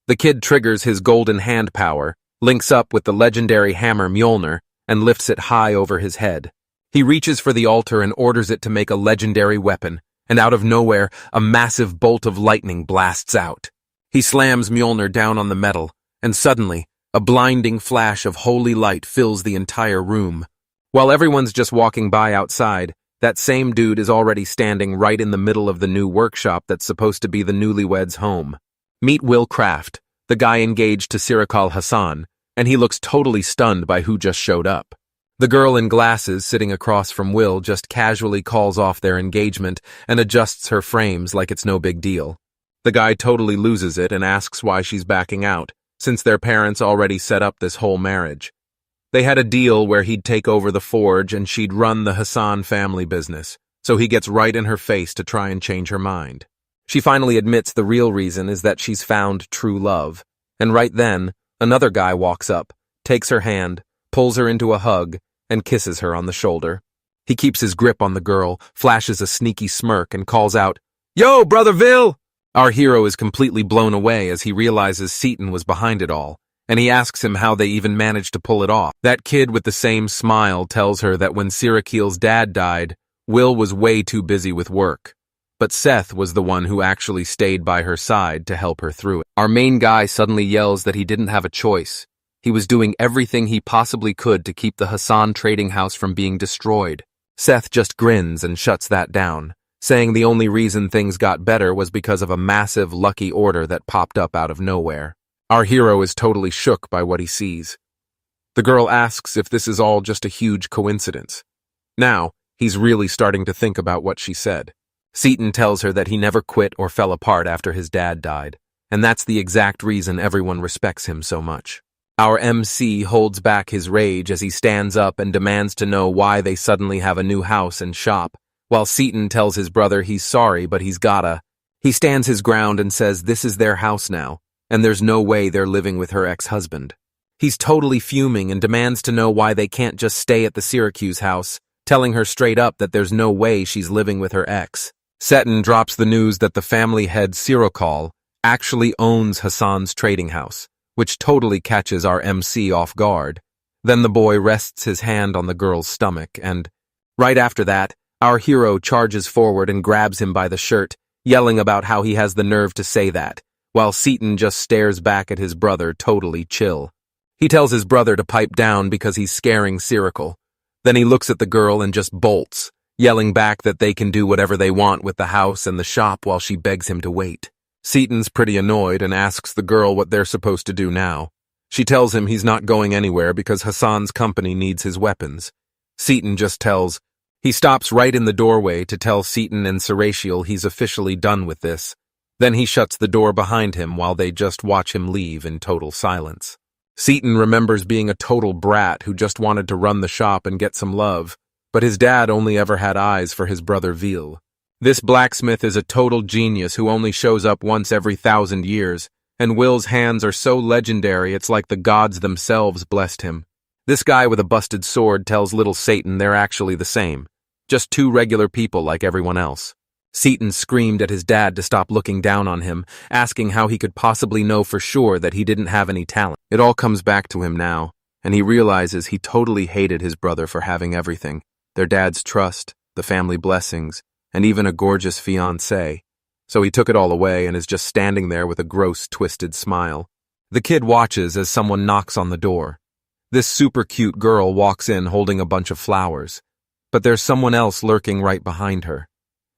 The kid triggers his golden hand power, links up with the legendary hammer Mjolnir, and lifts it high over his head. He reaches for the altar and orders it to make a legendary weapon, and out of nowhere, a massive bolt of lightning blasts out. He slams Mjolnir down on the metal, and suddenly, a blinding flash of holy light fills the entire room. While everyone's just walking by outside, that same dude is already standing right in the middle of the new workshop that's supposed to be the newlyweds' home. Meet Will Craft, the guy engaged to Sirakal Hassan, and he looks totally stunned by who just showed up. The girl in glasses sitting across from Will just casually calls off their engagement and adjusts her frames like it's no big deal. The guy totally loses it and asks why she's backing out, since their parents already set up this whole marriage. They had a deal where he'd take over the forge and she'd run the Hassan family business, so he gets right in her face to try and change her mind. She finally admits the real reason is that she's found true love, and right then, another guy walks up, takes her hand, pulls her into a hug, and kisses her on the shoulder. He keeps his grip on the girl, flashes a sneaky smirk, and calls out, "Yo, Brother Vil!" Our hero is completely blown away as he realizes Seaton was behind it all, and he asks him how they even managed to pull it off. That kid with the same smile tells her that when Sirakil's dad died, Will was way too busy with work. But Seth was the one who actually stayed by her side to help her through it. Our main guy suddenly yells that he didn't have a choice. He was doing everything he possibly could to keep the Hassan trading house from being destroyed. Seth just grins and shuts that down, saying the only reason things got better was because of a massive lucky order that popped up out of nowhere. Our hero is totally shook by what he sees. The girl asks if this is all just a huge coincidence. Now, he's really starting to think about what she said. Seaton tells her that he never quit or fell apart after his dad died, and that's the exact reason everyone respects him so much. Our MC holds back his rage as he stands up and demands to know why they suddenly have a new house and shop, while Seaton tells his brother he's sorry but he's gotta. He stands his ground and says this is their house now, and there's no way they're living with her ex-husband. He's totally fuming and demands to know why they can't just stay at the Syracuse house, telling her straight up that there's no way she's living with her ex. Seton drops the news that the family head Sirakal actually owns Hassan's trading house, which totally catches our MC off guard. Then the boy rests his hand on the girl's stomach and, right after that, our hero charges forward and grabs him by the shirt, yelling about how he has the nerve to say that, while Seaton just stares back at his brother totally chill. He tells his brother to pipe down because he's scaring Sirakal. Then he looks at the girl and just bolts, yelling back that they can do whatever they want with the house and the shop while she begs him to wait. Seaton's pretty annoyed and asks the girl what they're supposed to do now. She tells him he's not going anywhere because Hassan's company needs his weapons. Seaton just tells. He stops right in the doorway to tell Seaton and Seratial he's officially done with this. Then he shuts the door behind him while they just watch him leave in total silence. Seaton remembers being a total brat who just wanted to run the shop and get some love, but his dad only ever had eyes for his brother Vil. This blacksmith is a total genius who only shows up once every 1,000 years, and Will's hands are so legendary it's like the gods themselves blessed him. This guy with a busted sword tells little Satan they're actually the same, just two regular people like everyone else. Seaton screamed at his dad to stop looking down on him, asking how he could possibly know for sure that he didn't have any talent. It all comes back to him now, and he realizes he totally hated his brother for having everything. Their dad's trust, the family blessings, and even a gorgeous fiancé. So he took it all away and is just standing there with a gross, twisted smile. The kid watches as someone knocks on the door. This super cute girl walks in holding a bunch of flowers, but there's someone else lurking right behind her.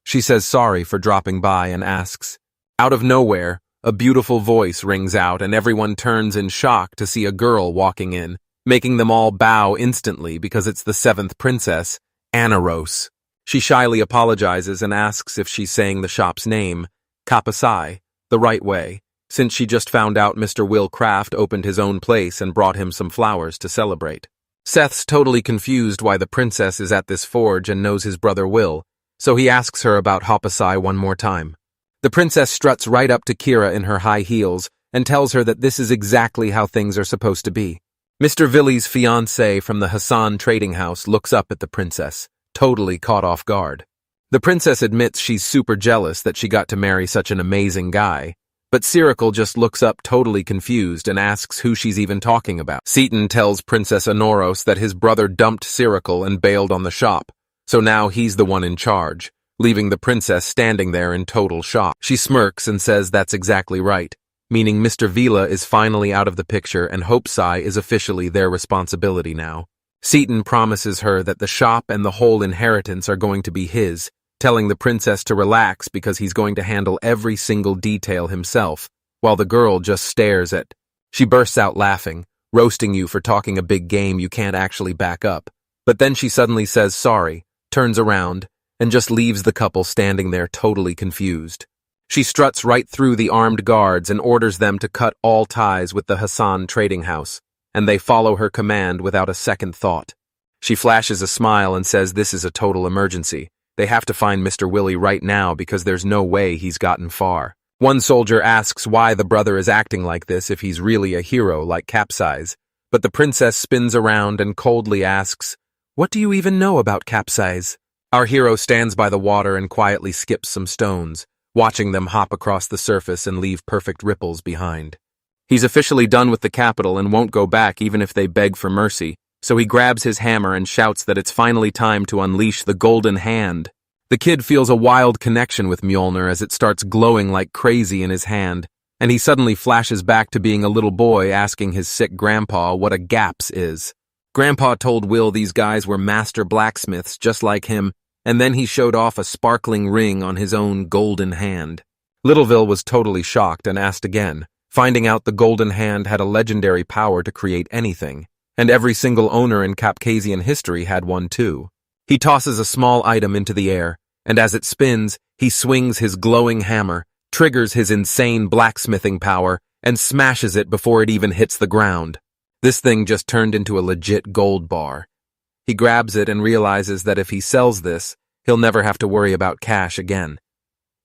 She says sorry for dropping by and asks. Out of nowhere, a beautiful voice rings out and everyone turns in shock to see a girl walking in, making them all bow instantly because it's the 7th princess, Anaros. She shyly apologizes and asks if she's saying the shop's name, Kapasai, the right way, since she just found out Mr. Will Craft opened his own place and brought him some flowers to celebrate. Seth's totally confused why the princess is at this forge and knows his brother Will, so he asks her about Hopasai one more time. The princess struts right up to Kira in her high heels and tells her that this is exactly how things are supposed to be. Mr. Villy's fiancé from the Hassan trading house looks up at the princess, totally caught off guard. The princess admits she's super jealous that she got to marry such an amazing guy, But Cyril just looks up totally confused and asks who she's even talking about. Seton tells Princess Anoros that his brother dumped Cyril and bailed on the shop, so now he's the one in charge, leaving the princess standing there in total shock. She smirks and says that's exactly right, meaning Mr. Vila is finally out of the picture and Hopesai is officially their responsibility now. Seton promises her that the shop and the whole inheritance are going to be his, telling the princess to relax because he's going to handle every single detail himself, while the girl just stares at. She bursts out laughing, roasting you for talking a big game you can't actually back up. But then she suddenly says sorry, turns around, and just leaves the couple standing there totally confused. She struts right through the armed guards and orders them to cut all ties with the Hassan trading house, and they follow her command without a second thought. She flashes a smile and says this is a total emergency. They have to find Mr. Willie right now because there's no way he's gotten far. One soldier asks why the brother is acting like this if he's really a hero like Capsize, but the princess spins around and coldly asks, "What do you even know about Capsize?" Our hero stands by the water and quietly skips some stones, watching them hop across the surface and leave perfect ripples behind. He's officially done with the capital and won't go back even if they beg for mercy, so he grabs his hammer and shouts that it's finally time to unleash the golden hand. The kid feels a wild connection with Mjolnir as it starts glowing like crazy in his hand, and he suddenly flashes back to being a little boy asking his sick grandpa what a gaps is. Grandpa told Will these guys were master blacksmiths just like him, and then he showed off a sparkling ring on his own golden hand. Littleville was totally shocked and asked again, finding out the golden hand had a legendary power to create anything, and every single owner in Caucasian history had one too. He tosses a small item into the air, and as it spins, he swings his glowing hammer, triggers his insane blacksmithing power, and smashes it before it even hits the ground. This thing just turned into a legit gold bar. He grabs it and realizes that if he sells this, he'll never have to worry about cash again.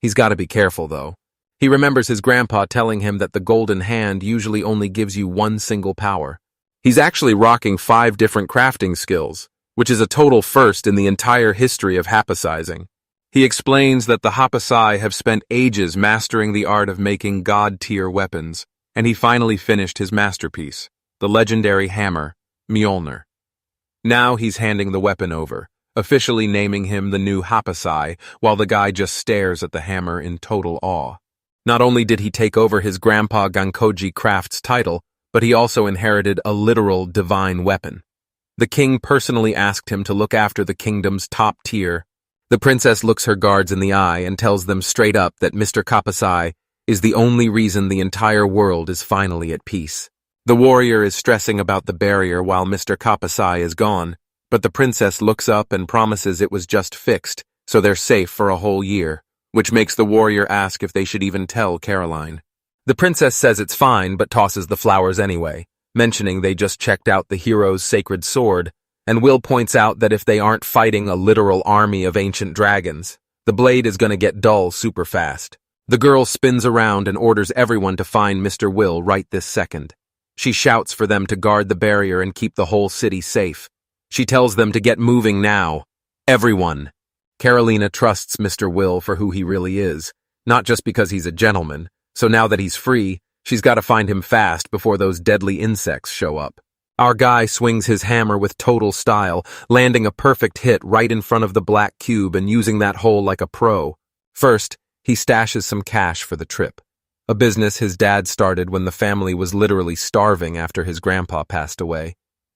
He's got to be careful, though. He remembers his grandpa telling him that the golden hand usually only gives you one single power. He's actually rocking 5 different crafting skills, which is a total first in the entire history of hapasizing. He explains that the Hapasai have spent ages mastering the art of making god-tier weapons, and he finally finished his masterpiece, the legendary hammer, Mjolnir. Now he's handing the weapon over, officially naming him the new Hapasai, while the guy just stares at the hammer in total awe. Not only did he take over his grandpa Gankoji Craft's title, but he also inherited a literal divine weapon. The king personally asked him to look after the kingdom's top tier. The princess looks her guards in the eye and tells them straight up that Mr. Kapasai is the only reason the entire world is finally at peace. The warrior is stressing about the barrier while Mr. Kapasai is gone, but the princess looks up and promises it was just fixed, so they're safe for a whole year, which makes the warrior ask if they should even tell Caroline. The princess says it's fine but tosses the flowers anyway, mentioning they just checked out the hero's sacred sword, and Will points out that if they aren't fighting a literal army of ancient dragons, the blade is going to get dull super fast. The girl spins around and orders everyone to find Mr. Will right this second. She shouts for them to guard the barrier and keep the whole city safe. She tells them to get moving now. Everyone. Carolina trusts Mr. Will for who he really is, not just because he's a gentleman, so now that he's free, she's got to find him fast before those deadly insects show up. Our guy swings his hammer with total style, landing a perfect hit right in front of the black cube and using that hole like a pro. First, he stashes some cash for the trip. A business his dad started when the family was literally starving after his grandpa passed away.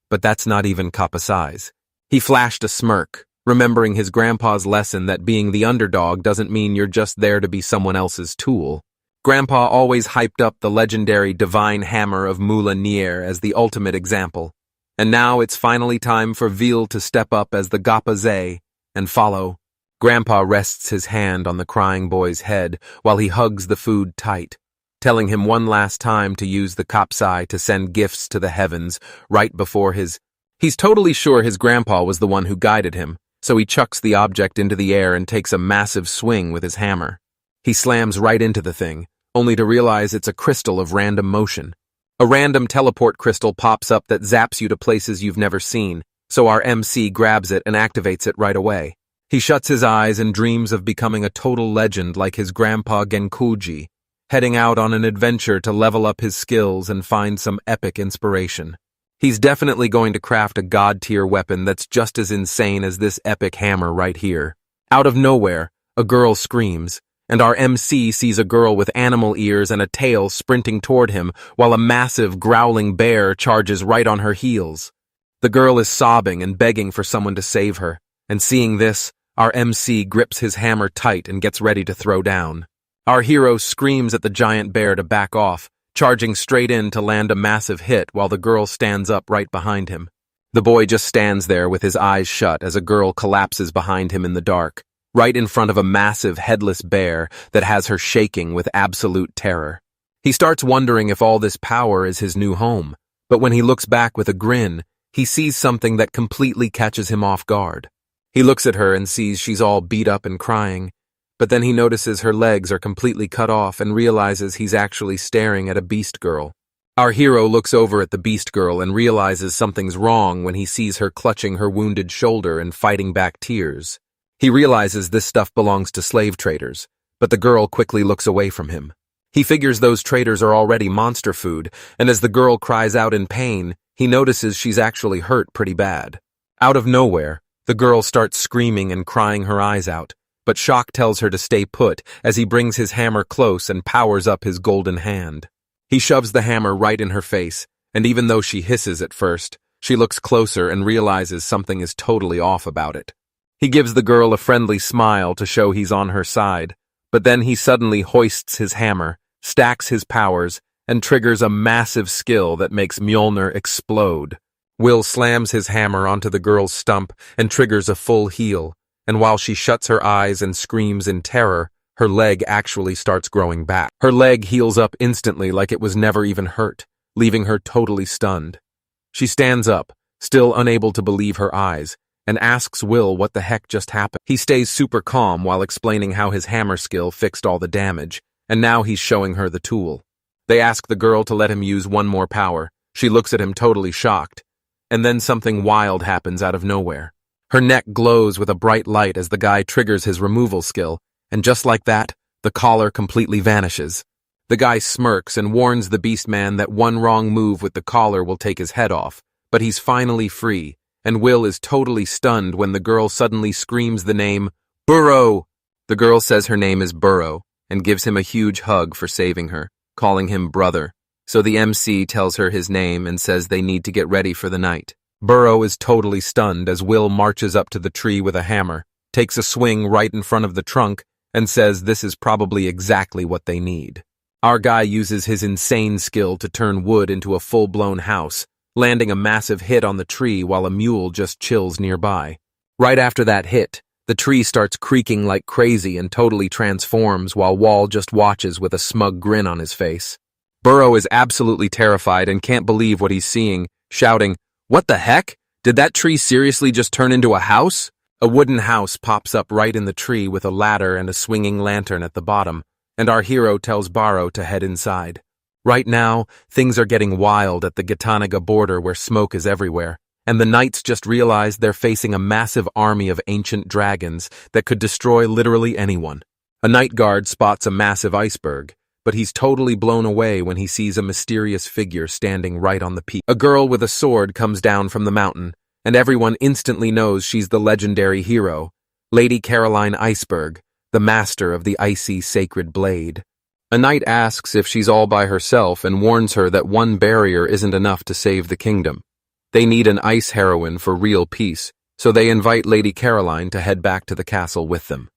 But that's not even Kapasai's. He flashed a smirk, remembering his grandpa's lesson that being the underdog doesn't mean you're just there to be someone else's tool. Grandpa always hyped up the legendary divine hammer of Mula Nier as the ultimate example, and now it's finally time for Veal to step up as the Gapaze and follow. Grandpa rests his hand on the crying boy's head while he hugs the food tight, telling him one last time to use the Kapsai to send gifts to the heavens right before his... He's totally sure his grandpa was the one who guided him, so he chucks the object into the air and takes a massive swing with his hammer. He slams right into the thing, only to realize it's a crystal of random motion. A random teleport crystal pops up that zaps you to places you've never seen, so our MC grabs it and activates it right away. He shuts his eyes and dreams of becoming a total legend like his grandpa Genkuji. heading out on an adventure to level up his skills and find some epic inspiration. He's definitely going to craft a god-tier weapon that's just as insane as this epic hammer right here. Out of nowhere, a girl screams, and our MC sees a girl with animal ears and a tail sprinting toward him while a massive, growling bear charges right on her heels. The girl is sobbing and begging for someone to save her, and seeing this, our MC grips his hammer tight and gets ready to throw down. Our hero screams at the giant bear to back off, charging straight in to land a massive hit while the girl stands up right behind him. The boy just stands there with his eyes shut as a girl collapses behind him in the dark, right in front of a massive headless bear that has her shaking with absolute terror. He starts wondering if all this power is his new home, but when he looks back with a grin, he sees something that completely catches him off guard. He looks at her and sees she's all beat up and crying, but then he notices her legs are completely cut off and realizes he's actually staring at a beast girl. Our hero looks over at the beast girl and realizes something's wrong when he sees her clutching her wounded shoulder and fighting back tears. He realizes this stuff belongs to slave traders, but the girl quickly looks away from him. He figures those traders are already monster food, and as the girl cries out in pain, he notices she's actually hurt pretty bad. Out of nowhere, the girl starts screaming and crying her eyes out, but shock tells her to stay put as he brings his hammer close and powers up his golden hand. He shoves the hammer right in her face, and even though she hisses at first, she looks closer and realizes something is totally off about it. He gives the girl a friendly smile to show he's on her side, but then he suddenly hoists his hammer, stacks his powers, and triggers a massive skill that makes Mjolnir explode. Will slams his hammer onto the girl's stump and triggers a full heal, and while she shuts her eyes and screams in terror, her leg actually starts growing back. Her leg heals up instantly like it was never even hurt, leaving her totally stunned. She stands up, still unable to believe her eyes, and asks Will what the heck just happened. He stays super calm while explaining how his hammer skill fixed all the damage, and now he's showing her the tool. They ask the girl to let him use one more power. She looks at him totally shocked, and then something wild happens out of nowhere. Her neck glows with a bright light as the guy triggers his removal skill, and just like that, the collar completely vanishes. The guy smirks and warns the beast man that one wrong move with the collar will take his head off, but he's finally free, and Will is totally stunned when the girl suddenly screams the name, Burrow! The girl says her name is Burrow, and gives him a huge hug for saving her, calling him brother. So the MC tells her his name and says they need to get ready for the night. Burrow is totally stunned as Will marches up to the tree with a hammer, takes a swing right in front of the trunk, and says this is probably exactly what they need. Our guy uses his insane skill to turn wood into a full-blown house, landing a massive hit on the tree while a mule just chills nearby. Right after that hit, the tree starts creaking like crazy and totally transforms while Wall just watches with a smug grin on his face. Burrow is absolutely terrified and can't believe what he's seeing, shouting, "What the heck? Did that tree seriously just turn into a house?" A wooden house pops up right in the tree with a ladder and a swinging lantern at the bottom, and our hero tells Burrow to head inside. Right now, things are getting wild at the Gatanaga border where smoke is everywhere, and the knights just realize they're facing a massive army of ancient dragons that could destroy literally anyone. A night guard spots a massive iceberg, but he's totally blown away when he sees a mysterious figure standing right on the peak. A girl with a sword comes down from the mountain, and everyone instantly knows she's the legendary hero, Lady Caroline Iceberg, the master of the icy sacred blade. A knight asks if she's all by herself and warns her that one barrier isn't enough to save the kingdom. They need an ice heroine for real peace, so they invite Lady Caroline to head back to the castle with them.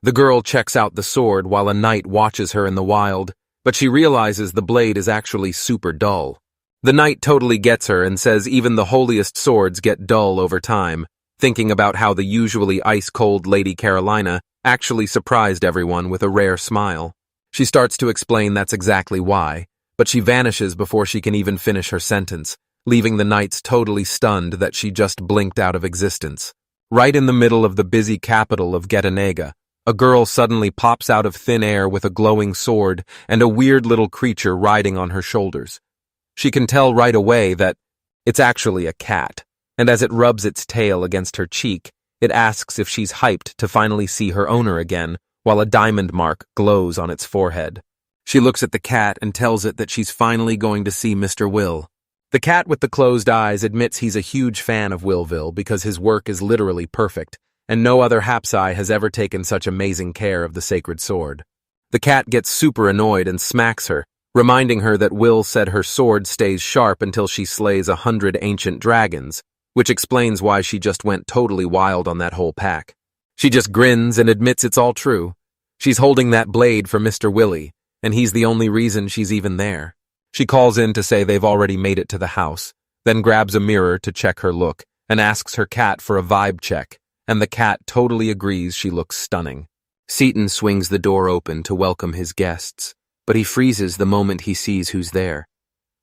The girl checks out the sword while a knight watches her in the wild, but she realizes the blade is actually super dull. The knight totally gets her and says even the holiest swords get dull over time, thinking about how the usually ice-cold Lady Carolina actually surprised everyone with a rare smile. She starts to explain that's exactly why, but she vanishes before she can even finish her sentence, leaving the knights totally stunned that she just blinked out of existence. Right in the middle of the busy capital of Gatanaga, a girl suddenly pops out of thin air with a glowing sword and a weird little creature riding on her shoulders. She can tell right away that it's actually a cat, and as it rubs its tail against her cheek, it asks if she's hyped to finally see her owner again, while a diamond mark glows on its forehead. She looks at the cat and tells it that she's finally going to see Mr. Will. The cat with the closed eyes admits he's a huge fan of Willville because his work is literally perfect, and no other hapsai has ever taken such amazing care of the sacred sword. The cat gets super annoyed and smacks her, reminding her that Will said her sword stays sharp until she slays 100 ancient dragons, which explains why she just went totally wild on that whole pack. She just grins and admits it's all true. She's holding that blade for Mr. Willie, and he's the only reason she's even there. She calls in to say they've already made it to the house, then grabs a mirror to check her look, and asks her cat for a vibe check, and the cat totally agrees she looks stunning. Seaton swings the door open to welcome his guests, but he freezes the moment he sees who's there.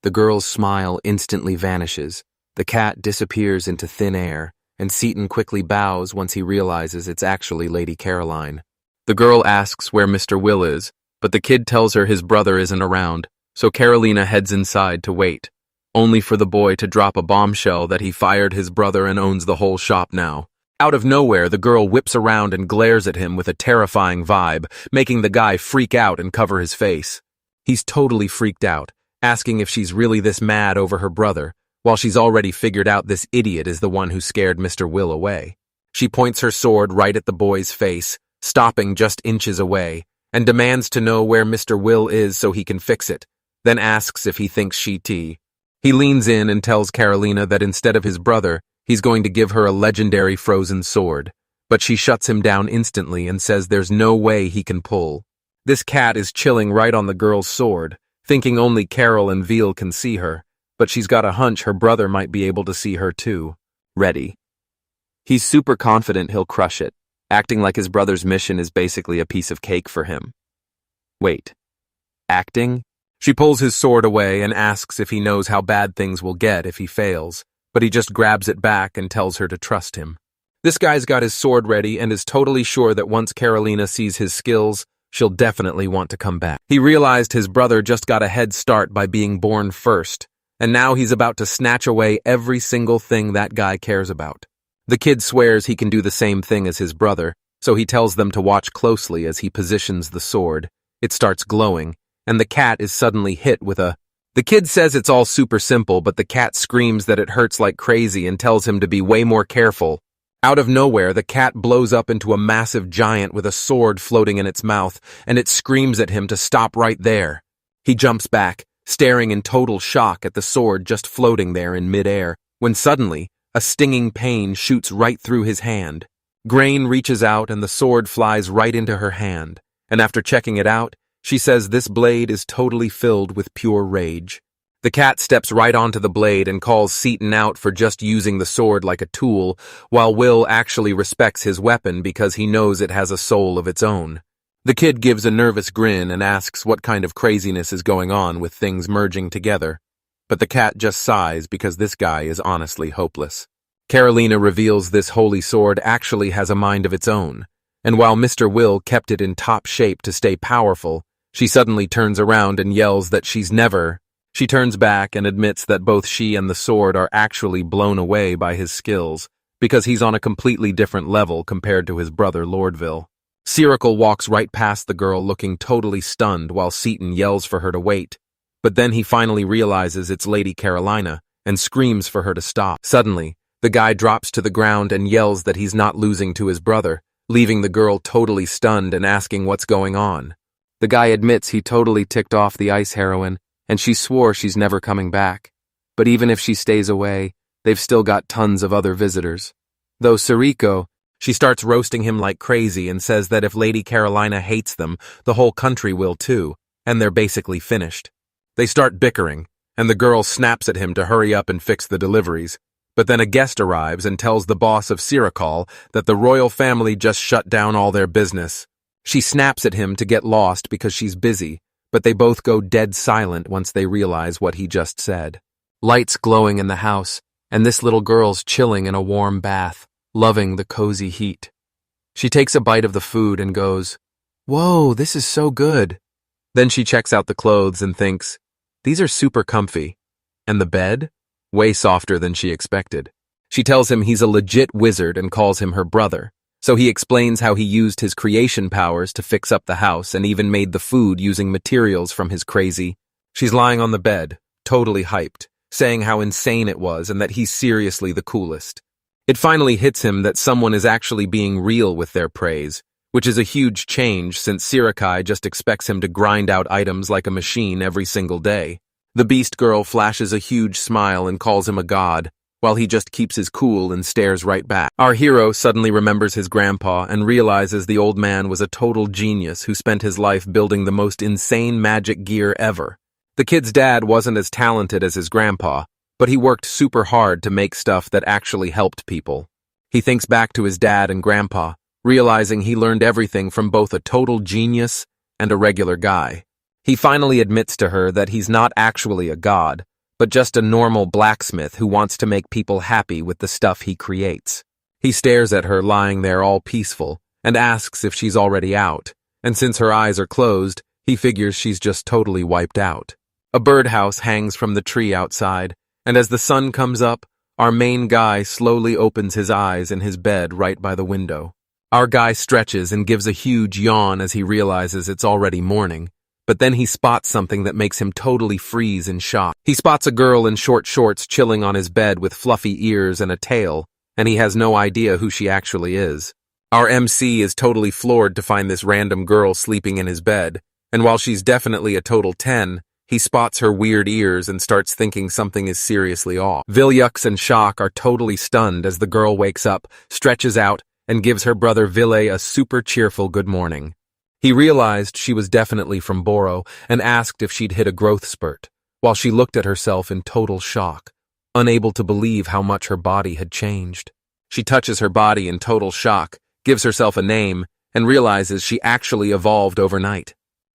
The girl's smile instantly vanishes, the cat disappears into thin air, and Seaton quickly bows once he realizes it's actually Lady Caroline. The girl asks where Mr. Will is, but the kid tells her his brother isn't around, so Carolina heads inside to wait, only for the boy to drop a bombshell that he fired his brother and owns the whole shop now. Out of nowhere, the girl whips around and glares at him with a terrifying vibe, making the guy freak out and cover his face. He's totally freaked out, asking if she's really this mad over her brother, while she's already figured out this idiot is the one who scared Mr. Will away. She points her sword right at the boy's face, stopping just inches away, and demands to know where Mr. Will is so he can fix it, then asks if he thinks she. He leans in and tells Carolina that instead of his brother, he's going to give her a legendary frozen sword, but she shuts him down instantly and says there's no way he can pull. This cat is chilling right on the girl's sword, thinking only Carol and Veal can see her, but she's got a hunch her brother might be able to see her too. Ready. He's super confident he'll crush it, acting like his brother's mission is basically a piece of cake for him. Wait. Acting? She pulls his sword away and asks if he knows how bad things will get if he fails, but he just grabs it back and tells her to trust him. This guy's got his sword ready and is totally sure that once Carolina sees his skills, she'll definitely want to come back. He realized his brother just got a head start by being born first, and now he's about to snatch away every single thing that guy cares about. The kid swears he can do the same thing as his brother, so he tells them to watch closely as he positions the sword. It starts glowing, and the cat is suddenly hit with a... The kid says it's all super simple, but the cat screams that it hurts like crazy and tells him to be way more careful. Out of nowhere, the cat blows up into a massive giant with a sword floating in its mouth, and it screams at him to stop right there. He jumps back, staring in total shock at the sword just floating there in midair, when suddenly, a stinging pain shoots right through his hand. Grain reaches out and the sword flies right into her hand, and after checking it out, she says this blade is totally filled with pure rage. The cat steps right onto the blade and calls Seaton out for just using the sword like a tool, while Will actually respects his weapon because he knows it has a soul of its own. The kid gives a nervous grin and asks what kind of craziness is going on with things merging together, but the cat just sighs because this guy is honestly hopeless. Carolina reveals this holy sword actually has a mind of its own, and while Mr. Will kept it in top shape to stay powerful, she suddenly turns around and yells that she's never... She turns back and admits that both she and the sword are actually blown away by his skills, because he's on a completely different level compared to his brother Lordville. Cyril walks right past the girl looking totally stunned while Seaton yells for her to wait, but then he finally realizes it's Lady Carolina and screams for her to stop. Suddenly, the guy drops to the ground and yells that he's not losing to his brother, leaving the girl totally stunned and asking what's going on. The guy admits he totally ticked off the ice heroine, and she swore she's never coming back. But even if she stays away, they've still got tons of other visitors. Though Cyril, she starts roasting him like crazy and says that if Lady Carolina hates them, the whole country will too, and they're basically finished. They start bickering, and the girl snaps at him to hurry up and fix the deliveries. But then a guest arrives and tells the boss of Cyril that the royal family just shut down all their business. She snaps at him to get lost because she's busy, but they both go dead silent once they realize what he just said. Lights glowing in the house, and this little girl's chilling in a warm bath, loving the cozy heat. She takes a bite of the food and goes, "Whoa, this is so good." Then she checks out the clothes and thinks, "These are super comfy." And the bed? Way softer than she expected. She tells him he's a legit wizard and calls him her brother, So he explains how he used his creation powers to fix up the house and even made the food using materials from his crazy. She's lying on the bed, totally hyped, saying how insane it was and that he's seriously the coolest. It finally hits him that someone is actually being real with their praise, which is a huge change since Sirikai just expects him to grind out items like a machine every single day. The beast girl flashes a huge smile and calls him a god, while he just keeps his cool and stares right back. Our hero suddenly remembers his grandpa and realizes the old man was a total genius who spent his life building the most insane magic gear ever. The kid's dad wasn't as talented as his grandpa, but he worked super hard to make stuff that actually helped people. He thinks back to his dad and grandpa, realizing he learned everything from both a total genius and a regular guy. He finally admits to her that he's not actually a god, but just a normal blacksmith who wants to make people happy with the stuff he creates. He stares at her lying there all peaceful and asks if she's already out, and since her eyes are closed, he figures she's just totally wiped out. A birdhouse hangs from the tree outside, and as the sun comes up, our main guy slowly opens his eyes in his bed right by the window. Our guy stretches and gives a huge yawn as he realizes it's already morning. But then he spots something that makes him totally freeze in shock. He spots a girl in short shorts chilling on his bed with fluffy ears and a tail, and he has no idea who she actually is. Our MC is totally floored to find this random girl sleeping in his bed, and while she's definitely a total 10, he spots her weird ears and starts thinking something is seriously off. Vilyux and Shock are totally stunned as the girl wakes up, stretches out, and gives her brother Ville a super cheerful good morning. He realized she was definitely from Burrow and asked if she'd hit a growth spurt, while she looked at herself in total shock, unable to believe how much her body had changed. She touches her body in total shock, gives herself a name, and realizes she actually evolved overnight.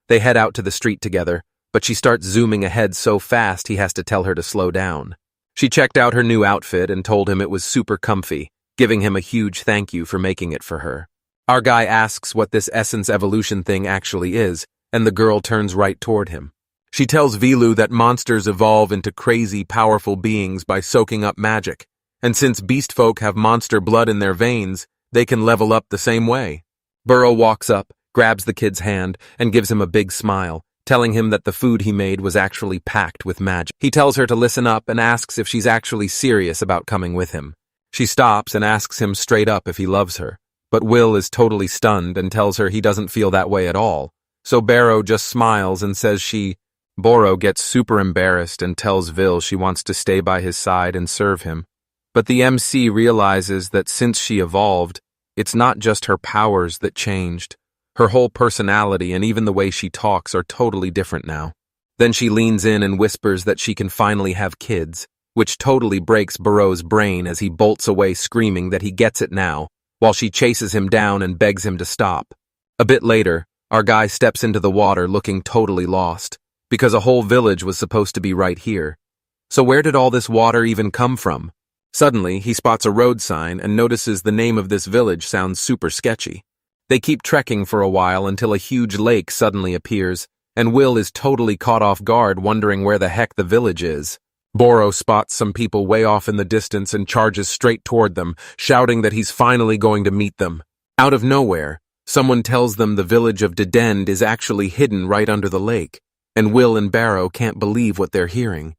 They head out to the street together, but she starts zooming ahead so fast he has to tell her to slow down. She checked out her new outfit and told him it was super comfy, giving him a huge thank you for making it for her. Our guy asks what this essence evolution thing actually is, and the girl turns right toward him. She tells Vilu that monsters evolve into crazy, powerful beings by soaking up magic, and since beast folk have monster blood in their veins, they can level up the same way. Burrow walks up, grabs the kid's hand, and gives him a big smile, telling him that the food he made was actually packed with magic. He tells her to listen up and asks if she's actually serious about coming with him. She stops and asks him straight up if he loves her. But Will is totally stunned and tells her he doesn't feel that way at all. So Burrow just smiles and says Burrow gets super embarrassed and tells Vil she wants to stay by his side and serve him. But the MC realizes that since she evolved, it's not just her powers that changed. Her whole personality and even the way she talks are totally different now. Then she leans in and whispers that she can finally have kids, which totally breaks Burrow's brain as he bolts away screaming that he gets it now, while she chases him down and begs him to stop. A bit later, our guy steps into the water looking totally lost, because a whole village was supposed to be right here. So where did all this water even come from? Suddenly, he spots a road sign and notices the name of this village sounds super sketchy. They keep trekking for a while until a huge lake suddenly appears, and Will is totally caught off guard wondering where the heck the village is. Burrow spots some people way off in the distance and charges straight toward them, shouting that he's finally going to meet them. Out of nowhere, someone tells them the village of Dedend is actually hidden right under the lake, and Will and Burrow can't believe what they're hearing.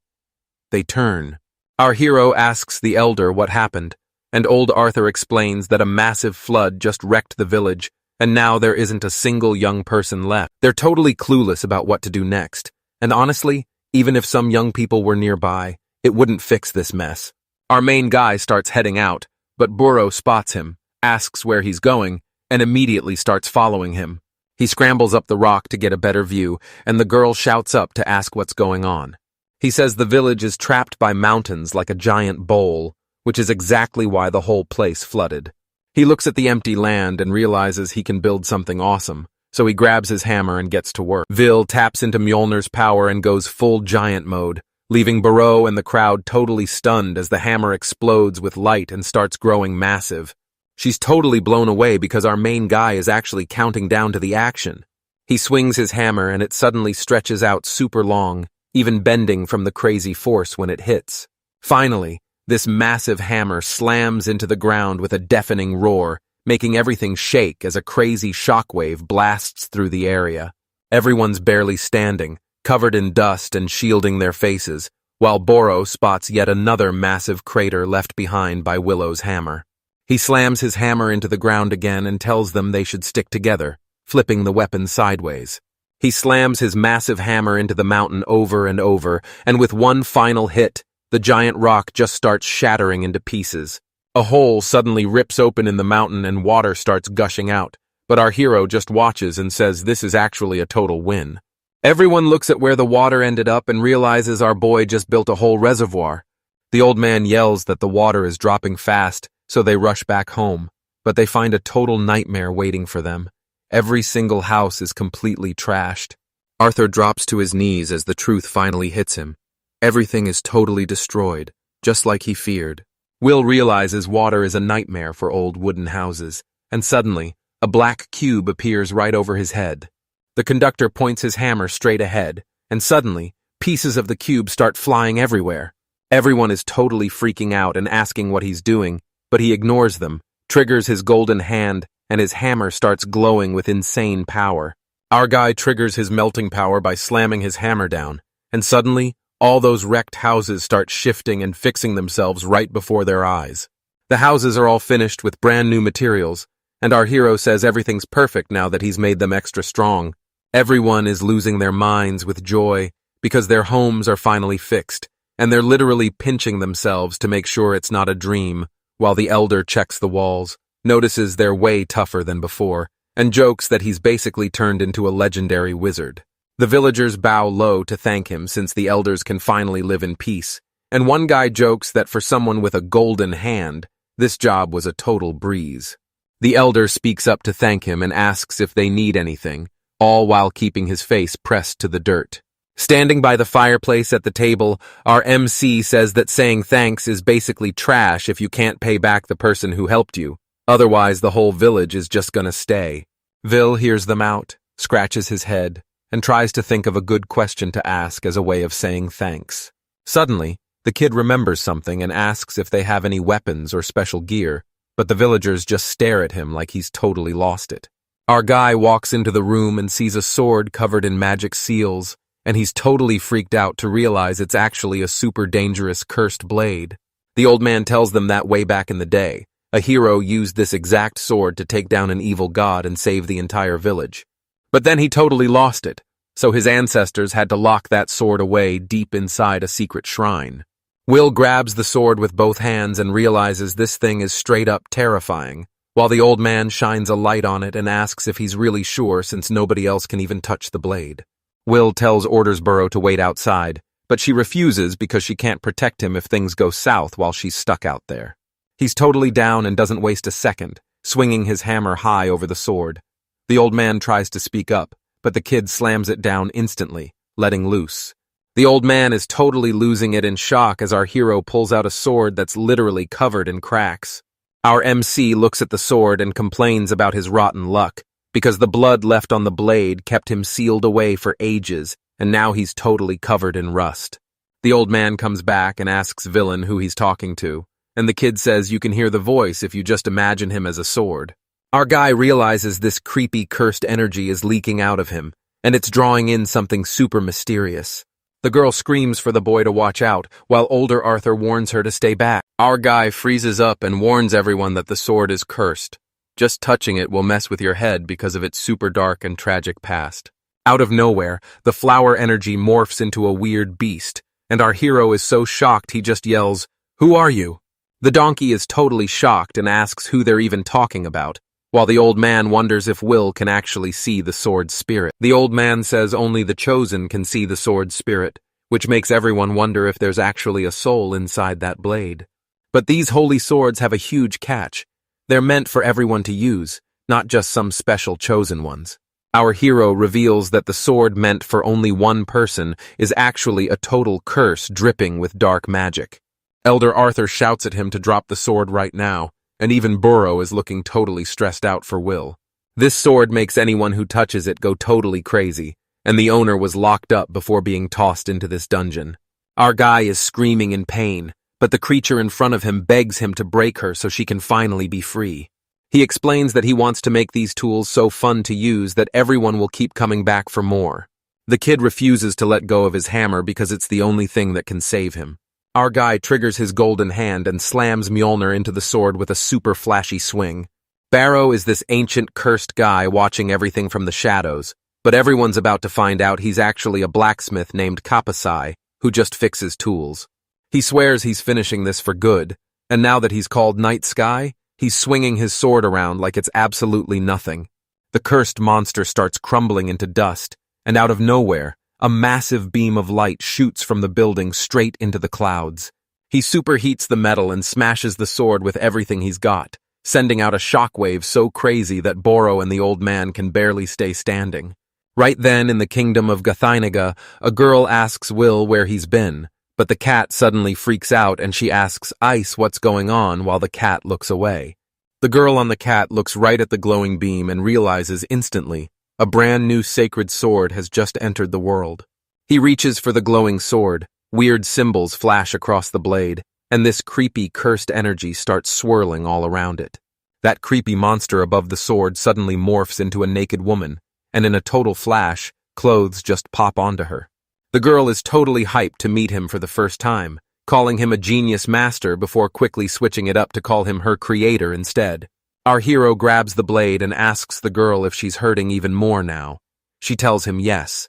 They turn. Our hero asks the elder what happened, and old Arthur explains that a massive flood just wrecked the village, and now there isn't a single young person left. They're totally clueless about what to do next, and honestly, even if some young people were nearby, it wouldn't fix this mess. Our main guy starts heading out, but Burrow spots him, asks where he's going, and immediately starts following him. He scrambles up the rock to get a better view, and the girl shouts up to ask what's going on. He says the village is trapped by mountains like a giant bowl, which is exactly why the whole place flooded. He looks at the empty land and realizes he can build something awesome. So he grabs his hammer and gets to work. Vil taps into Mjolnir's power and goes full giant mode, leaving Burrow and the crowd totally stunned as the hammer explodes with light and starts growing massive. She's totally blown away because our main guy is actually counting down to the action. He swings his hammer and it suddenly stretches out super long, even bending from the crazy force when it hits. Finally, this massive hammer slams into the ground with a deafening roar, making everything shake as a crazy shockwave blasts through the area. Everyone's barely standing, covered in dust and shielding their faces, while Burrow spots yet another massive crater left behind by Willow's hammer. He slams his hammer into the ground again and tells them they should stick together, flipping the weapon sideways. He slams his massive hammer into the mountain over and over, and with one final hit, the giant rock just starts shattering into pieces. A hole suddenly rips open in the mountain and water starts gushing out, but our hero just watches and says this is actually a total win. Everyone looks at where the water ended up and realizes our boy just built a whole reservoir. The old man yells that the water is dropping fast, so they rush back home, but they find a total nightmare waiting for them. Every single house is completely trashed. Arthur drops to his knees as the truth finally hits him. Everything is totally destroyed, just like he feared. Will realizes water is a nightmare for old wooden houses, and suddenly, a black cube appears right over his head. The conductor points his hammer straight ahead, and suddenly, pieces of the cube start flying everywhere. Everyone is totally freaking out and asking what he's doing, but he ignores them, triggers his golden hand, and his hammer starts glowing with insane power. Our guy triggers his melting power by slamming his hammer down, and suddenly, all those wrecked houses start shifting and fixing themselves right before their eyes. The houses are all finished with brand new materials, and our hero says everything's perfect now that he's made them extra strong. Everyone is losing their minds with joy because their homes are finally fixed, and they're literally pinching themselves to make sure it's not a dream, while the elder checks the walls, notices they're way tougher than before, and jokes that he's basically turned into a legendary wizard. The villagers bow low to thank him since the elders can finally live in peace, and one guy jokes that for someone with a golden hand, this job was a total breeze. The elder speaks up to thank him and asks if they need anything, all while keeping his face pressed to the dirt. Standing by the fireplace at the table, our MC says that saying thanks is basically trash if you can't pay back the person who helped you. Otherwise, the whole village is just gonna stay. Vil hears them out, scratches his head, and tries to think of a good question to ask as a way of saying thanks. Suddenly, the kid remembers something and asks if they have any weapons or special gear, but the villagers just stare at him like he's totally lost it. Our guy walks into the room and sees a sword covered in magic seals, and he's totally freaked out to realize it's actually a super dangerous cursed blade. The old man tells them that way back in the day, a hero used this exact sword to take down an evil god and save the entire village. But then he totally lost it, so his ancestors had to lock that sword away deep inside a secret shrine. Will grabs the sword with both hands and realizes this thing is straight up terrifying, while the old man shines a light on it and asks if he's really sure since nobody else can even touch the blade. Will orders Burrow to wait outside, but she refuses because she can't protect him if things go south while she's stuck out there. He's totally down and doesn't waste a second, swinging his hammer high over the sword. The old man tries to speak up, but the kid slams it down instantly, letting loose. The old man is totally losing it in shock as our hero pulls out a sword that's literally covered in cracks. Our MC looks at the sword and complains about his rotten luck, because the blood left on the blade kept him sealed away for ages, and now he's totally covered in rust. The old man comes back and asks Villain who he's talking to, and the kid says you can hear the voice if you just imagine him as a sword. Our guy realizes this creepy cursed energy is leaking out of him, and it's drawing in something super mysterious. The girl screams for the boy to watch out, while older Arthur warns her to stay back. Our guy freezes up and warns everyone that the sword is cursed. Just touching it will mess with your head because of its super dark and tragic past. Out of nowhere, the flower energy morphs into a weird beast, and our hero is so shocked he just yells, "Who are you?" The donkey is totally shocked and asks who they're even talking about, while the old man wonders if Will can actually see the sword's spirit. The old man says only the chosen can see the sword's spirit, which makes everyone wonder if there's actually a soul inside that blade. But these holy swords have a huge catch. They're meant for everyone to use, not just some special chosen ones. Our hero reveals that the sword meant for only one person is actually a total curse dripping with dark magic. Elder Arthur shouts at him to drop the sword right now, and even Burrow is looking totally stressed out for Will. This sword makes anyone who touches it go totally crazy, and the owner was locked up before being tossed into this dungeon. Our guy is screaming in pain, but the creature in front of him begs him to break her so she can finally be free. He explains that he wants to make these tools so fun to use that everyone will keep coming back for more. The kid refuses to let go of his hammer because it's the only thing that can save him. Our guy triggers his golden hand and slams Mjolnir into the sword with a super flashy swing. Burrow is this ancient cursed guy watching everything from the shadows, but everyone's about to find out he's actually a blacksmith named Kapasai who just fixes tools. He swears he's finishing this for good, and now that he's called Night Sky, he's swinging his sword around like it's absolutely nothing. The cursed monster starts crumbling into dust, and out of nowhere, a massive beam of light shoots from the building straight into the clouds. He superheats the metal and smashes the sword with everything he's got, sending out a shockwave so crazy that Burrow and the old man can barely stay standing. Right then, in the kingdom of Gothainaga, a girl asks Will where he's been, but the cat suddenly freaks out and she asks Ice what's going on while the cat looks away. The girl on the cat looks right at the glowing beam and realizes instantly a brand new sacred sword has just entered the world. He reaches for the glowing sword, weird symbols flash across the blade, and this creepy cursed energy starts swirling all around it. That creepy monster above the sword suddenly morphs into a naked woman, and in a total flash, clothes just pop onto her. The girl is totally hyped to meet him for the first time, calling him a genius master before quickly switching it up to call him her creator instead. Our hero grabs the blade and asks the girl if she's hurting even more now. She tells him yes.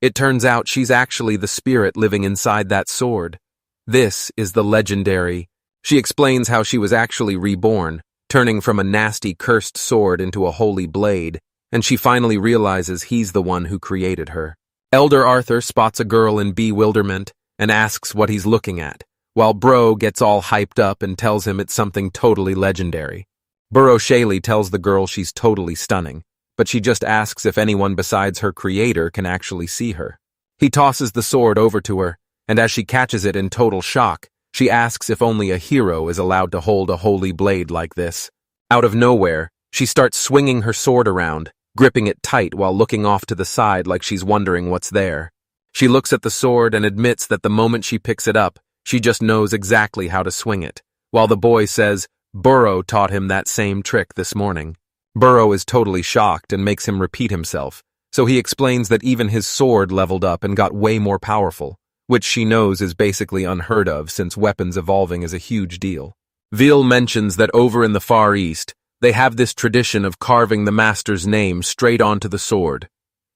It turns out she's actually the spirit living inside that sword. This is the legendary. She explains how she was actually reborn, turning from a nasty cursed sword into a holy blade, and she finally realizes he's the one who created her. Elder Arthur spots a girl in bewilderment and asks what he's looking at, while Bro gets all hyped up and tells him it's something totally legendary. Burrow Shaley tells the girl she's totally stunning, but she just asks if anyone besides her creator can actually see her. He tosses the sword over to her, and as she catches it in total shock, she asks if only a hero is allowed to hold a holy blade like this. Out of nowhere, she starts swinging her sword around, gripping it tight while looking off to the side like she's wondering what's there. She looks at the sword and admits that the moment she picks it up, she just knows exactly how to swing it, while the boy says Burrow taught him that same trick this morning. Burrow is totally shocked and makes him repeat himself, so he explains that even his sword leveled up and got way more powerful, which she knows is basically unheard of since weapons evolving is a huge deal. Vil mentions that over in the Far East, they have this tradition of carving the master's name straight onto the sword.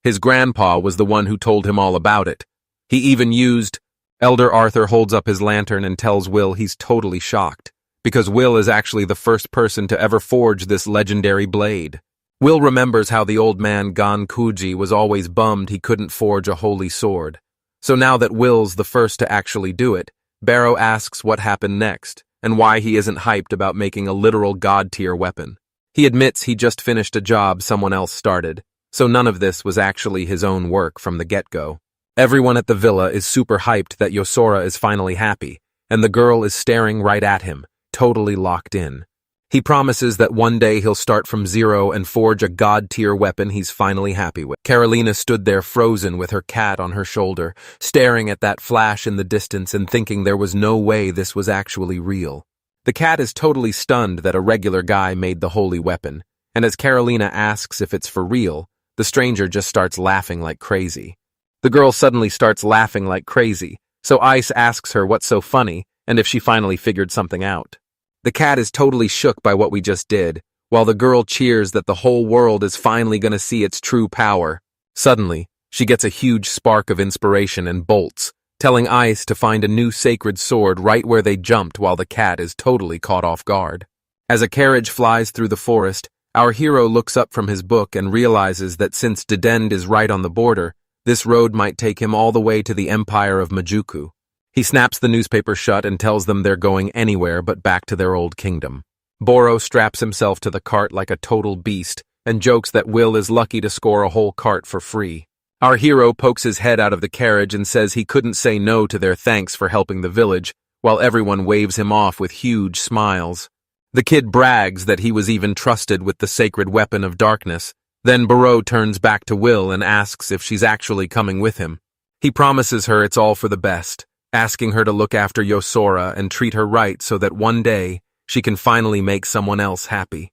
His grandpa was the one who told him all about it. He even used... Elder Arthur holds up his lantern and tells Will he's totally shocked, because Will is actually the first person to ever forge this legendary blade. Will remembers how the old man Gon Kuji was always bummed he couldn't forge a holy sword. So now that Will's the first to actually do it, Burrow asks what happened next, and why he isn't hyped about making a literal god-tier weapon. He admits he just finished a job someone else started, so none of this was actually his own work from the get-go. Everyone at the villa is super hyped that Yosora is finally happy, and the girl is staring right at him, totally locked in. He promises that one day he'll start from zero and forge a god-tier weapon he's finally happy with. Carolina stood there frozen with her cat on her shoulder, staring at that flash in the distance and thinking there was no way this was actually real. The cat is totally stunned that a regular guy made the holy weapon, and as Carolina asks if it's for real, the stranger just starts laughing like crazy. The girl suddenly starts laughing like crazy, so Ice asks her what's so funny and if she finally figured something out. The cat is totally shook by what we just did, while the girl cheers that the whole world is finally going to see its true power. Suddenly, she gets a huge spark of inspiration and bolts, telling Ice to find a new sacred sword right where they jumped while the cat is totally caught off guard. As a carriage flies through the forest, our hero looks up from his book and realizes that since Dedend is right on the border, this road might take him all the way to the Empire of Majuku. He snaps the newspaper shut and tells them they're going anywhere but back to their old kingdom. Burrow straps himself to the cart like a total beast and jokes that Will is lucky to score a whole cart for free. Our hero pokes his head out of the carriage and says he couldn't say no to their thanks for helping the village, while everyone waves him off with huge smiles. The kid brags that he was even trusted with the sacred weapon of darkness. Then Burrow turns back to Will and asks if she's actually coming with him. He promises her it's all for the best, asking her to look after Yosora and treat her right so that one day she can finally make someone else happy.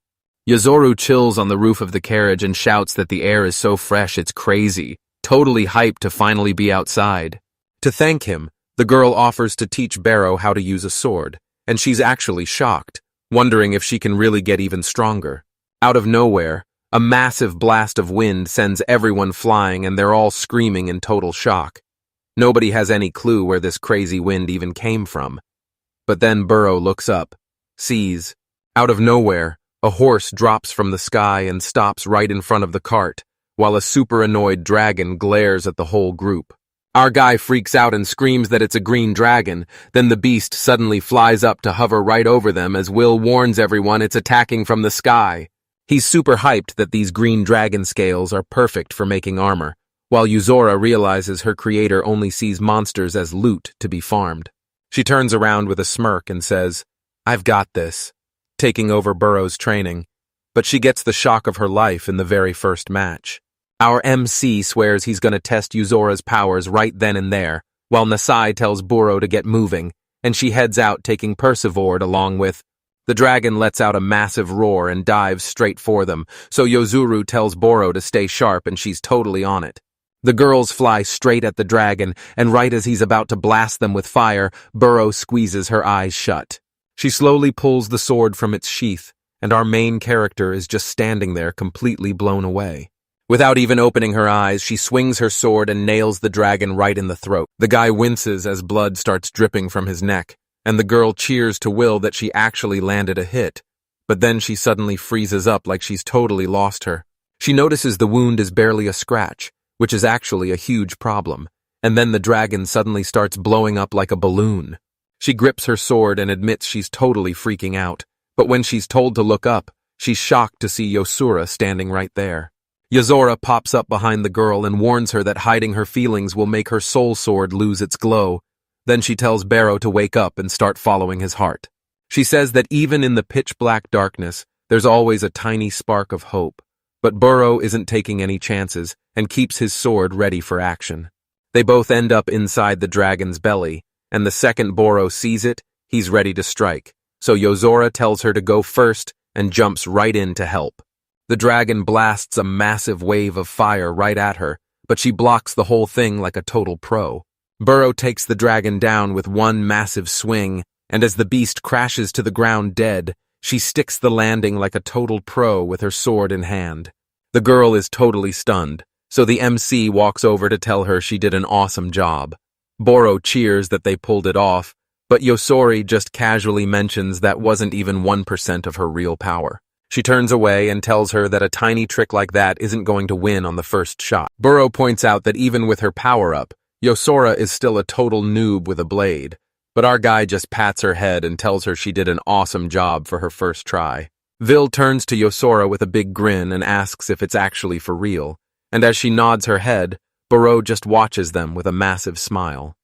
Yuzuru chills on the roof of the carriage and shouts that the air is so fresh it's crazy, totally hyped to finally be outside. To thank him, the girl offers to teach Burrow how to use a sword, and she's actually shocked, wondering if she can really get even stronger. Out of nowhere, a massive blast of wind sends everyone flying and they're all screaming in total shock. Nobody has any clue where this crazy wind even came from. But then Burrow looks up, sees, out of nowhere, a horse drops from the sky and stops right in front of the cart, while a super annoyed dragon glares at the whole group. Our guy freaks out and screams that it's a green dragon, then the beast suddenly flies up to hover right over them as Will warns everyone it's attacking from the sky. He's super hyped that these green dragon scales are perfect for making armor, while Yuzuru realizes her creator only sees monsters as loot to be farmed. She turns around with a smirk and says, "I've got this," taking over Burrow's training, but she gets the shock of her life in the very first match. Our MC swears he's going to test Yuzuru's powers right then and there, while Nasai tells Burrow to get moving, and she heads out taking Persevord along with. The dragon lets out a massive roar and dives straight for them, so Yuzuru tells Burrow to stay sharp and she's totally on it. The girls fly straight at the dragon, and right as he's about to blast them with fire, Burrow squeezes her eyes shut. She slowly pulls the sword from its sheath, and our main character is just standing there completely blown away. Without even opening her eyes, she swings her sword and nails the dragon right in the throat. The guy winces as blood starts dripping from his neck, and the girl cheers to Will that she actually landed a hit. But then she suddenly freezes up like she's totally lost her. She notices the wound is barely a scratch, which is actually a huge problem, and then the dragon suddenly starts blowing up like a balloon. She grips her sword and admits she's totally freaking out, but when she's told to look up, she's shocked to see Yuzuru standing right there. Yuzuru pops up behind the girl and warns her that hiding her feelings will make her soul sword lose its glow. Then she tells Burrow to wake up and start following his heart. She says that even in the pitch-black darkness, there's always a tiny spark of hope, but Burrow isn't taking any chances and keeps his sword ready for action. They both end up inside the dragon's belly, and the second Burrow sees it, he's ready to strike, so Yuzuru tells her to go first and jumps right in to help. The dragon blasts a massive wave of fire right at her, but she blocks the whole thing like a total pro. Burrow takes the dragon down with one massive swing, and as the beast crashes to the ground dead, she sticks the landing like a total pro with her sword in hand. The girl is totally stunned, so the MC walks over to tell her she did an awesome job. Burrow cheers that they pulled it off, but Yuzuru just casually mentions that wasn't even 1% of her real power. She turns away and tells her that a tiny trick like that isn't going to win on the first shot. Burrow points out that even with her power-up, Yuzuru is still a total noob with a blade, but our guy just pats her head and tells her she did an awesome job for her first try. Vil turns to Yuzuru with a big grin and asks if it's actually for real, and as she nods her head, Burrow just watches them with a massive smile.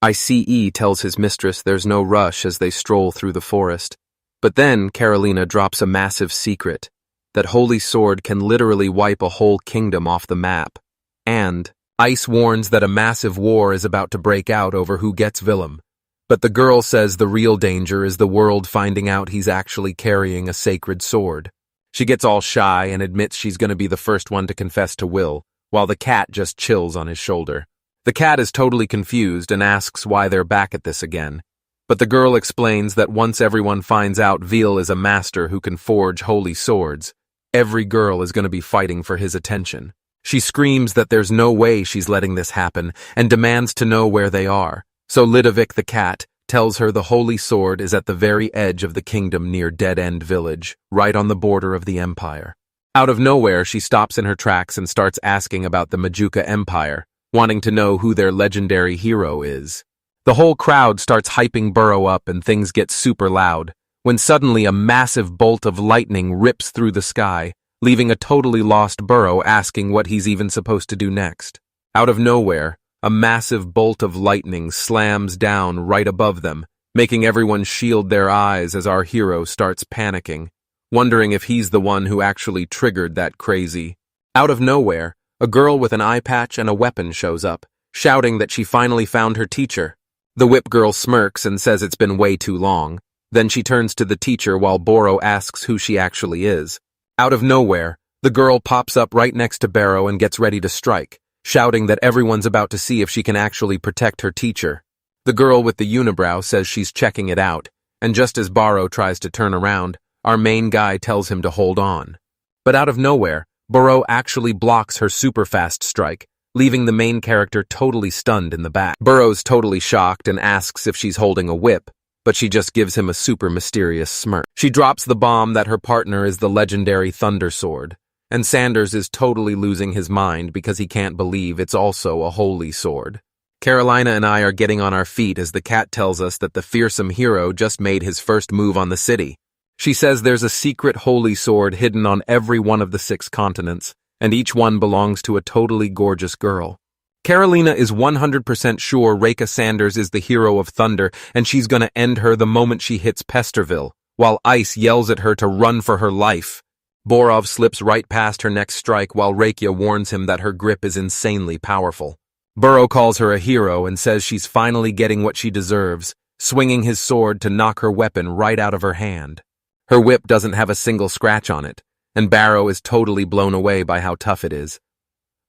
ICE tells his mistress there's no rush as they stroll through the forest. But then Carolina drops a massive secret, that Holy Sword can literally wipe a whole kingdom off the map. And Ice warns that a massive war is about to break out over who gets Willem. But the girl says the real danger is the world finding out he's actually carrying a sacred sword. She gets all shy and admits she's going to be the first one to confess to Will, while the cat just chills on his shoulder. The cat is totally confused and asks why they're back at this again. But the girl explains that once everyone finds out Vil is a master who can forge holy swords, every girl is going to be fighting for his attention. She screams that there's no way she's letting this happen and demands to know where they are. So Ludovic the cat tells her the holy sword is at the very edge of the kingdom near Dead End Village, right on the border of the empire. Out of nowhere, she stops in her tracks and starts asking about the Majuka Empire, wanting to know who their legendary hero is. The whole crowd starts hyping Burrow up and things get super loud, when suddenly a massive bolt of lightning rips through the sky, leaving a totally lost Burrow asking what he's even supposed to do next. Out of nowhere, a massive bolt of lightning slams down right above them, making everyone shield their eyes as our hero starts panicking, wondering if he's the one who actually triggered that crazy. Out of nowhere, a girl with an eye patch and a weapon shows up, shouting that she finally found her teacher. The whip girl smirks and says it's been way too long. Then she turns to the teacher while Burrow asks who she actually is. Out of nowhere, the girl pops up right next to Burrow and gets ready to strike, shouting that everyone's about to see if she can actually protect her teacher. The girl with the unibrow says she's checking it out, and just as Burrow tries to turn around, our main guy tells him to hold on. But out of nowhere, Burrow actually blocks her super fast strike, leaving the main character totally stunned in the back. Burrow's totally shocked and asks if she's holding a whip, but she just gives him a super mysterious smirk. She drops the bomb that her partner is the legendary Thunder Sword, and Sanders is totally losing his mind because he can't believe it's also a holy sword. Carolina and I are getting on our feet as the cat tells us that the fearsome hero just made his first move on the city. She says there's a secret holy sword hidden on every one of the 6 continents, and each one belongs to a totally gorgeous girl. Carolina is 100% sure Reika Sanders is the hero of Thunder, and she's gonna end her the moment she hits Pesterville, while Ice yells at her to run for her life. Borov slips right past her next strike while Reika warns him that her grip is insanely powerful. Burrow calls her a hero and says she's finally getting what she deserves, swinging his sword to knock her weapon right out of her hand. Her whip doesn't have a single scratch on it, and Burrow is totally blown away by how tough it is.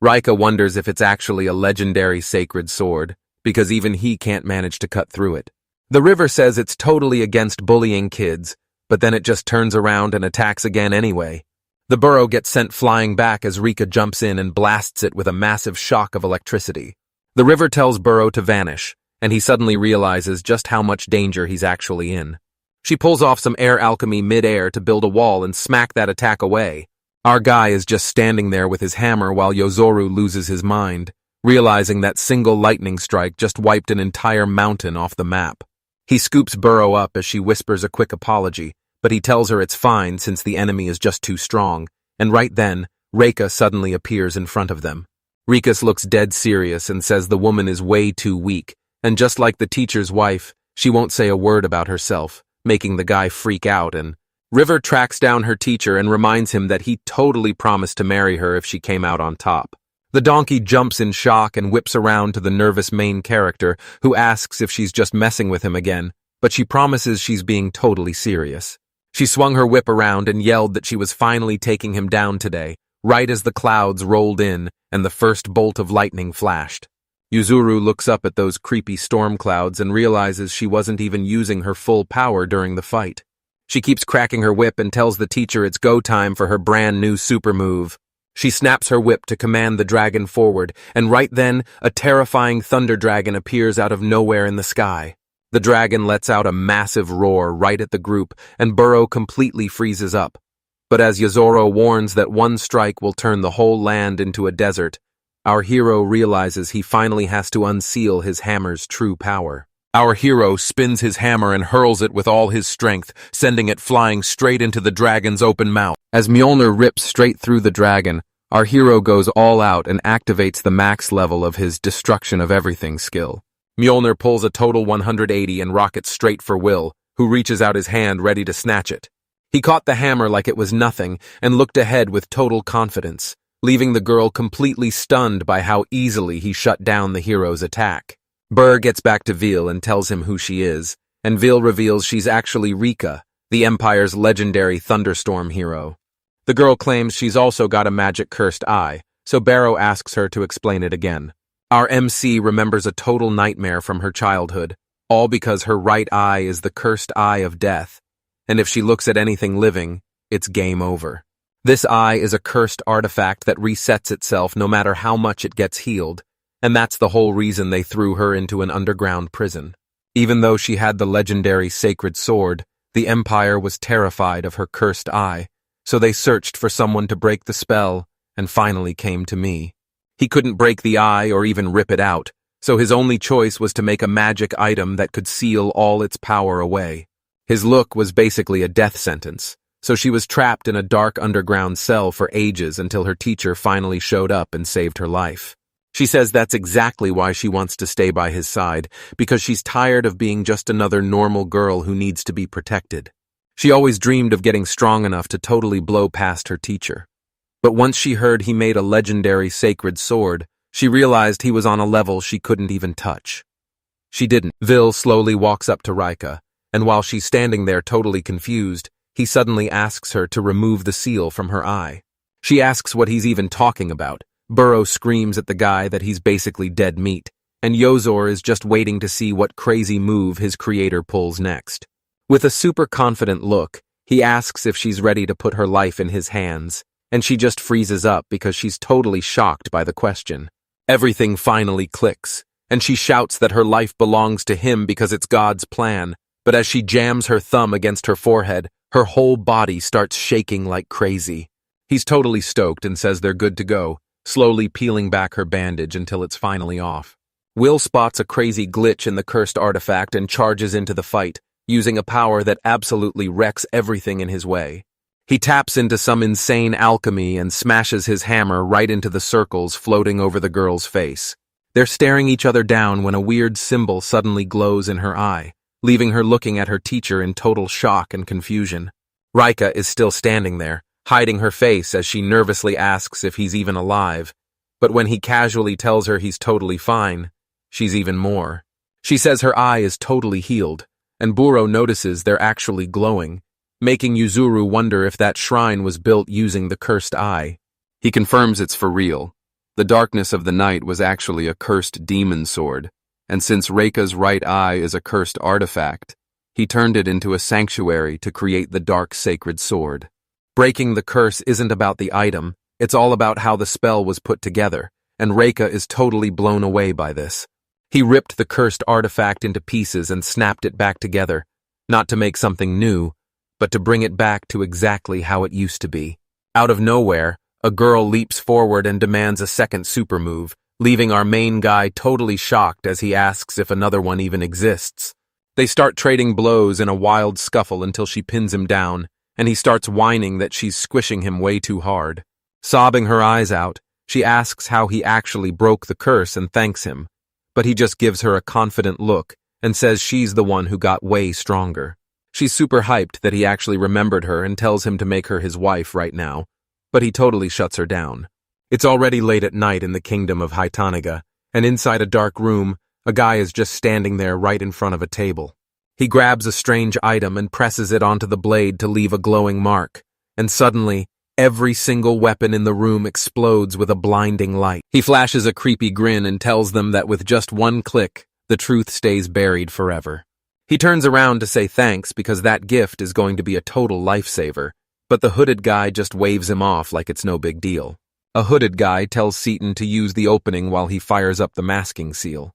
Reika wonders if it's actually a legendary sacred sword, because even he can't manage to cut through it. The river says it's totally against bullying kids, but then it just turns around and attacks again anyway. The Burrow gets sent flying back as Reika jumps in and blasts it with a massive shock of electricity. The river tells Burrow to vanish, and he suddenly realizes just how much danger he's actually in. She pulls off some air alchemy mid-air to build a wall and smack that attack away. Our guy is just standing there with his hammer while Yozoru loses his mind, realizing that single lightning strike just wiped an entire mountain off the map. He scoops Burrow up as she whispers a quick apology, but he tells her it's fine since the enemy is just too strong, and right then, Reika suddenly appears in front of them. Rikas looks dead serious and says the woman is way too weak, and just like the teacher's wife, she won't say a word about herself, making the guy freak out, and River tracks down her teacher and reminds him that he totally promised to marry her if she came out on top. The donkey jumps in shock and whips around to the nervous main character, who asks if she's just messing with him again, but she promises she's being totally serious. She swung her whip around and yelled that she was finally taking him down today, right as the clouds rolled in and the first bolt of lightning flashed. Yuzuru looks up at those creepy storm clouds and realizes she wasn't even using her full power during the fight. She keeps cracking her whip and tells the teacher it's go time for her brand new super move. She snaps her whip to command the dragon forward, and right then, a terrifying thunder dragon appears out of nowhere in the sky. The dragon lets out a massive roar right at the group, and Burrow completely freezes up. But as Yozoro warns that one strike will turn the whole land into a desert, our hero realizes he finally has to unseal his hammer's true power. Our hero spins his hammer and hurls it with all his strength, sending it flying straight into the dragon's open mouth. As Mjolnir rips straight through the dragon, our hero goes all out and activates the max level of his destruction of everything skill. Mjolnir pulls a total 180 and rockets straight for Will, who reaches out his hand ready to snatch it. He caught the hammer like it was nothing and looked ahead with total confidence, leaving the girl completely stunned by how easily he shut down the hero's attack. Burr gets back to Veal and tells him who she is, and Veal reveals she's actually Rika, the Empire's legendary thunderstorm hero. The girl claims she's also got a magic cursed eye, so Barrow asks her to explain it again. Our MC remembers a total nightmare from her childhood, all because her right eye is the cursed eye of death, and if she looks at anything living, it's game over. This eye is a cursed artifact that resets itself no matter how much it gets healed, and that's the whole reason they threw her into an underground prison. Even though she had the legendary sacred sword, the Empire was terrified of her cursed eye, so they searched for someone to break the spell, and finally came to me. He couldn't break the eye or even rip it out, so his only choice was to make a magic item that could seal all its power away. His look was basically a death sentence, so she was trapped in a dark underground cell for ages until her teacher finally showed up and saved her life. She says that's exactly why she wants to stay by his side, because she's tired of being just another normal girl who needs to be protected. She always dreamed of getting strong enough to totally blow past her teacher. But once she heard he made a legendary sacred sword, she realized he was on a level she couldn't even touch. She didn't. Vil slowly walks up to Rika, and while she's standing there totally confused, he suddenly asks her to remove the seal from her eye. She asks what he's even talking about. Burrow screams at the guy that he's basically dead meat, and Yozor is just waiting to see what crazy move his creator pulls next. With a super confident look, he asks if she's ready to put her life in his hands, and she just freezes up because she's totally shocked by the question. Everything finally clicks, and she shouts that her life belongs to him because it's God's plan, but as she jams her thumb against her forehead, her whole body starts shaking like crazy. He's totally stoked and says they're good to go, slowly peeling back her bandage until it's finally off. Will spots a crazy glitch in the cursed artifact and charges into the fight, using a power that absolutely wrecks everything in his way. He taps into some insane alchemy and smashes his hammer right into the circles floating over the girl's face. They're staring each other down when a weird symbol suddenly glows in her eye, leaving her looking at her teacher in total shock and confusion. Rika is still standing there, hiding her face as she nervously asks if he's even alive, but when he casually tells her he's totally fine, she's even more. She says her eye is totally healed, and Burrow notices they're actually glowing, making Yuzuru wonder if that shrine was built using the cursed eye. He confirms it's for real. The darkness of the night was actually a cursed demon sword, and since Reika's right eye is a cursed artifact, he turned it into a sanctuary to create the dark sacred sword. Breaking the curse isn't about the item, it's all about how the spell was put together, and Reika is totally blown away by this. He ripped the cursed artifact into pieces and snapped it back together, not to make something new, but to bring it back to exactly how it used to be. Out of nowhere, a girl leaps forward and demands a second super move, leaving our main guy totally shocked as he asks if another one even exists. They start trading blows in a wild scuffle until she pins him down, and he starts whining that she's squishing him way too hard. Sobbing her eyes out, she asks how he actually broke the curse and thanks him, but he just gives her a confident look and says she's the one who got way stronger. She's super hyped that he actually remembered her and tells him to make her his wife right now, but he totally shuts her down. It's already late at night in the kingdom of Haitanaga, and inside a dark room, a guy is just standing there right in front of a table. He grabs a strange item and presses it onto the blade to leave a glowing mark, and suddenly, every single weapon in the room explodes with a blinding light. He flashes a creepy grin and tells them that with just one click, the truth stays buried forever. He turns around to say thanks because that gift is going to be a total lifesaver, but the hooded guy just waves him off like it's no big deal. A hooded guy tells Seaton to use the opening while he fires up the masking seal.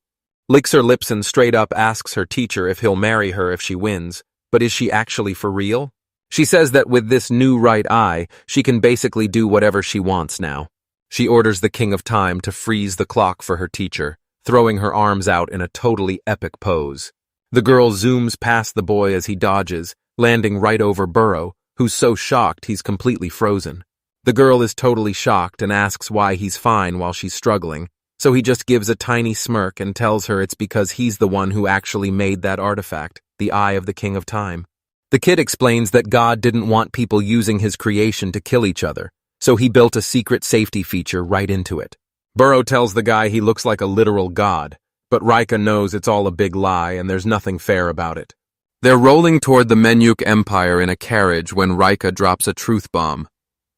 Licks her lips and straight up asks her teacher if he'll marry her if she wins, but is she actually for real? She says that with this new right eye, she can basically do whatever she wants now. She orders the King of Time to freeze the clock for her teacher, throwing her arms out in a totally epic pose. The girl zooms past the boy as he dodges, landing right over Burrow, who's so shocked he's completely frozen. The girl is totally shocked and asks why he's fine while she's struggling, so he just gives a tiny smirk and tells her it's because he's the one who actually made that artifact, the Eye of the King of Time. The kid explains that God didn't want people using his creation to kill each other, so he built a secret safety feature right into it. Burrow tells the guy he looks like a literal god, but Rika knows it's all a big lie and there's nothing fair about it. They're rolling toward the Menyuk Empire in a carriage when Rika drops a truth bomb.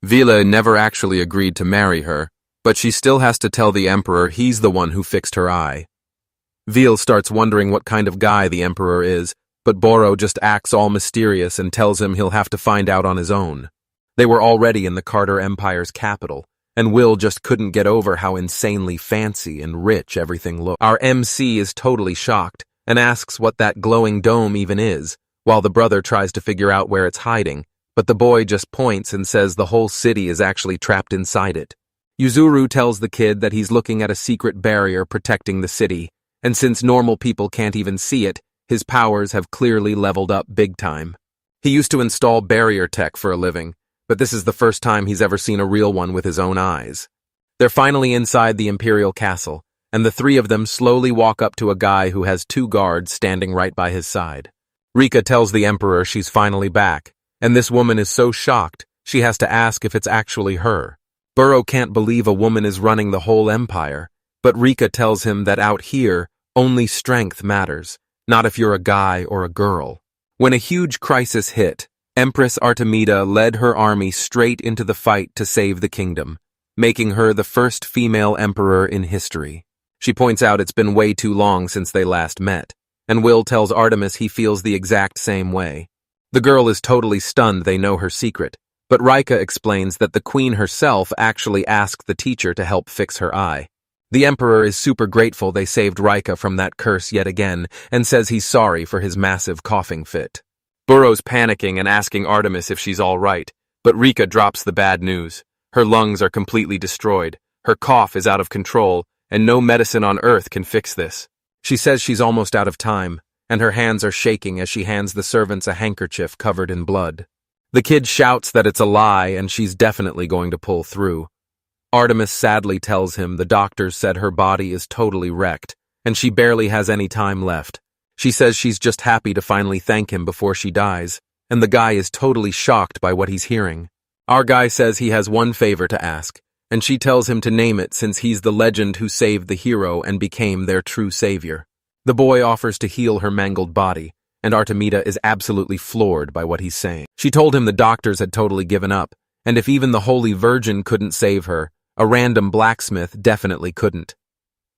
Vila never actually agreed to marry her, but she still has to tell the Emperor he's the one who fixed her eye. Vil starts wondering what kind of guy the Emperor is, but Burrow just acts all mysterious and tells him he'll have to find out on his own. They were already in the Carter Empire's capital, and Will just couldn't get over how insanely fancy and rich everything looked. Our MC is totally shocked and asks what that glowing dome even is, while the brother tries to figure out where it's hiding, but the boy just points and says the whole city is actually trapped inside it. Yuzuru tells the kid that he's looking at a secret barrier protecting the city, and since normal people can't even see it, his powers have clearly leveled up big time. He used to install barrier tech for a living, but this is the first time he's ever seen a real one with his own eyes. They're finally inside the Imperial Castle, and the three of them slowly walk up to a guy who has two guards standing right by his side. Rika tells the Emperor she's finally back, and this woman is so shocked she has to ask if it's actually her. Burrow can't believe a woman is running the whole empire, but Rika tells him that out here, only strength matters, not if you're a guy or a girl. When a huge crisis hit, Empress Artemida led her army straight into the fight to save the kingdom, making her the first female emperor in history. She points out it's been way too long since they last met, and Will tells Artemis he feels the exact same way. The girl is totally stunned they know her secret, but Rika explains that the queen herself actually asked the teacher to help fix her eye. The emperor is super grateful they saved Rika from that curse yet again, and says he's sorry for his massive coughing fit. Burrow's panicking and asking Artemis if she's all right, but Rika drops the bad news. Her lungs are completely destroyed, her cough is out of control, and no medicine on earth can fix this. She says she's almost out of time, and her hands are shaking as she hands the servants a handkerchief covered in blood. The kid shouts that it's a lie and she's definitely going to pull through. Artemis sadly tells him the doctors said her body is totally wrecked, and she barely has any time left. She says she's just happy to finally thank him before she dies, and the guy is totally shocked by what he's hearing. Our guy says he has one favor to ask, and she tells him to name it since he's the legend who saved the hero and became their true savior. The boy offers to heal her mangled body, and Artemida is absolutely floored by what he's saying. She told him the doctors had totally given up, and if even the Holy Virgin couldn't save her, a random blacksmith definitely couldn't.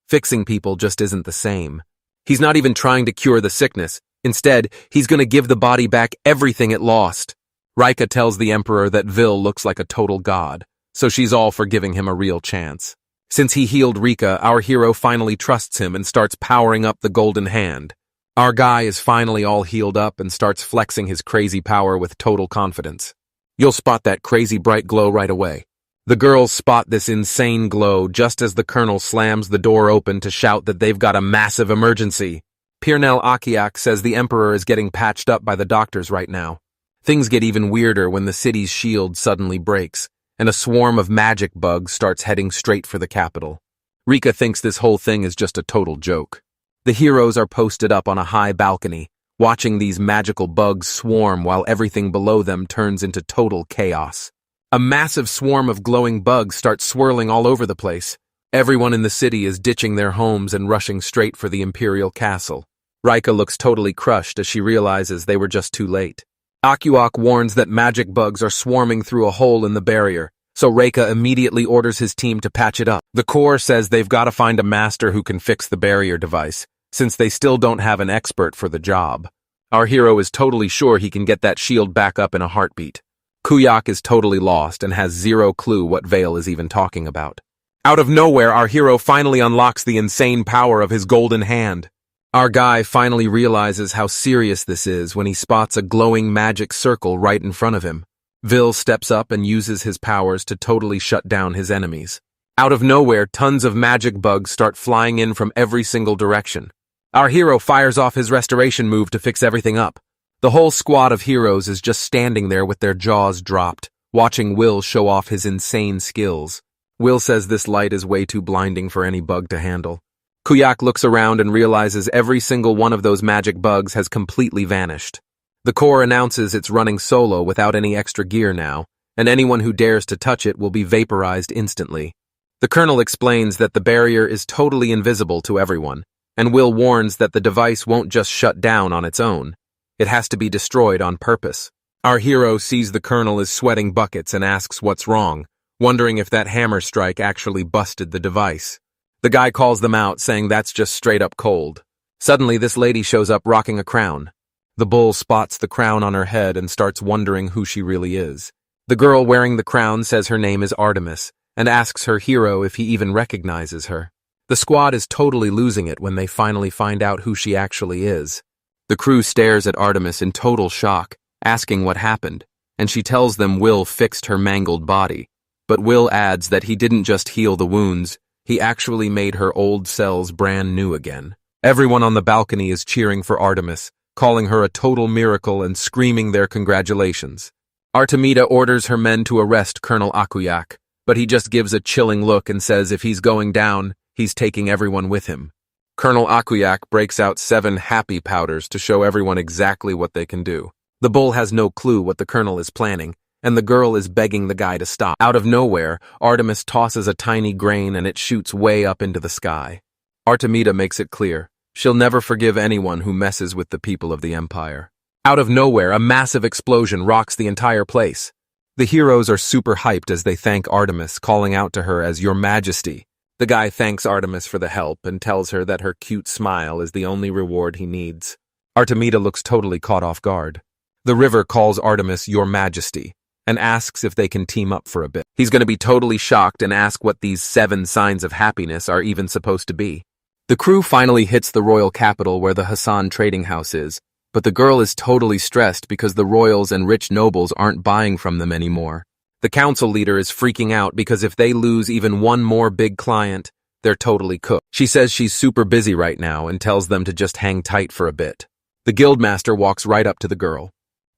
Fixing people just isn't the same. He's not even trying to cure the sickness. Instead, he's going to give the body back everything it lost. Rika tells the Emperor that Vil looks like a total god, so she's all for giving him a real chance. Since he healed Rika, our hero finally trusts him and starts powering up the golden hand. Our guy is finally all healed up and starts flexing his crazy power with total confidence. You'll spot that crazy bright glow right away. The girls spot this insane glow just as the colonel slams the door open to shout that they've got a massive emergency. Pirnel Akiak says the Emperor is getting patched up by the doctors right now. Things get even weirder when the city's shield suddenly breaks, and a swarm of magic bugs starts heading straight for the capital. Rika thinks this whole thing is just a total joke. The heroes are posted up on a high balcony, watching these magical bugs swarm while everything below them turns into total chaos. A massive swarm of glowing bugs starts swirling all over the place. Everyone in the city is ditching their homes and rushing straight for the imperial castle. Rika looks totally crushed as she realizes they were just too late. Akuak warns that magic bugs are swarming through a hole in the barrier, so Rika immediately orders his team to patch it up. The Corps says they've got to find a master who can fix the barrier device, since they still don't have an expert for the job. Our hero is totally sure he can get that shield back up in a heartbeat. Kuyak is totally lost and has zero clue what Vale is even talking about. Out of nowhere, our hero finally unlocks the insane power of his golden hand. Our guy finally realizes how serious this is when he spots a glowing magic circle right in front of him. Vil steps up and uses his powers to totally shut down his enemies. Out of nowhere, tons of magic bugs start flying in from every single direction. Our hero fires off his restoration move to fix everything up. The whole squad of heroes is just standing there with their jaws dropped, watching Will show off his insane skills. Will says this light is way too blinding for any bug to handle. Kuyak looks around and realizes every single one of those magic bugs has completely vanished. The Corps announces it's running solo without any extra gear now, and anyone who dares to touch it will be vaporized instantly. The Colonel explains that the barrier is totally invisible to everyone, and Will warns that the device won't just shut down on its own. It has to be destroyed on purpose. Our hero sees the Colonel is sweating buckets and asks what's wrong, wondering if that hammer strike actually busted the device. The guy calls them out, saying that's just straight up cold. Suddenly, this lady shows up rocking a crown. The bull spots the crown on her head and starts wondering who she really is. The girl wearing the crown says her name is Artemis and asks her hero if he even recognizes her. The squad is totally losing it when they finally find out who she actually is. The crew stares at Artemis in total shock, asking what happened, and she tells them Will fixed her mangled body. But Will adds that he didn't just heal the wounds, he actually made her old cells brand new again. Everyone on the balcony is cheering for Artemis, calling her a total miracle and screaming their congratulations. Artemida orders her men to arrest Colonel Akuyak, but he just gives a chilling look and says if he's going down, he's taking everyone with him. Colonel Akuyak breaks out 7 happy powders to show everyone exactly what they can do. The bull has no clue what the colonel is planning, and the girl is begging the guy to stop. Out of nowhere, Artemis tosses a tiny grain and it shoots way up into the sky. Artemida makes it clear she'll never forgive anyone who messes with the people of the Empire. Out of nowhere, a massive explosion rocks the entire place. The heroes are super hyped as they thank Artemis, calling out to her as Your Majesty. The guy thanks Artemis for the help and tells her that her cute smile is the only reward he needs. Artemida looks totally caught off guard. The river calls Artemis Your Majesty and asks if they can team up for a bit. He's going to be totally shocked and ask what these 7 signs of happiness are even supposed to be. The crew finally hits the royal capital where the Hassan trading house is, but the girl is totally stressed because the royals and rich nobles aren't buying from them anymore. The council leader is freaking out because if they lose even one more big client, they're totally cooked. She says she's super busy right now and tells them to just hang tight for a bit. The guildmaster walks right up to the girl.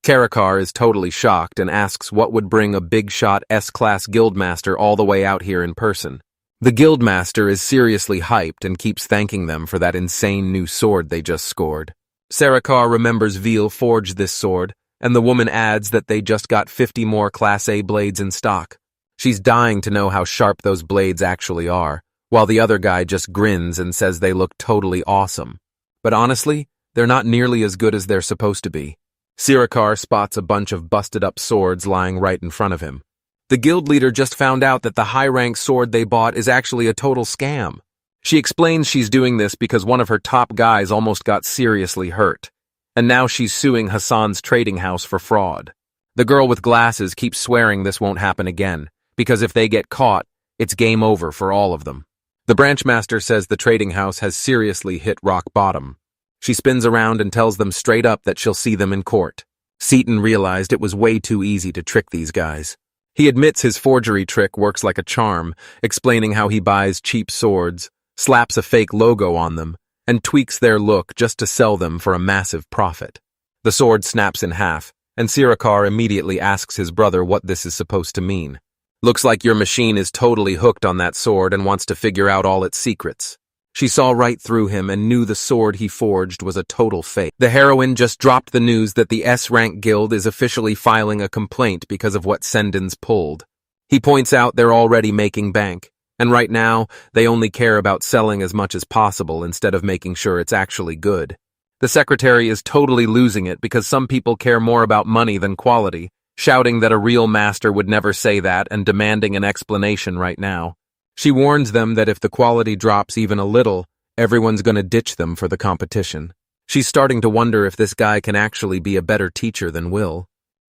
Karakar is totally shocked and asks what would bring a big-shot S-class guildmaster all the way out here in person. The guildmaster is seriously hyped and keeps thanking them for that insane new sword they just scored. Sarakar remembers Veal forged this sword, and the woman adds that they just got 50 more Class A blades in stock. She's dying to know how sharp those blades actually are, while the other guy just grins and says they look totally awesome. But honestly, they're not nearly as good as they're supposed to be. Sirakar spots a bunch of busted-up swords lying right in front of him. The guild leader just found out that the high-rank sword they bought is actually a total scam. She explains she's doing this because one of her top guys almost got seriously hurt, and now she's suing Hassan's trading house for fraud. The girl with glasses keeps swearing this won't happen again, because if they get caught, it's game over for all of them. The branchmaster says the trading house has seriously hit rock bottom. She spins around and tells them straight up that she'll see them in court. Seaton realized it was way too easy to trick these guys. He admits his forgery trick works like a charm, explaining how he buys cheap swords, slaps a fake logo on them, and tweaks their look just to sell them for a massive profit. The sword snaps in half, and Sirakar immediately asks his brother what this is supposed to mean. Looks like your machine is totally hooked on that sword and wants to figure out all its secrets. She saw right through him and knew the sword he forged was a total fake. The heroine just dropped the news that the S-Rank Guild is officially filing a complaint because of what Sendon's pulled. He points out they're already making bank, and right now, they only care about selling as much as possible instead of making sure it's actually good. The secretary is totally losing it because some people care more about money than quality, shouting that a real master would never say that and demanding an explanation right now. She warns them that if the quality drops even a little, everyone's going to ditch them for the competition. She's starting to wonder if this guy can actually be a better teacher than Will.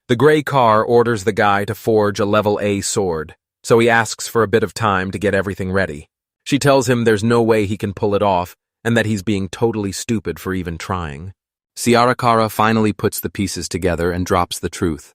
The gray car orders the guy to forge a level A sword, so he asks for a bit of time to get everything ready. She tells him there's no way he can pull it off and that he's being totally stupid for even trying. Siarakara finally puts the pieces together and drops the truth.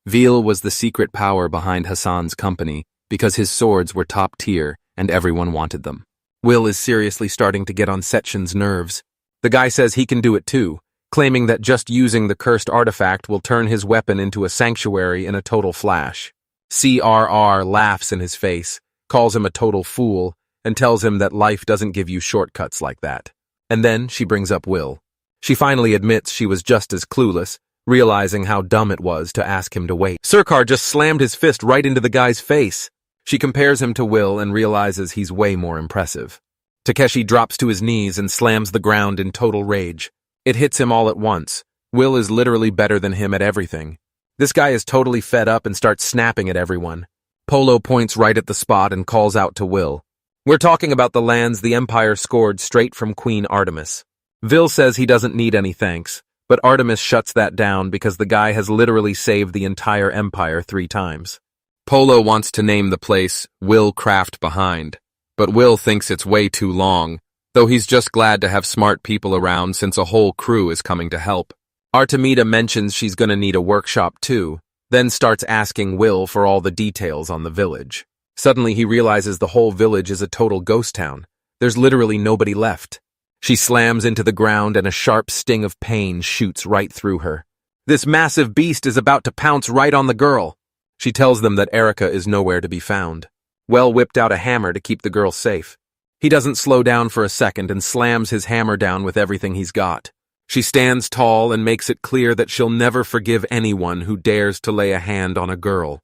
Veal was the secret power behind Hassan's company, because his swords were top tier and everyone wanted them. Will is seriously starting to get on Section's nerves. The guy says he can do it too, claiming that just using the cursed artifact will turn his weapon into a sanctuary in a total flash. CRR laughs in his face, calls him a total fool, and tells him that life doesn't give you shortcuts like that. And then she brings up Will. She finally admits she was just as clueless, realizing how dumb it was to ask him to wait. Sirkar just slammed his fist right into the guy's face. She compares him to Will and realizes he's way more impressive. Takeshi drops to his knees and slams the ground in total rage. It hits him all at once. Will is literally better than him at everything. This guy is totally fed up and starts snapping at everyone. Polo points right at the spot and calls out to Will. We're talking about the lands the Empire scored straight from Queen Artemis. Vil says he doesn't need any thanks, but Artemis shuts that down because the guy has literally saved the entire Empire 3 times. Polo wants to name the place Will Craft Behind, but Will thinks it's way too long, though he's just glad to have smart people around since a whole crew is coming to help. Artemida mentions she's gonna need a workshop too, then starts asking Will for all the details on the village. Suddenly he realizes the whole village is a total ghost town. There's literally nobody left. She slams into the ground and a sharp sting of pain shoots right through her. This massive beast is about to pounce right on the girl. She tells them that Erica is nowhere to be found. Will whipped out a hammer to keep the girl safe. He doesn't slow down for a second and slams his hammer down with everything he's got. She stands tall and makes it clear that she'll never forgive anyone who dares to lay a hand on a girl.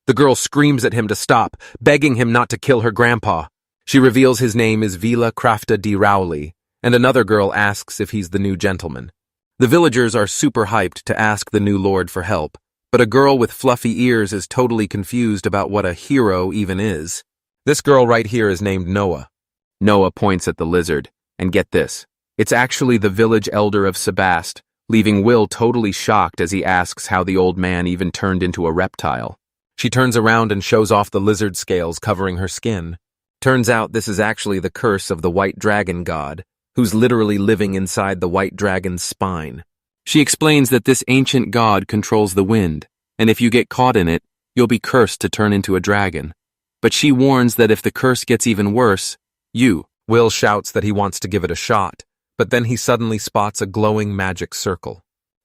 The girl screams at him to stop, begging him not to kill her grandpa. She reveals his name is Vila Crafta di Rowley, and another girl asks if he's the new gentleman. The villagers are super hyped to ask the new lord for help, but a girl with fluffy ears is totally confused about what a hero even is. This girl right here is named Noah. Noah points at the lizard, and get this, it's actually the village elder of Sebast, leaving Will totally shocked as he asks how the old man even turned into a reptile. She turns around and shows off the lizard scales covering her skin. Turns out this is actually the curse of the white dragon god, who's literally living inside the white dragon's spine. She explains that this ancient god controls the wind, and if you get caught in it, you'll be cursed to turn into a dragon. But she warns that if the curse gets even worse, Will shouts that he wants to give it a shot, but then he suddenly spots a glowing magic circle.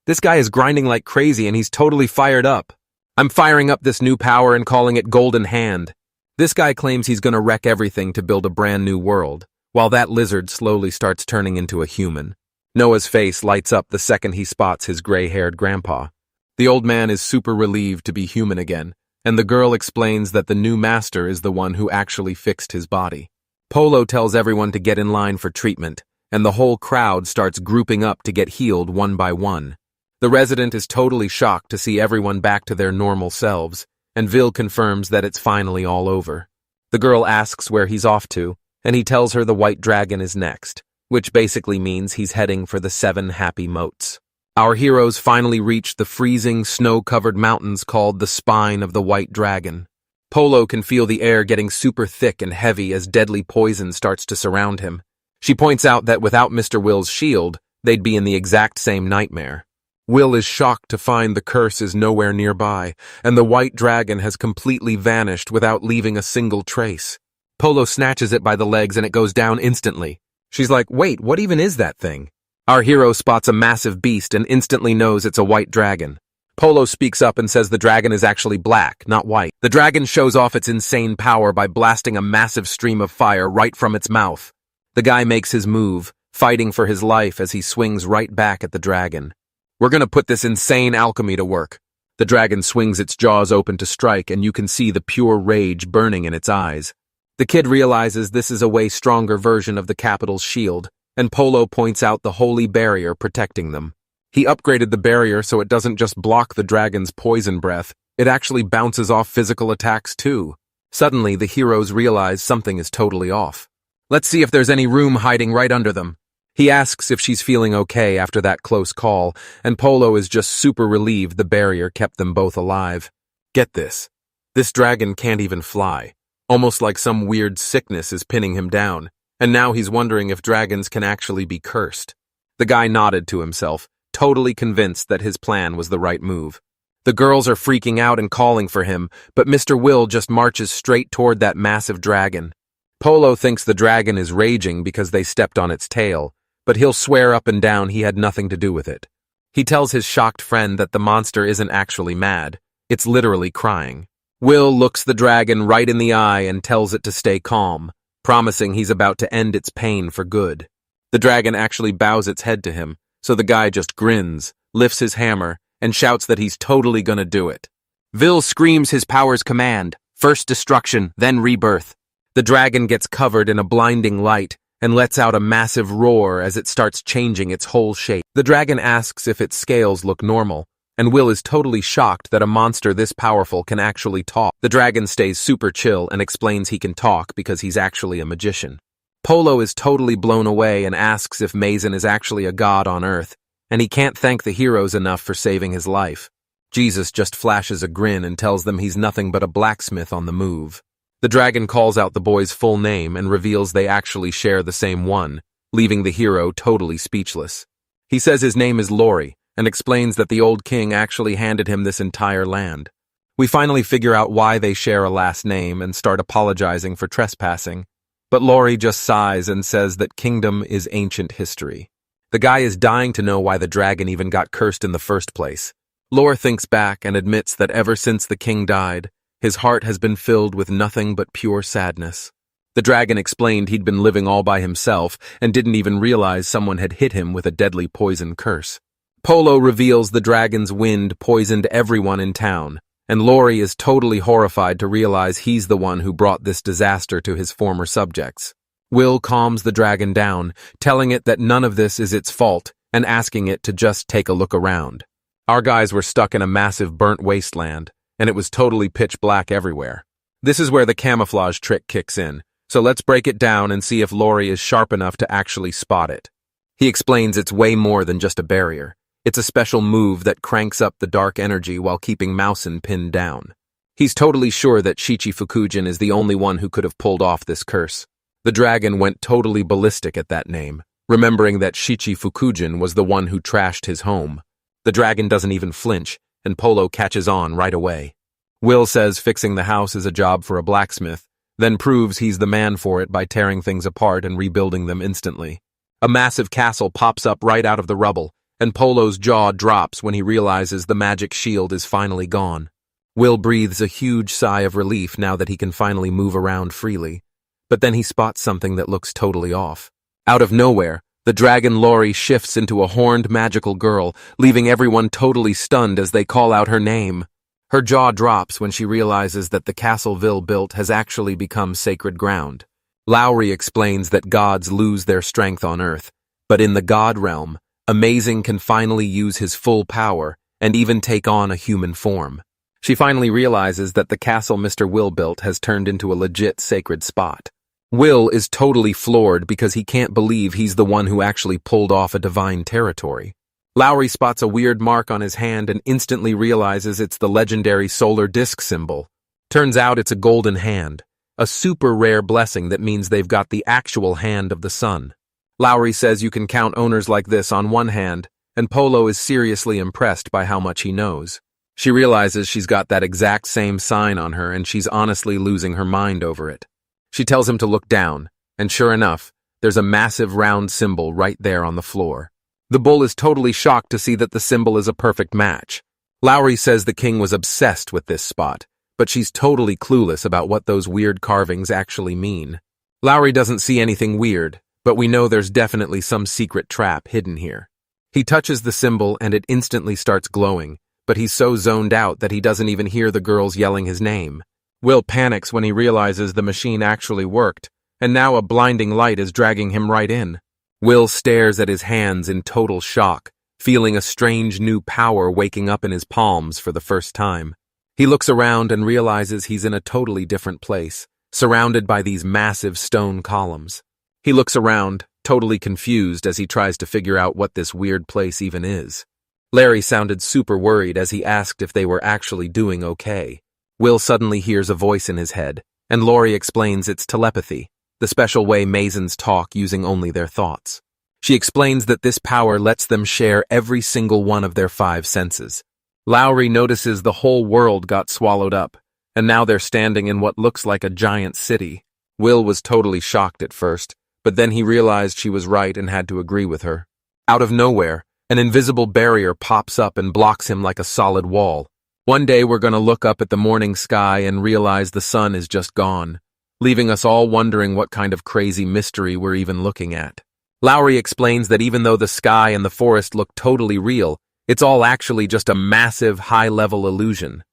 This guy is grinding like crazy and he's totally fired up. I'm firing up this new power and calling it Golden Hand. This guy claims he's gonna wreck everything to build a brand new world, while that lizard slowly starts turning into a human. Noah's face lights up the second he spots his gray-haired grandpa. The old man is super relieved to be human again, and the girl explains that the new master is the one who actually fixed his body. Polo tells everyone to get in line for treatment, and the whole crowd starts grouping up to get healed one by one. The resident is totally shocked to see everyone back to their normal selves, and Vil confirms that it's finally all over. The girl asks where he's off to, and he tells her the white dragon is next, which basically means he's heading for the 7 happy moats. Our heroes finally reach the freezing, snow-covered mountains called the Spine of the White Dragon. Polo can feel the air getting super thick and heavy as deadly poison starts to surround him. She points out that without Mr. Will's shield, they'd be in the exact same nightmare. Will is shocked to find the curse is nowhere nearby, and the white dragon has completely vanished without leaving a single trace. Polo snatches it by the legs and it goes down instantly. She's like, wait, what even is that thing? Our hero spots a massive beast and instantly knows it's a white dragon. Polo speaks up and says the dragon is actually black, not white. The dragon shows off its insane power by blasting a massive stream of fire right from its mouth. The guy makes his move, fighting for his life as he swings right back at the dragon. We're gonna put this insane alchemy to work. The dragon swings its jaws open to strike and you can see the pure rage burning in its eyes. The kid realizes this is a way stronger version of the capital's shield, and Polo points out the holy barrier protecting them. He upgraded the barrier so it doesn't just block the dragon's poison breath, it actually bounces off physical attacks too. Suddenly, the heroes realize something is totally off. Let's see if there's any room hiding right under them. He asks if she's feeling okay after that close call, and Polo is just super relieved the barrier kept them both alive. Get this. This dragon can't even fly. Almost like some weird sickness is pinning him down, and now he's wondering if dragons can actually be cursed. The guy nodded to himself, totally convinced that his plan was the right move. The girls are freaking out and calling for him, but Mr. Will just marches straight toward that massive dragon. Polo thinks the dragon is raging because they stepped on its tail, but he'll swear up and down he had nothing to do with it. He tells his shocked friend that the monster isn't actually mad, it's literally crying. Will looks the dragon right in the eye and tells it to stay calm, promising he's about to end its pain for good. The dragon actually bows its head to him, so the guy just grins, lifts his hammer, and shouts that he's totally gonna do it. Vil screams his power's command, first destruction, then rebirth. The dragon gets covered in a blinding light and lets out a massive roar as it starts changing its whole shape. The dragon asks if its scales look normal, and Will is totally shocked that a monster this powerful can actually talk. The dragon stays super chill and explains he can talk because he's actually a magician. Polo is totally blown away and asks if Mason is actually a god on Earth, and he can't thank the heroes enough for saving his life. Jesus just flashes a grin and tells them he's nothing but a blacksmith on the move. The dragon calls out the boy's full name and reveals they actually share the same one, leaving the hero totally speechless. He says his name is Lorie and explains that the old king actually handed him this entire land. We finally figure out why they share a last name and start apologizing for trespassing. But Lorie just sighs and says that kingdom is ancient history. The guy is dying to know why the dragon even got cursed in the first place. Lorie thinks back and admits that ever since the king died, his heart has been filled with nothing but pure sadness. The dragon explained he'd been living all by himself and didn't even realize someone had hit him with a deadly poison curse. Polo reveals the dragon's wind poisoned everyone in town, and Lorie is totally horrified to realize he's the one who brought this disaster to his former subjects. Will calms the dragon down, telling it that none of this is its fault, and asking it to just take a look around. Our guys were stuck in a massive burnt wasteland, and it was totally pitch black everywhere. This is where the camouflage trick kicks in, so let's break it down and see if Lorie is sharp enough to actually spot it. He explains it's way more than just a barrier. It's a special move that cranks up the dark energy while keeping Mousen pinned down. He's totally sure that Shichi-Fukujin is the only one who could have pulled off this curse. The dragon went totally ballistic at that name, remembering that Shichi-Fukujin was the one who trashed his home. The dragon doesn't even flinch, and Polo catches on right away. Will says fixing the house is a job for a blacksmith, then proves he's the man for it by tearing things apart and rebuilding them instantly. A massive castle pops up right out of the rubble, and Polo's jaw drops when he realizes the magic shield is finally gone. Will breathes a huge sigh of relief now that he can finally move around freely. But then he spots something that looks totally off. Out of nowhere, the dragon Lorie shifts into a horned magical girl, leaving everyone totally stunned as they call out her name. Her jaw drops when she realizes that the castle Vil built has actually become sacred ground. Lorie explains that gods lose their strength on Earth, but in the god realm, Amazing can finally use his full power and even take on a human form. She finally realizes that the castle Mr. Will built has turned into a legit sacred spot. Will is totally floored because he can't believe he's the one who actually pulled off a divine territory. Lorie spots a weird mark on his hand and instantly realizes it's the legendary solar disk symbol. Turns out it's a golden hand, a super rare blessing that means they've got the actual hand of the sun. Lorie says you can count owners like this on one hand, and Polo is seriously impressed by how much he knows. She realizes she's got that exact same sign on her and she's honestly losing her mind over it. She tells him to look down, and sure enough, there's a massive round symbol right there on the floor. The bull is totally shocked to see that the symbol is a perfect match. Lorie says the king was obsessed with this spot, but she's totally clueless about what those weird carvings actually mean. Lorie doesn't see anything weird, but we know there's definitely some secret trap hidden here. He touches the symbol and it instantly starts glowing, but he's so zoned out that he doesn't even hear the girls yelling his name. Will panics when he realizes the machine actually worked, and now a blinding light is dragging him right in. Will stares at his hands in total shock, feeling a strange new power waking up in his palms for the first time. He looks around and realizes he's in a totally different place, surrounded by these massive stone columns. He looks around, totally confused as he tries to figure out what this weird place even is. Larry sounded super worried as he asked if they were actually doing okay. Will suddenly hears a voice in his head, and Lorie explains it's telepathy, the special way Masons talk using only their thoughts. She explains that this power lets them share every single one of their 5 senses. Lorie notices the whole world got swallowed up, and now they're standing in what looks like a giant city. Will was totally shocked at first, but then he realized she was right and had to agree with her. Out of nowhere, an invisible barrier pops up and blocks him like a solid wall. One day we're gonna look up at the morning sky and realize the sun is just gone, leaving us all wondering what kind of crazy mystery we're even looking at. Lorie explains that even though the sky and the forest look totally real, it's all actually just a massive, high-level illusion.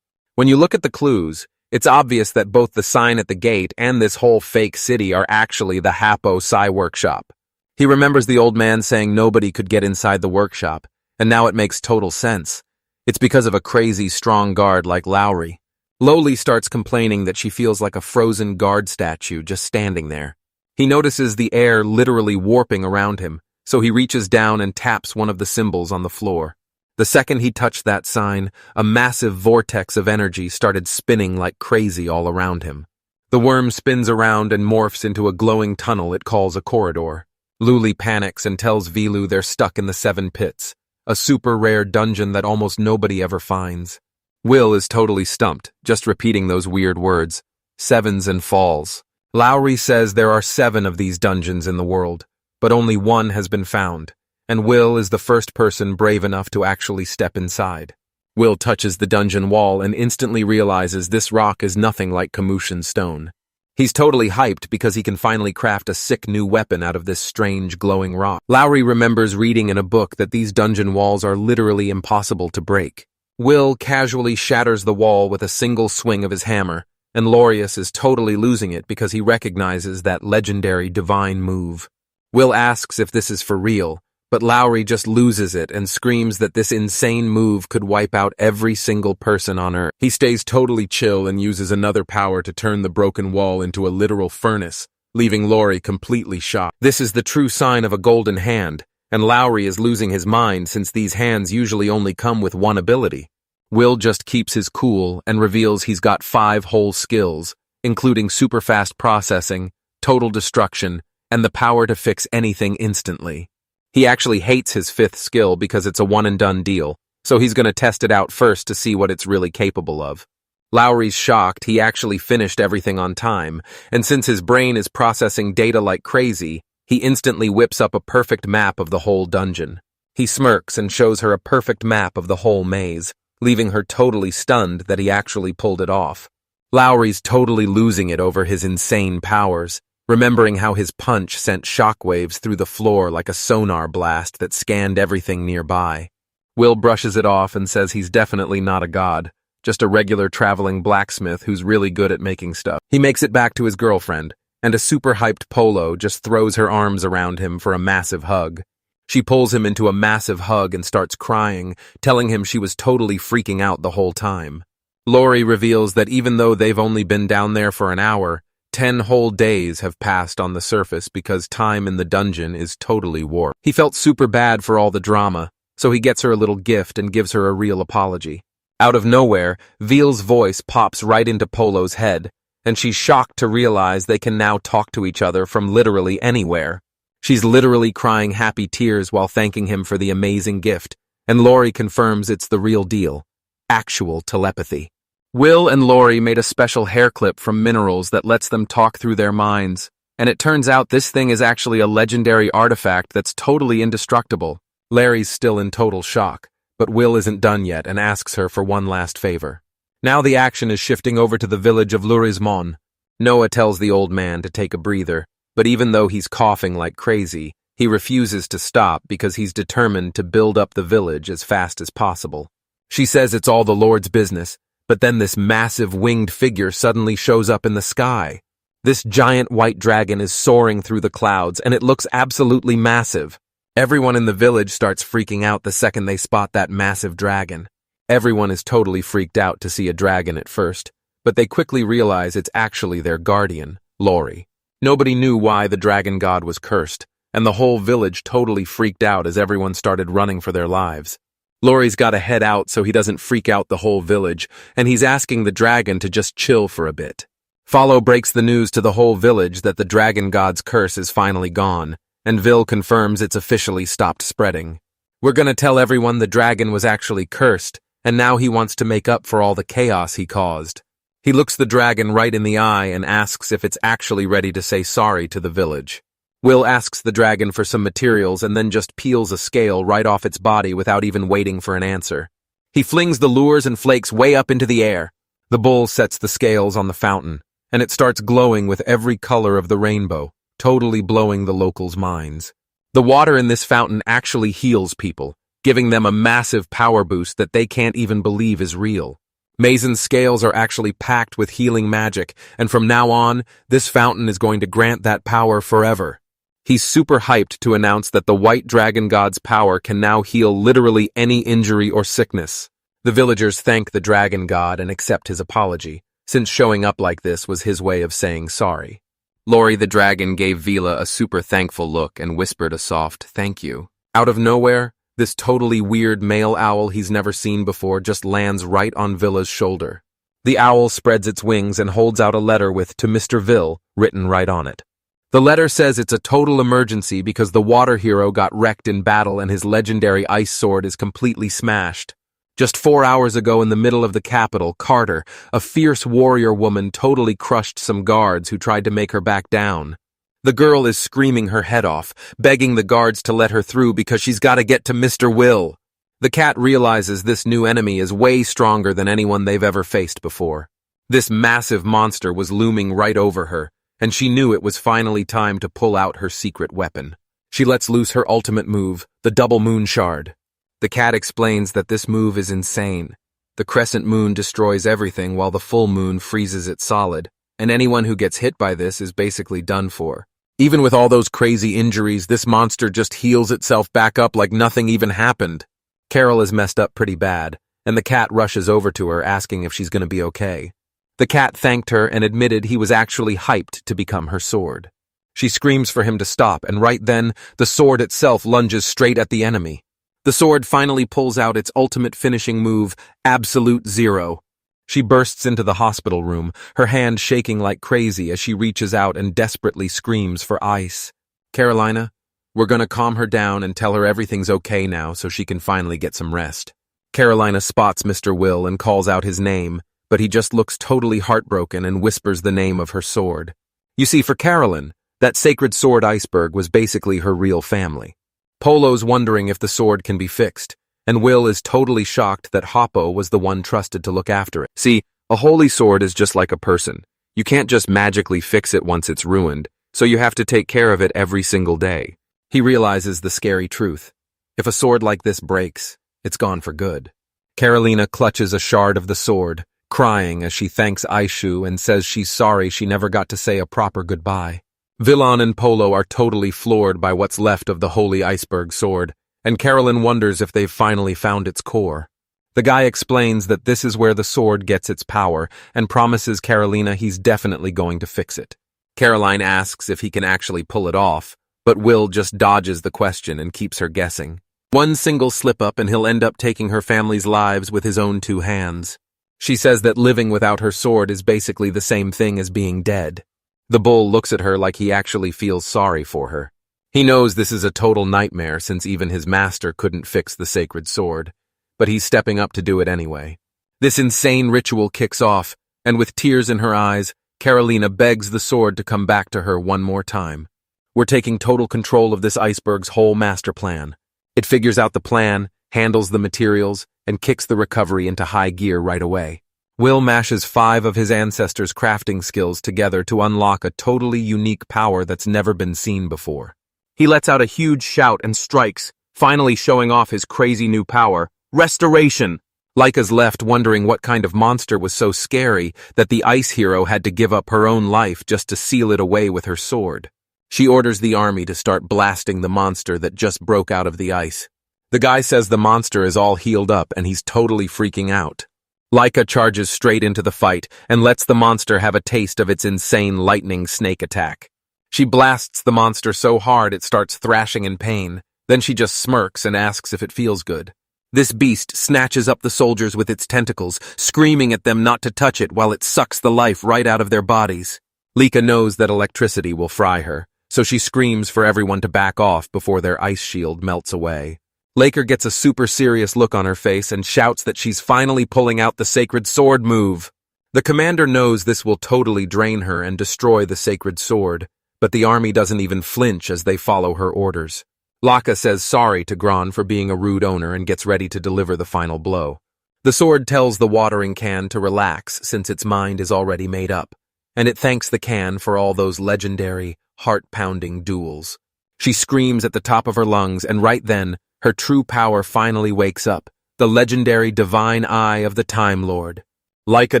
When you look at the clues, it's obvious that both the sign at the gate and this whole fake city are actually the Hapo Psi workshop. He remembers the old man saying nobody could get inside the workshop, and now it makes total sense. It's because of a crazy, strong guard like Lorie. Lolie starts complaining that she feels like a frozen guard statue just standing there. He notices the air literally warping around him, so he reaches down and taps one of the symbols on the floor. The second he touched that sign, a massive vortex of energy started spinning like crazy all around him. The worm spins around and morphs into a glowing tunnel it calls a corridor. Luli panics and tells Vilu they're stuck in the 7 pits, a super rare dungeon that almost nobody ever finds. Will is totally stumped, just repeating those weird words. 7s and falls. Lorie says there are 7 of these dungeons in the world, but only one has been found, and Will is the first person brave enough to actually step inside. Will touches the dungeon wall and instantly realizes this rock is nothing like Camushan stone. He's totally hyped because he can finally craft a sick new weapon out of this strange glowing rock. Lorie remembers reading in a book that these dungeon walls are literally impossible to break. Will casually shatters the wall with a single swing of his hammer, and Lorius is totally losing it because he recognizes that legendary divine move. Will asks if this is for real, But Lorie just loses it and screams that this insane move could wipe out every single person on Earth. He stays totally chill and uses another power to turn the broken wall into a literal furnace, leaving Lorie completely shocked. This is the true sign of a golden hand, and Lorie is losing his mind since these hands usually only come with one ability. Will just keeps his cool and reveals he's got 5 whole skills, including super fast processing, total destruction, and the power to fix anything instantly. He actually hates his 5th skill because it's a one-and-done deal, so he's going to test it out first to see what it's really capable of. Lorie's shocked he actually finished everything on time, and since his brain is processing data like crazy, he instantly whips up a perfect map of the whole dungeon. He smirks and shows her a perfect map of the whole maze, leaving her totally stunned that he actually pulled it off. Lorie's totally losing it over his insane powers, remembering how his punch sent shockwaves through the floor like a sonar blast that scanned everything nearby. Will brushes it off and says he's definitely not a god, just a regular traveling blacksmith who's really good at making stuff. He makes it back to his girlfriend, and a super hyped Polo just throws her arms around him for a massive hug. She pulls him into a massive hug and starts crying, telling him she was totally freaking out the whole time. Lorie reveals that even though they've only been down there for an hour, 10 whole days have passed on the surface because time in the dungeon is totally warped. He felt super bad for all the drama, so he gets her a little gift and gives her a real apology. Out of nowhere, Veal's voice pops right into Polo's head, and she's shocked to realize they can now talk to each other from literally anywhere. She's literally crying happy tears while thanking him for the amazing gift, and Lorie confirms it's the real deal. Actual telepathy. Will and Lorie made a special hair clip from minerals that lets them talk through their minds, and it turns out this thing is actually a legendary artifact that's totally indestructible. Larry's still in total shock, but Will isn't done yet and asks her for one last favor. Now the action is shifting over to the village of Lurismon. Noah tells the old man to take a breather, but even though he's coughing like crazy, he refuses to stop because he's determined to build up the village as fast as possible. She says it's all the Lord's business, but then this massive winged figure suddenly shows up in the sky. This giant white dragon is soaring through the clouds, and it looks absolutely massive. Everyone in the village starts freaking out the second they spot that massive dragon. Everyone is totally freaked out to see a dragon at first, but they quickly realize it's actually their guardian, Lorie. Nobody knew why the dragon god was cursed, and the whole village totally freaked out as everyone started running for their lives. Lorie's got to head out so he doesn't freak out the whole village, and he's asking the dragon to just chill for a bit. Follow breaks the news to the whole village that the dragon god's curse is finally gone, and Vil confirms it's officially stopped spreading. We're gonna tell everyone the dragon was actually cursed, and now he wants to make up for all the chaos he caused. He looks the dragon right in the eye and asks if it's actually ready to say sorry to the village. Will asks the dragon for some materials and then just peels a scale right off its body without even waiting for an answer. He flings the lures and flakes way up into the air. The bull sets the scales on the fountain, and it starts glowing with every color of the rainbow, totally blowing the locals' minds. The water in this fountain actually heals people, giving them a massive power boost that they can't even believe is real. Mazen's scales are actually packed with healing magic, and from now on, this fountain is going to grant that power forever. He's super hyped to announce that the white dragon god's power can now heal literally any injury or sickness. The villagers thank the dragon god and accept his apology, since showing up like this was his way of saying sorry. Lorie the dragon gave Vila a super thankful look and whispered a soft thank you. Out of nowhere, this totally weird male owl he's never seen before just lands right on Vila's shoulder. The owl spreads its wings and holds out a letter with "To Mr. Vil" written right on it. The letter says it's a total emergency because the water hero got wrecked in battle and his legendary ice sword is completely smashed. Just 4 hours ago in the middle of the capital, Carter, a fierce warrior woman, totally crushed some guards who tried to make her back down. The girl is screaming her head off, begging the guards to let her through because she's got to get to Mr. Will. The cat realizes this new enemy is way stronger than anyone they've ever faced before. This massive monster was looming right over her, and she knew it was finally time to pull out her secret weapon. She lets loose her ultimate move, the double moon shard. The cat explains that this move is insane. The crescent moon destroys everything while the full moon freezes it solid, and anyone who gets hit by this is basically done for. Even with all those crazy injuries, this monster just heals itself back up like nothing even happened. Carol is messed up pretty bad, and the cat rushes over to her asking if she's going to be okay. The cat thanked her and admitted he was actually hyped to become her sword. She screams for him to stop, and right then, the sword itself lunges straight at the enemy. The sword finally pulls out its ultimate finishing move, Absolute Zero. She bursts into the hospital room, her hand shaking like crazy as she reaches out and desperately screams for ice. Carolina, we're gonna calm her down and tell her everything's okay now so she can finally get some rest. Carolina spots Mr. Will and calls out his name, but he just looks totally heartbroken and whispers the name of her sword. You see, for Carolyn, that sacred sword Iceberg was basically her real family. Polo's wondering if the sword can be fixed, and Will is totally shocked that Hoppo was the one trusted to look after it. See, a holy sword is just like a person. You can't just magically fix it once it's ruined, so you have to take care of it every single day. He realizes the scary truth. If a sword like this breaks, it's gone for good. Carolina clutches a shard of the sword, crying as she thanks Aishu and says she's sorry she never got to say a proper goodbye. Villan and Polo are totally floored by what's left of the holy iceberg sword, and Carolyn wonders if they've finally found its core. The guy explains that this is where the sword gets its power and promises Carolina he's definitely going to fix it. Caroline asks if he can actually pull it off, but Will just dodges the question and keeps her guessing. One single slip-up and he'll end up taking her family's lives with his own 2 hands. She says that living without her sword is basically the same thing as being dead. The bull looks at her like he actually feels sorry for her. He knows this is a total nightmare since even his master couldn't fix the sacred sword, but he's stepping up to do it anyway. This insane ritual kicks off, and with tears in her eyes, Carolina begs the sword to come back to her one more time. We're taking total control of this iceberg's whole master plan. It figures out the plan, handles the materials, and kicks the recovery into high gear right away. Will mashes 5 of his ancestors' crafting skills together to unlock a totally unique power that's never been seen before. He lets out a huge shout and strikes, finally showing off his crazy new power, Restoration! Laika's left wondering what kind of monster was so scary that the ice hero had to give up her own life just to seal it away with her sword. She orders the army to start blasting the monster that just broke out of the ice. The guy says the monster is all healed up and he's totally freaking out. Laika charges straight into the fight and lets the monster have a taste of its insane lightning snake attack. She blasts the monster so hard it starts thrashing in pain, then she just smirks and asks if it feels good. This beast snatches up the soldiers with its tentacles, screaming at them not to touch it while it sucks the life right out of their bodies. Laika knows that electricity will fry her, so she screams for everyone to back off before their ice shield melts away. Laker gets a super serious look on her face and shouts that she's finally pulling out the sacred sword move. The commander knows this will totally drain her and destroy the sacred sword, but the army doesn't even flinch as they follow her orders. Laika says sorry to Gran for being a rude owner and gets ready to deliver the final blow. The sword tells the watering can to relax since its mind is already made up, and it thanks the can for all those legendary, heart-pounding duels. She screams at the top of her lungs, and right then, her true power finally wakes up, the legendary divine eye of the Time Lord. Laika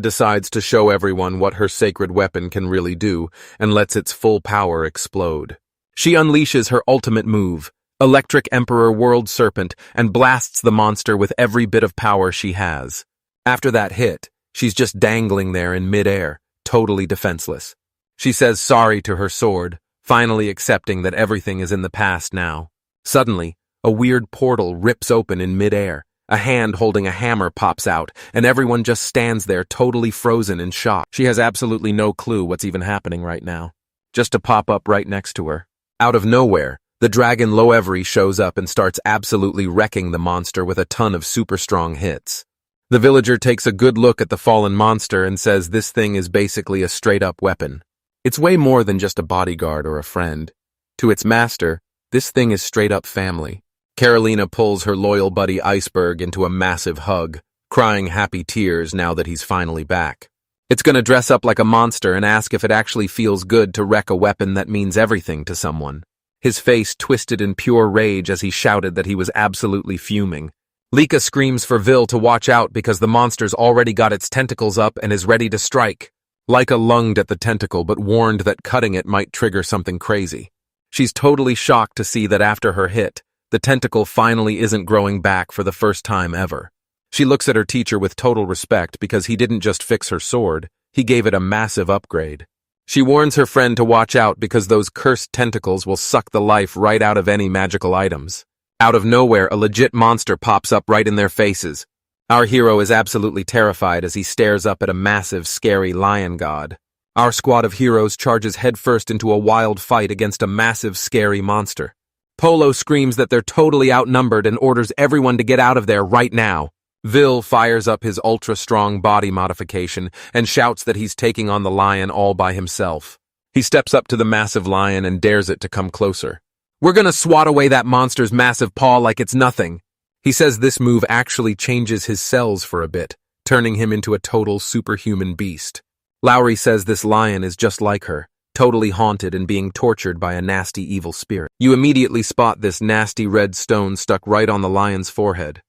decides to show everyone what her sacred weapon can really do and lets its full power explode. She unleashes her ultimate move, Electric Emperor World Serpent, and blasts the monster with every bit of power she has. After that hit, she's just dangling there in midair, totally defenseless. She says sorry to her sword, finally accepting that everything is in the past now. Suddenly, a weird portal rips open in midair. A hand holding a hammer pops out, and everyone just stands there totally frozen in shock. She has absolutely no clue what's even happening right now, just to pop up right next to her. Out of nowhere, the dragon Loevry shows up and starts absolutely wrecking the monster with a ton of super strong hits. The villager takes a good look at the fallen monster and says this thing is basically a straight-up weapon. It's way more than just a bodyguard or a friend. To its master, this thing is straight-up family. Carolina pulls her loyal buddy Iceberg into a massive hug, crying happy tears now that he's finally back. It's gonna dress up like a monster and ask if it actually feels good to wreck a weapon that means everything to someone. His face twisted in pure rage as he shouted that he was absolutely fuming. Laika screams for Vil to watch out because the monster's already got its tentacles up and is ready to strike. Laika lunged at the tentacle but warned that cutting it might trigger something crazy. She's totally shocked to see that after her hit, the tentacle finally isn't growing back for the first time ever. She looks at her teacher with total respect because he didn't just fix her sword, he gave it a massive upgrade. She warns her friend to watch out because those cursed tentacles will suck the life right out of any magical items. Out of nowhere, a legit monster pops up right in their faces. Our hero is absolutely terrified as he stares up at a massive, scary lion god. Our squad of heroes charges headfirst into a wild fight against a massive, scary monster. Polo screams that they're totally outnumbered and orders everyone to get out of there right now. Vil fires up his ultra-strong body modification and shouts that he's taking on the lion all by himself. He steps up to the massive lion and dares it to come closer. "We're gonna swat away that monster's massive paw like it's nothing." He says this move actually changes his cells for a bit, turning him into a total superhuman beast. Lorie says this lion is just like her, totally haunted and being tortured by a nasty evil spirit. You immediately spot this nasty red stone stuck right on the lion's forehead.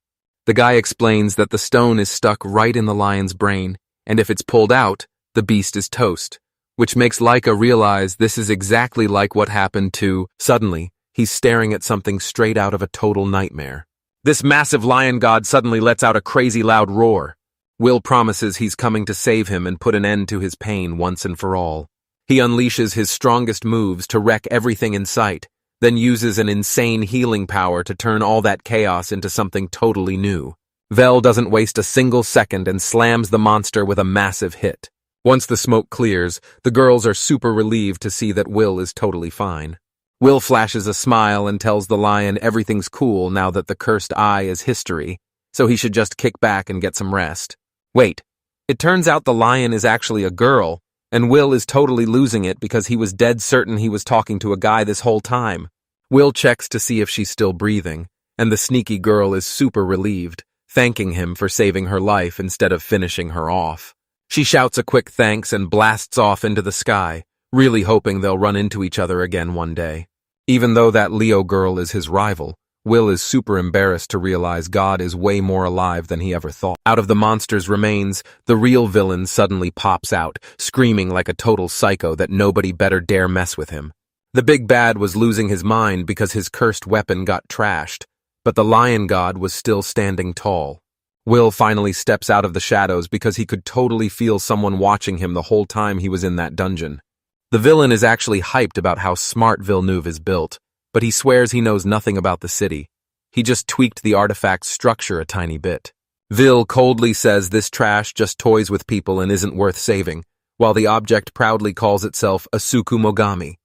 The guy explains that the stone is stuck right in the lion's brain, and if it's pulled out, the beast is toast, which makes Laika realize this is exactly like what happened to... Suddenly, he's staring at something straight out of a total nightmare. This massive lion god suddenly lets out a crazy loud roar. Will promises he's coming to save him and put an end to his pain once and for all. He unleashes his strongest moves to wreck everything in sight, then uses an insane healing power to turn all that chaos into something totally new. Vel doesn't waste a single second and slams the monster with a massive hit. Once the smoke clears, the girls are super relieved to see that Will is totally fine. Will flashes a smile and tells the lion everything's cool now that the cursed eye is history, so he should just kick back and get some rest. Wait, it turns out the lion is actually a girl, and Will is totally losing it because he was dead certain he was talking to a guy this whole time. Will checks to see if she's still breathing, and the sneaky girl is super relieved, thanking him for saving her life instead of finishing her off. She shouts a quick thanks and blasts off into the sky, really hoping they'll run into each other again one day. Even though that Leo girl is his rival, Will is super embarrassed to realize God is way more alive than he ever thought. Out of the monster's remains, the real villain suddenly pops out, screaming like a total psycho that nobody better dare mess with him. The big bad was losing his mind because his cursed weapon got trashed, but the lion god was still standing tall. Will finally steps out of the shadows because he could totally feel someone watching him the whole time he was in that dungeon. The villain is actually hyped about how smart Villeneuve is built, but he swears he knows nothing about the city. He just tweaked the artifact's structure a tiny bit. Vil coldly says this trash just toys with people and isn't worth saving, while the object proudly calls itself a Tsukumogami.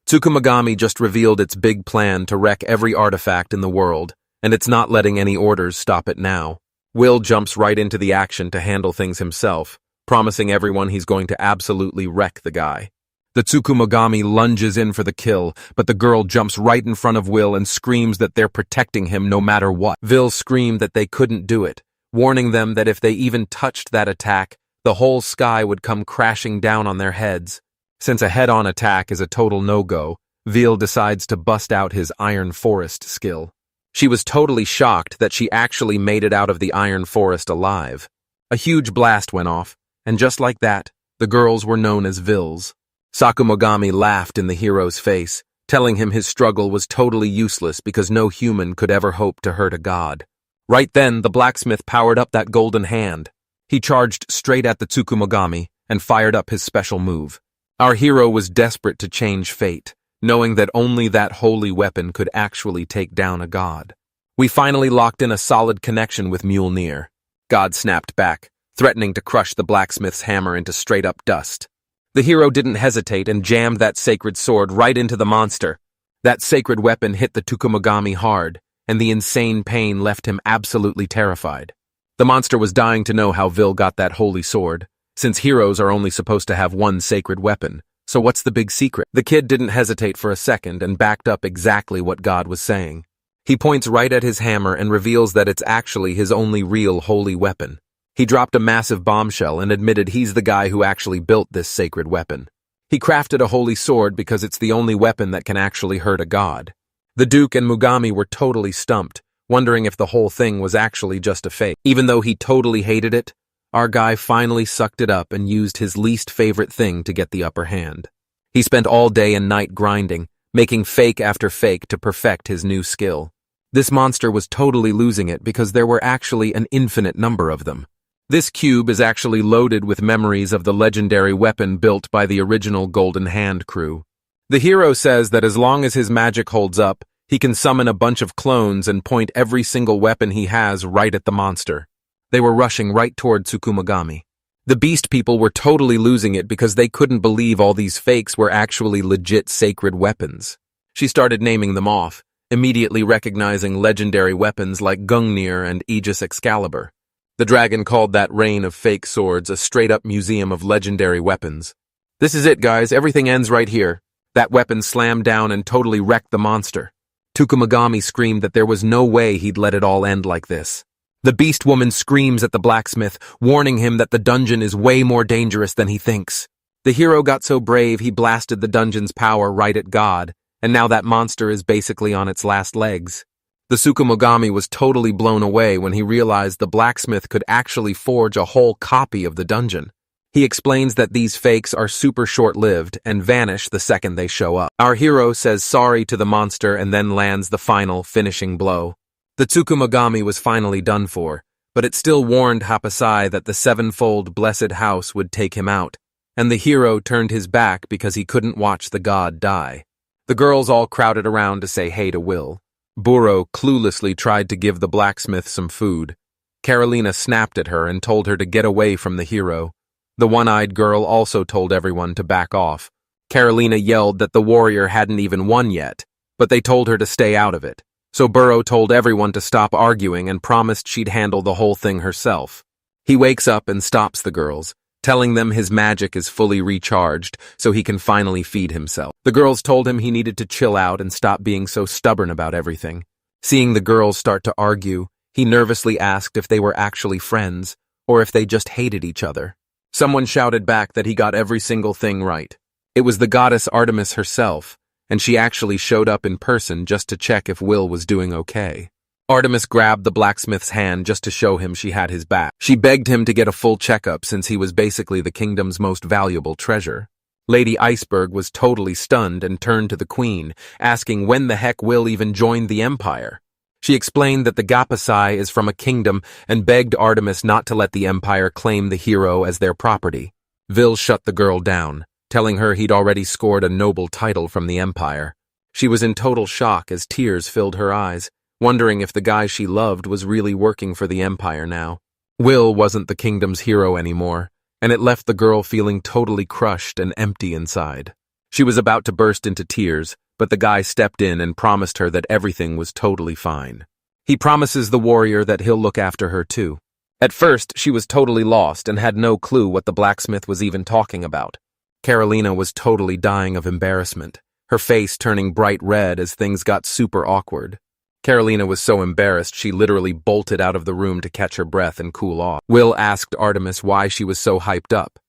Tsukumogami just revealed its big plan to wreck every artifact in the world, and it's not letting any orders stop it now. Will jumps right into the action to handle things himself, promising everyone he's going to absolutely wreck the guy. The Tsukumogami lunges in for the kill, but the girl jumps right in front of Will and screams that they're protecting him no matter what. Vil screamed that they couldn't do it, warning them that if they even touched that attack, the whole sky would come crashing down on their heads. Since a head-on attack is a total no-go, Vil decides to bust out his Iron Forest skill. She was totally shocked that she actually made it out of the Iron Forest alive. A huge blast went off, and just like that, the girls were known as Vils. Sakumogami laughed in the hero's face, telling him his struggle was totally useless because no human could ever hope to hurt a god. Right then, the blacksmith powered up that golden hand. He charged straight at the Tsukumogami and fired up his special move. Our hero was desperate to change fate, knowing that only that holy weapon could actually take down a god. We finally locked in a solid connection with Mjolnir. God snapped back, threatening to crush the blacksmith's hammer into straight-up dust. The hero didn't hesitate and jammed that sacred sword right into the monster. That sacred weapon hit the Tsukumogami hard, and the insane pain left him absolutely terrified. The monster was dying to know how Vil got that holy sword, since heroes are only supposed to have one sacred weapon. So what's the big secret? The kid didn't hesitate for a second and backed up exactly what God was saying. He points right at his hammer and reveals that it's actually his only real holy weapon. He dropped a massive bombshell and admitted he's the guy who actually built this sacred weapon. He crafted a holy sword because it's the only weapon that can actually hurt a god. The Duke and Mugami were totally stumped, wondering if the whole thing was actually just a fake. Even though he totally hated it, our guy finally sucked it up and used his least favorite thing to get the upper hand. He spent all day and night grinding, making fake after fake to perfect his new skill. This monster was totally losing it because there were actually an infinite number of them. This cube is actually loaded with memories of the legendary weapon built by the original Golden Hand crew. The hero says that as long as his magic holds up, he can summon a bunch of clones and point every single weapon he has right at the monster. They were rushing right toward Tsukumogami. The beast people were totally losing it because they couldn't believe all these fakes were actually legit sacred weapons. She started naming them off, immediately recognizing legendary weapons like Gungnir and Aegis Excalibur. The dragon called that reign of fake swords a straight-up museum of legendary weapons. This is it, guys. Everything ends right here. That weapon slammed down and totally wrecked the monster. Tsukumogami screamed that there was no way he'd let it all end like this. The beast woman screams at the blacksmith, warning him that the dungeon is way more dangerous than he thinks. The hero got so brave he blasted the dungeon's power right at God, and now that monster is basically on its last legs. The Tsukumogami was totally blown away when he realized the blacksmith could actually forge a whole copy of the dungeon. He explains that these fakes are super short-lived and vanish the second they show up. Our hero says sorry to the monster and then lands the final, finishing blow. The Tsukumogami was finally done for, but it still warned Hapasai that the sevenfold blessed house would take him out, and the hero turned his back because he couldn't watch the god die. The girls all crowded around to say hey to Will. Burrow cluelessly tried to give the blacksmith some food. Carolina snapped at her and told her to get away from the hero. The one-eyed girl also told everyone to back off. Carolina yelled that the warrior hadn't even won yet, but they told her to stay out of it. So Burrow told everyone to stop arguing and promised she'd handle the whole thing herself. He wakes up and stops the girls, telling them his magic is fully recharged so he can finally feed himself. The girls told him he needed to chill out and stop being so stubborn about everything. Seeing the girls start to argue, he nervously asked if they were actually friends or if they just hated each other. Someone shouted back that he got every single thing right. It was the goddess Artemis herself, and she actually showed up in person just to check if Will was doing okay. Artemis grabbed the blacksmith's hand just to show him she had his back. She begged him to get a full checkup since he was basically the kingdom's most valuable treasure. Lady Iceberg was totally stunned and turned to the queen, asking when the heck Will even joined the empire. She explained that the Gapasai is from a kingdom and begged Artemis not to let the empire claim the hero as their property. Vil shut the girl down, telling her he'd already scored a noble title from the empire. She was in total shock as tears filled her eyes, wondering if the guy she loved was really working for the empire now. Will wasn't the kingdom's hero anymore, and it left the girl feeling totally crushed and empty inside. She was about to burst into tears, but the guy stepped in and promised her that everything was totally fine. He promises the warrior that he'll look after her too. At first, she was totally lost and had no clue what the blacksmith was even talking about. Carolina was totally dying of embarrassment, her face turning bright red as things got super awkward. Carolina was so embarrassed she literally bolted out of the room to catch her breath and cool off. Will asked Artemis why she was so hyped up.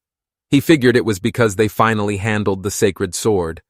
He figured it was because they finally handled the sacred sword,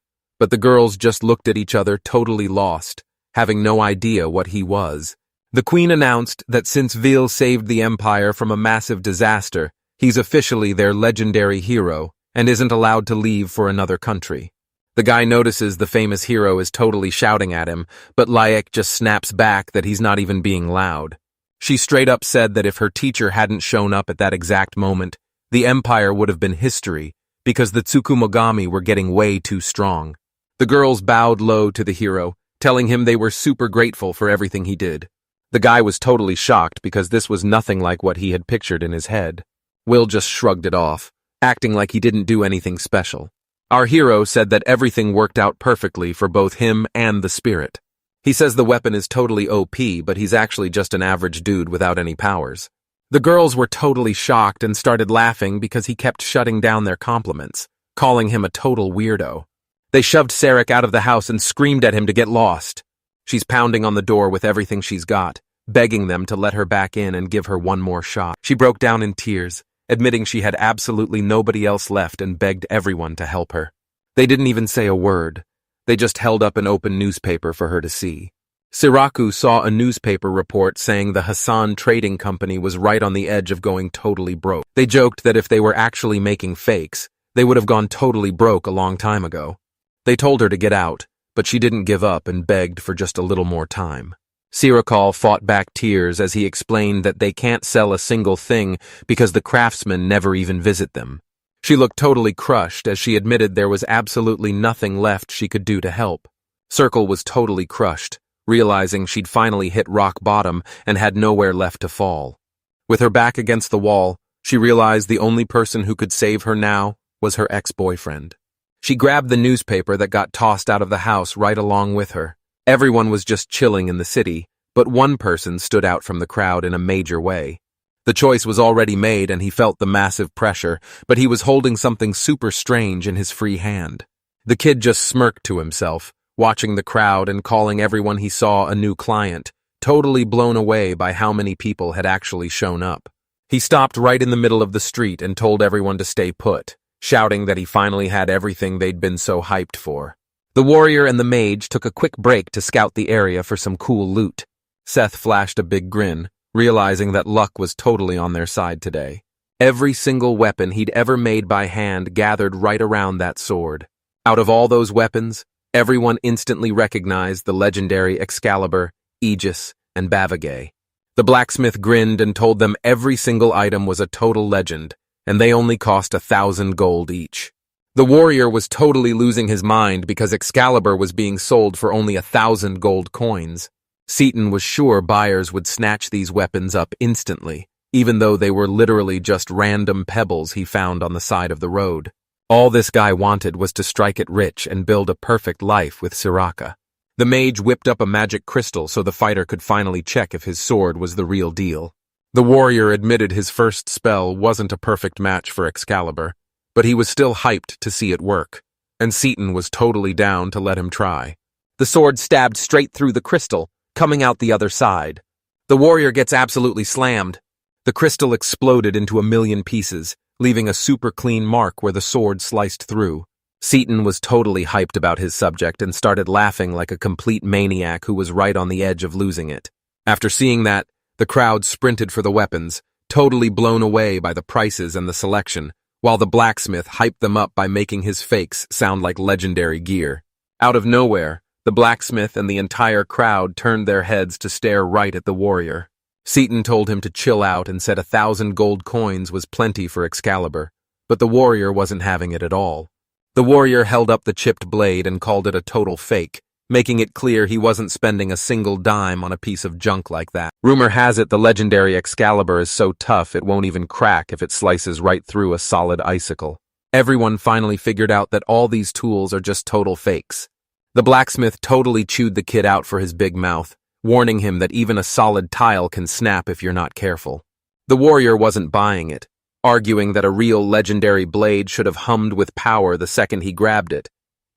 but the girls just looked at each other totally lost, having no idea what he was. The queen announced that since Vil saved the empire from a massive disaster, he's officially their legendary hero and isn't allowed to leave for another country. The guy notices the famous hero is totally shouting at him, but Laik just snaps back that he's not even being loud. She straight up said that if her teacher hadn't shown up at that exact moment, the empire would have been history because the Tsukumogami were getting way too strong. The girls bowed low to the hero, telling him they were super grateful for everything he did. The guy was totally shocked because this was nothing like what he had pictured in his head. Will just shrugged it off, acting like he didn't do anything special. Our hero said that everything worked out perfectly for both him and the spirit. He says the weapon is totally OP, but he's actually just an average dude without any powers. The girls were totally shocked and started laughing because he kept shutting down their compliments, calling him a total weirdo. They shoved Sarek out of the house and screamed at him to get lost. She's pounding on the door with everything she's got, begging them to let her back in and give her one more shot. She broke down in tears, admitting she had absolutely nobody else left and begged everyone to help her. They didn't even say a word. They just held up an open newspaper for her to see. Siraku saw a newspaper report saying the Hassan Trading Company was right on the edge of going totally broke. They joked that if they were actually making fakes, they would have gone totally broke a long time ago. They told her to get out, but she didn't give up and begged for just a little more time. Sirakal fought back tears as he explained that they can't sell a single thing because the craftsmen never even visit them. She looked totally crushed as she admitted there was absolutely nothing left she could do to help. Circle was totally crushed, realizing she'd finally hit rock bottom and had nowhere left to fall. With her back against the wall, she realized the only person who could save her now was her ex-boyfriend. She grabbed the newspaper that got tossed out of the house right along with her. Everyone was just chilling in the city, but one person stood out from the crowd in a major way. The choice was already made and he felt the massive pressure, but he was holding something super strange in his free hand. The kid just smirked to himself, watching the crowd and calling everyone he saw a new client, totally blown away by how many people had actually shown up. He stopped right in the middle of the street and told everyone to stay put, shouting that he finally had everything they'd been so hyped for. The warrior and the mage took a quick break to scout the area for some cool loot. Seth flashed a big grin, realizing that luck was totally on their side today. Every single weapon he'd ever made by hand gathered right around that sword. Out of all those weapons, everyone instantly recognized the legendary Excalibur, Aegis, and Bavigay. The blacksmith grinned and told them every single item was a total legend, and they only cost 1,000 gold each. The warrior was totally losing his mind because Excalibur was being sold for only 1,000 gold coins. Seaton was sure buyers would snatch these weapons up instantly, even though they were literally just random pebbles he found on the side of the road. All this guy wanted was to strike it rich and build a perfect life with Siraka. The mage whipped up a magic crystal so the fighter could finally check if his sword was the real deal. The warrior admitted his first spell wasn't a perfect match for Excalibur, but he was still hyped to see it work, and Seaton was totally down to let him try. The sword stabbed straight through the crystal, coming out the other side. The warrior gets absolutely slammed. The crystal exploded into 1,000,000 pieces, leaving a super clean mark where the sword sliced through. Seaton was totally hyped about his subject and started laughing like a complete maniac who was right on the edge of losing it. After seeing that, the crowd sprinted for the weapons, totally blown away by the prices and the selection, while the blacksmith hyped them up by making his fakes sound like legendary gear. Out of nowhere, the blacksmith and the entire crowd turned their heads to stare right at the warrior. Seaton told him to chill out and said 1,000 gold coins was plenty for Excalibur, but the warrior wasn't having it at all. The warrior held up the chipped blade and called it a total fake, making it clear he wasn't spending a single dime on a piece of junk like that. Rumor has it the legendary Excalibur is so tough it won't even crack if it slices right through a solid icicle. Everyone finally figured out that all these tools are just total fakes. The blacksmith totally chewed the kid out for his big mouth, warning him that even a solid tile can snap if you're not careful. The warrior wasn't buying it, arguing that a real legendary blade should have hummed with power the second he grabbed it,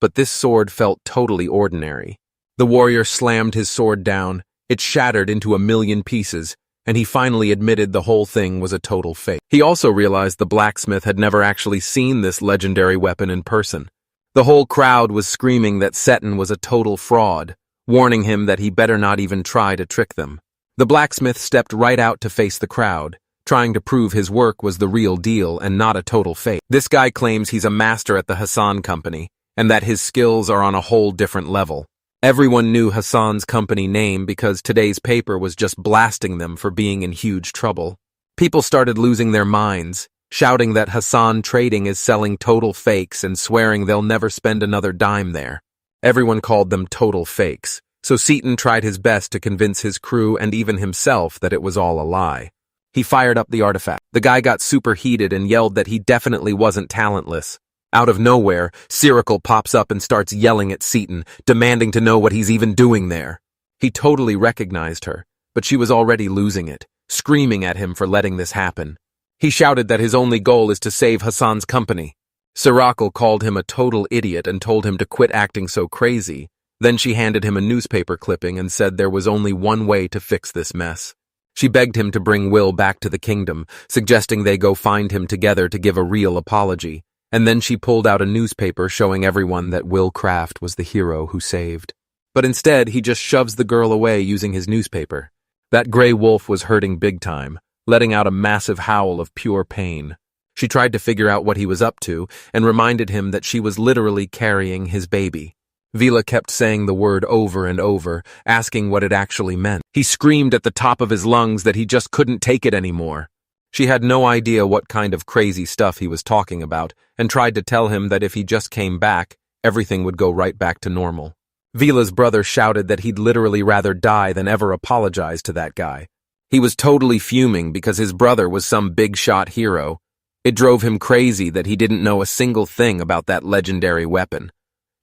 but this sword felt totally ordinary. The warrior slammed his sword down, it shattered into 1,000,000 pieces, and he finally admitted the whole thing was a total fake. He also realized the blacksmith had never actually seen this legendary weapon in person. The whole crowd was screaming that Seton was a total fraud, warning him that he better not even try to trick them. The blacksmith stepped right out to face the crowd, trying to prove his work was the real deal and not a total fake. This guy claims he's a master at the Hassan Company, and that his skills are on a whole different level. Everyone knew Hassan's company name because today's paper was just blasting them for being in huge trouble. People started losing their minds, shouting that Hassan Trading is selling total fakes and swearing they'll never spend another dime there. Everyone called them total fakes, so Seaton tried his best to convince his crew and even himself that it was all a lie. He fired up the artifact. The guy got super heated and yelled that he definitely wasn't talentless. Out of nowhere, Siracle pops up and starts yelling at Seaton, demanding to know what he's even doing there. He totally recognized her, but she was already losing it, screaming at him for letting this happen. He shouted that his only goal is to save Hassan's company. Siracle called him a total idiot and told him to quit acting so crazy. Then she handed him a newspaper clipping and said there was only one way to fix this mess. She begged him to bring Will back to the kingdom, suggesting they go find him together to give a real apology. And then she pulled out a newspaper showing everyone that Will Craft was the hero who saved. But instead, he just shoves the girl away using his newspaper. That gray wolf was hurting big time, letting out a massive howl of pure pain. She tried to figure out what he was up to and reminded him that she was literally carrying his baby. Vila kept saying the word over and over, asking what it actually meant. He screamed at the top of his lungs that he just couldn't take it anymore. She had no idea what kind of crazy stuff he was talking about and tried to tell him that if he just came back, everything would go right back to normal. Vila's brother shouted that he'd literally rather die than ever apologize to that guy. He was totally fuming because his brother was some big-shot hero. It drove him crazy that he didn't know a single thing about that legendary weapon.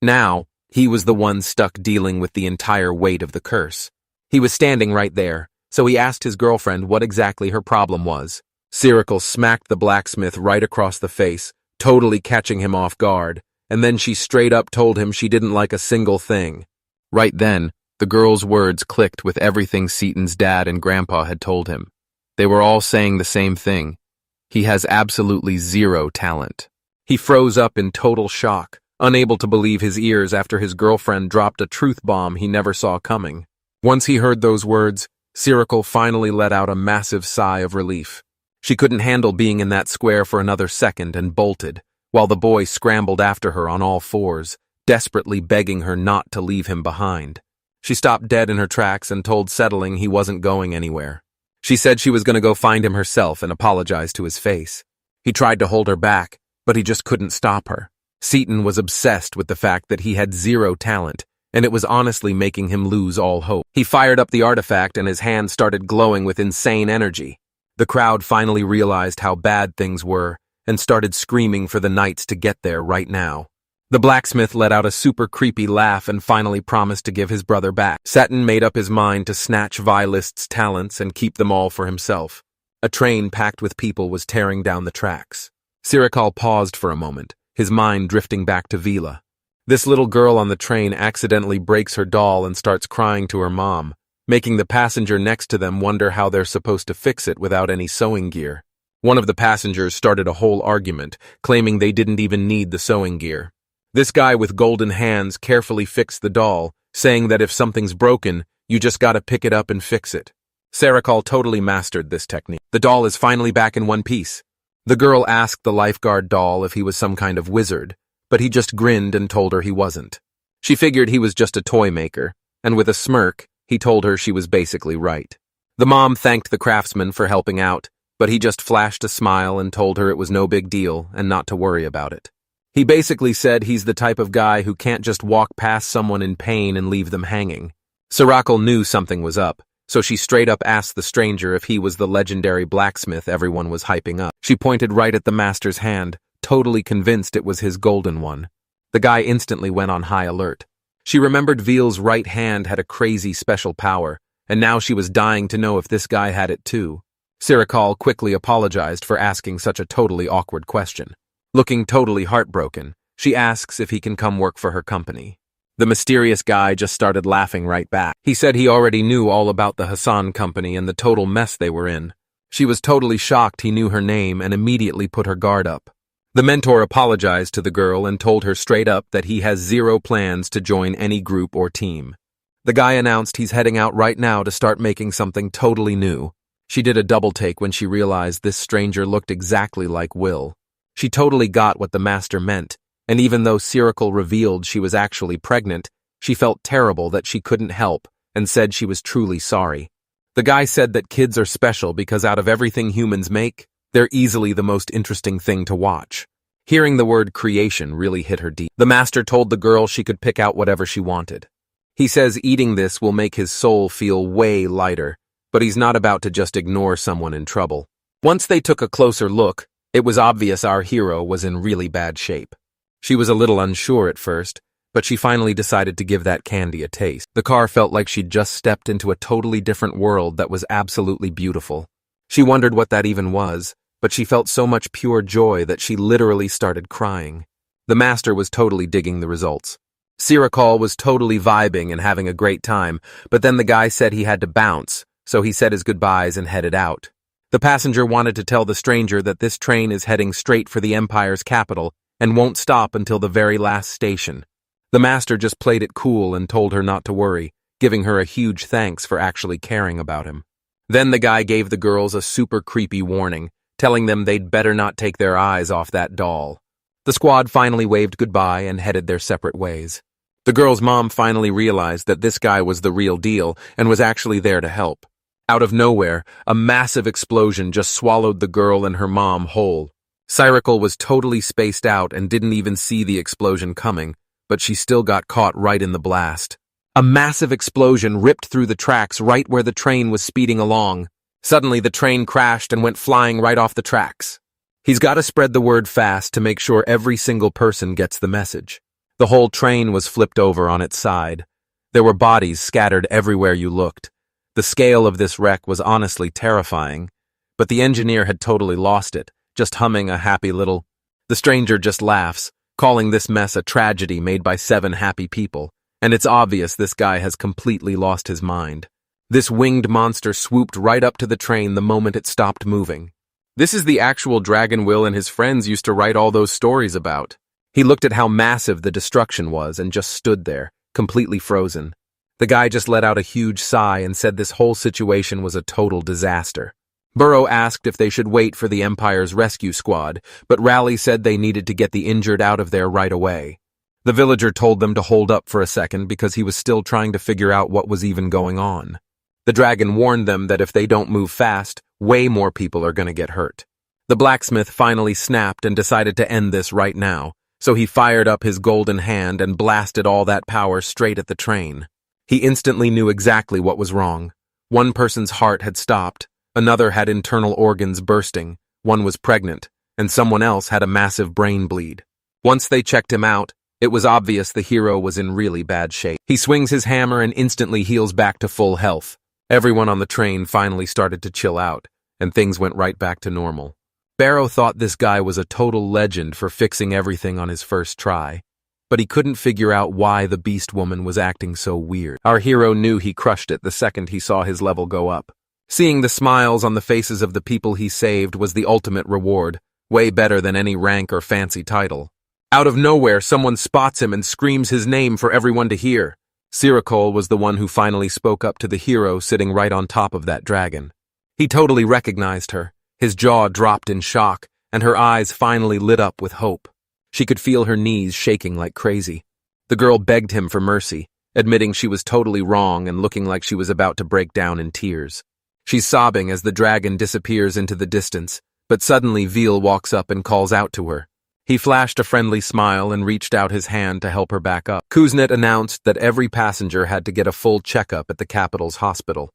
Now, he was the one stuck dealing with the entire weight of the curse. He was standing right there, so he asked his girlfriend what exactly her problem was. Cyril smacked the blacksmith right across the face, totally catching him off guard, and then she straight up told him she didn't like a single thing. Right then, the girl's words clicked with everything Seaton's dad and grandpa had told him. They were all saying the same thing. He has absolutely zero talent. He froze up in total shock, unable to believe his ears after his girlfriend dropped a truth bomb he never saw coming. Once he heard those words, Cyril finally let out a massive sigh of relief. She couldn't handle being in that square for another second and bolted, while the boy scrambled after her on all fours, desperately begging her not to leave him behind. She stopped dead in her tracks and told Settling he wasn't going anywhere. She said she was going to go find him herself and apologize to his face. He tried to hold her back, but he just couldn't stop her. Seaton was obsessed with the fact that he had zero talent, and it was honestly making him lose all hope. He fired up the artifact and his hand started glowing with insane energy. The crowd finally realized how bad things were and started screaming for the knights to get there right now. The blacksmith let out a super creepy laugh and finally promised to give his brother back. Seton made up his mind to snatch Vilist's talents and keep them all for himself. A train packed with people was tearing down the tracks. Cyril paused for a moment, his mind drifting back to Vila. This little girl on the train accidentally breaks her doll and starts crying to her mom, making the passenger next to them wonder how they're supposed to fix it without any sewing gear. One of the passengers started a whole argument, claiming they didn't even need the sewing gear. This guy with golden hands carefully fixed the doll, saying that if something's broken, you just gotta pick it up and fix it. Cyril totally mastered this technique. The doll is finally back in one piece. The girl asked the lifeguard doll if he was some kind of wizard, but he just grinned and told her he wasn't. She figured he was just a toy maker, and with a smirk, he told her she was basically right. The mom thanked the craftsman for helping out, but he just flashed a smile and told her it was no big deal and not to worry about it. He basically said he's the type of guy who can't just walk past someone in pain and leave them hanging. Cyril knew something was up, so she straight up asked the stranger if he was the legendary blacksmith everyone was hyping up. She pointed right at the master's hand, totally convinced it was his golden one. The guy instantly went on high alert. She remembered Veal's right hand had a crazy special power, and now she was dying to know if this guy had it too. Cyril quickly apologized for asking such a totally awkward question. Looking totally heartbroken, she asks if he can come work for her company. The mysterious guy just started laughing right back. He said he already knew all about the Hassan company and the total mess they were in. She was totally shocked he knew her name and immediately put her guard up. The mentor apologized to the girl and told her straight up that he has zero plans to join any group or team. The guy announced he's heading out right now to start making something totally new. She did a double take when she realized this stranger looked exactly like Will. She totally got what the master meant, and even though Cyril revealed she was actually pregnant, she felt terrible that she couldn't help and said she was truly sorry. The guy said that kids are special because out of everything humans make, they're easily the most interesting thing to watch. Hearing the word creation really hit her deep. The master told the girl she could pick out whatever she wanted. He says eating this will make his soul feel way lighter, but he's not about to just ignore someone in trouble. Once they took a closer look, it was obvious our hero was in really bad shape. She was a little unsure at first, but she finally decided to give that candy a taste. The car felt like she'd just stepped into a totally different world that was absolutely beautiful. She wondered what that even was, but she felt so much pure joy that she literally started crying. The master was totally digging the results. Cyril was totally vibing and having a great time, but then the guy said he had to bounce, so he said his goodbyes and headed out. The passenger wanted to tell the stranger that this train is heading straight for the Empire's capital and won't stop until the very last station. The master just played it cool and told her not to worry, giving her a huge thanks for actually caring about him. Then the guy gave the girls a super creepy warning, telling them they'd better not take their eyes off that doll. The squad finally waved goodbye and headed their separate ways. The girl's mom finally realized that this guy was the real deal and was actually there to help. Out of nowhere, a massive explosion just swallowed the girl and her mom whole. Cyril was totally spaced out and didn't even see the explosion coming, but she still got caught right in the blast. A massive explosion ripped through the tracks right where the train was speeding along. Suddenly, the train crashed and went flying right off the tracks. He's got to spread the word fast to make sure every single person gets the message. The whole train was flipped over on its side. There were bodies scattered everywhere you looked. The scale of this wreck was honestly terrifying, but the engineer had totally lost it, just humming a happy little. The stranger just laughs, calling this mess a tragedy made by 7 happy people, and it's obvious this guy has completely lost his mind. This winged monster swooped right up to the train the moment it stopped moving. This is the actual dragon Will and his friends used to write all those stories about. He looked at how massive the destruction was and just stood there, completely frozen. The guy just let out a huge sigh and said this whole situation was a total disaster. Burrow asked if they should wait for the Empire's rescue squad, but Raleigh said they needed to get the injured out of there right away. The villager told them to hold up for a second because he was still trying to figure out what was even going on. The dragon warned them that if they don't move fast, way more people are going to get hurt. The blacksmith finally snapped and decided to end this right now, so he fired up his golden hand and blasted all that power straight at the train. He instantly knew exactly what was wrong. One person's heart had stopped, another had internal organs bursting, one was pregnant, and someone else had a massive brain bleed. Once they checked him out, it was obvious the hero was in really bad shape. He swings his hammer and instantly heals back to full health. Everyone on the train finally started to chill out, and things went right back to normal. Burrow thought this guy was a total legend for fixing everything on his first try, but he couldn't figure out why the beast woman was acting so weird. Our hero knew he crushed it the second he saw his level go up. Seeing the smiles on the faces of the people he saved was the ultimate reward, way better than any rank or fancy title. Out of nowhere, someone spots him and screams his name for everyone to hear. Cyril was the one who finally spoke up to the hero sitting right on top of that dragon. He totally recognized her. His jaw dropped in shock, and her eyes finally lit up with hope. She could feel her knees shaking like crazy. The girl begged him for mercy, admitting she was totally wrong and looking like she was about to break down in tears. She's sobbing as the dragon disappears into the distance, but suddenly Veal walks up and calls out to her. He flashed a friendly smile and reached out his hand to help her back up. Kuznets announced that every passenger had to get a full checkup at the capital's hospital.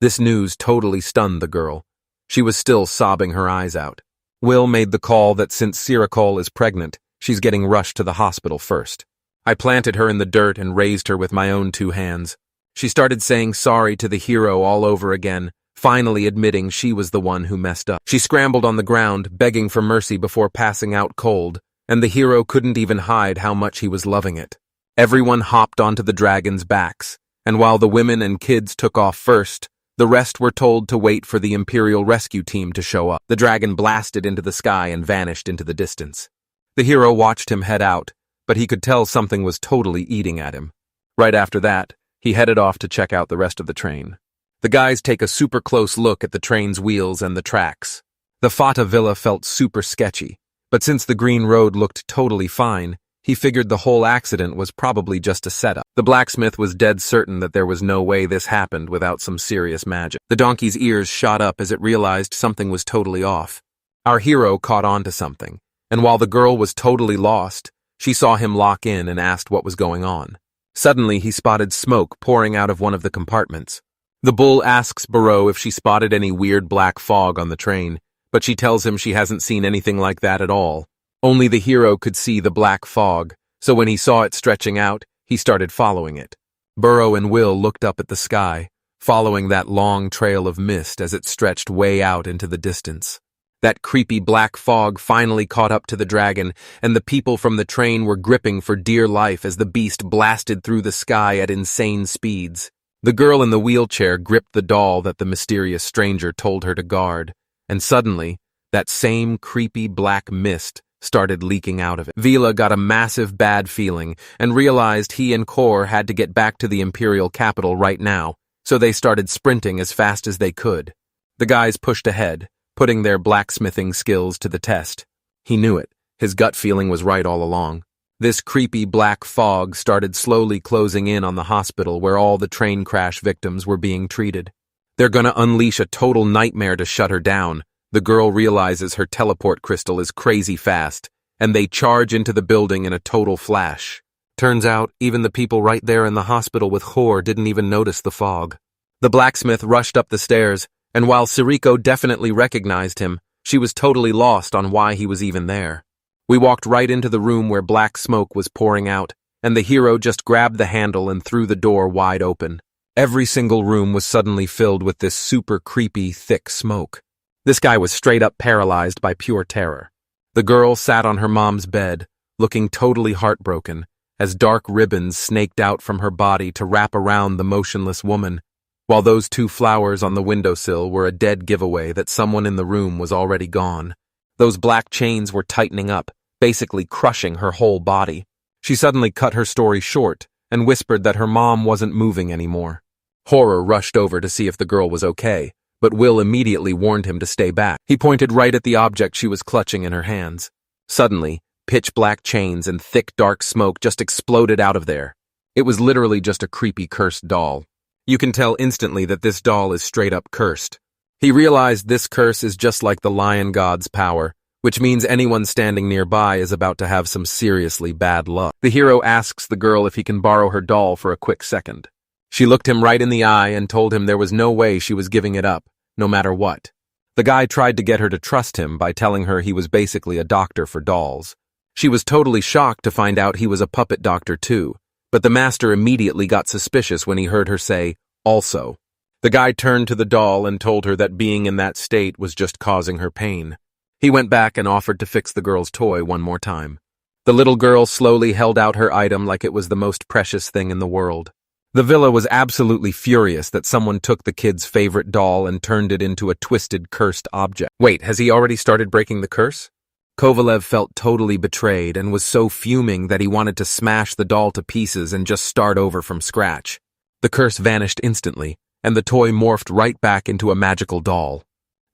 This news totally stunned the girl. She was still sobbing her eyes out. Will made the call that since Cyril is pregnant, she's getting rushed to the hospital first. I planted her in the dirt and raised her with my own 2 hands. She started saying sorry to the hero all over again, finally admitting she was the one who messed up. She scrambled on the ground, begging for mercy before passing out cold, and the hero couldn't even hide how much he was loving it. Everyone hopped onto the dragon's backs, and while the women and kids took off first, the rest were told to wait for the Imperial rescue team to show up. The dragon blasted into the sky and vanished into the distance. The hero watched him head out, but he could tell something was totally eating at him. Right after that, he headed off to check out the rest of the train. The guys take a super close look at the train's wheels and the tracks. The Fata Villa felt super sketchy, but since the green road looked totally fine, he figured the whole accident was probably just a setup. The blacksmith was dead certain that there was no way this happened without some serious magic. The donkey's ears shot up as it realized something was totally off. Our hero caught on to something, and while the girl was totally lost, she saw him lock in and asked what was going on. Suddenly, he spotted smoke pouring out of one of the compartments. The bull asks Burrow if she spotted any weird black fog on the train, but she tells him she hasn't seen anything like that at all. Only the hero could see the black fog, so when he saw it stretching out, he started following it. Burrow and Will looked up at the sky, following that long trail of mist as it stretched way out into the distance. That creepy black fog finally caught up to the dragon, and the people from the train were gripping for dear life as the beast blasted through the sky at insane speeds. The girl in the wheelchair gripped the doll that the mysterious stranger told her to guard, and suddenly, that same creepy black mist started leaking out of it. Vila got a massive bad feeling and realized he and Kor had to get back to the imperial capital right now, so they started sprinting as fast as they could. The guys pushed ahead, putting their blacksmithing skills to the test. He knew it. His gut feeling was right all along. This creepy black fog started slowly closing in on the hospital where all the train crash victims were being treated. They're gonna unleash a total nightmare to shut her down. The girl realizes her teleport crystal is crazy fast, and they charge into the building in a total flash. Turns out, even the people right there in the hospital with Hor didn't even notice the fog. The blacksmith rushed up the stairs, and while Siriko definitely recognized him, she was totally lost on why he was even there. We walked right into the room where black smoke was pouring out, and the hero just grabbed the handle and threw the door wide open. Every single room was suddenly filled with this super creepy, thick smoke. This guy was straight up paralyzed by pure terror. The girl sat on her mom's bed, looking totally heartbroken, as dark ribbons snaked out from her body to wrap around the motionless woman, while those 2 flowers on the windowsill were a dead giveaway that someone in the room was already gone. Those black chains were tightening up, basically crushing her whole body. She suddenly cut her story short and whispered that her mom wasn't moving anymore. Horror rushed over to see if the girl was okay, but Will immediately warned him to stay back. He pointed right at the object she was clutching in her hands. Suddenly, pitch-black chains and thick dark smoke just exploded out of there. It was literally just a creepy cursed doll. You can tell instantly that this doll is straight up cursed. He realized this curse is just like the lion god's power, which means anyone standing nearby is about to have some seriously bad luck. The hero asks the girl if he can borrow her doll for a quick second. She looked him right in the eye and told him there was no way she was giving it up, no matter what. The guy tried to get her to trust him by telling her he was basically a doctor for dolls. She was totally shocked to find out he was a puppet doctor too, but the master immediately got suspicious when he heard her say, "also." The guy turned to the doll and told her that being in that state was just causing her pain. He went back and offered to fix the girl's toy one more time. The little girl slowly held out her item like it was the most precious thing in the world. The villa was absolutely furious that someone took the kid's favorite doll and turned it into a twisted, cursed object. Wait, has he already started breaking the curse? Kovalev felt totally betrayed and was so fuming that he wanted to smash the doll to pieces and just start over from scratch. The curse vanished instantly, and the toy morphed right back into a magical doll.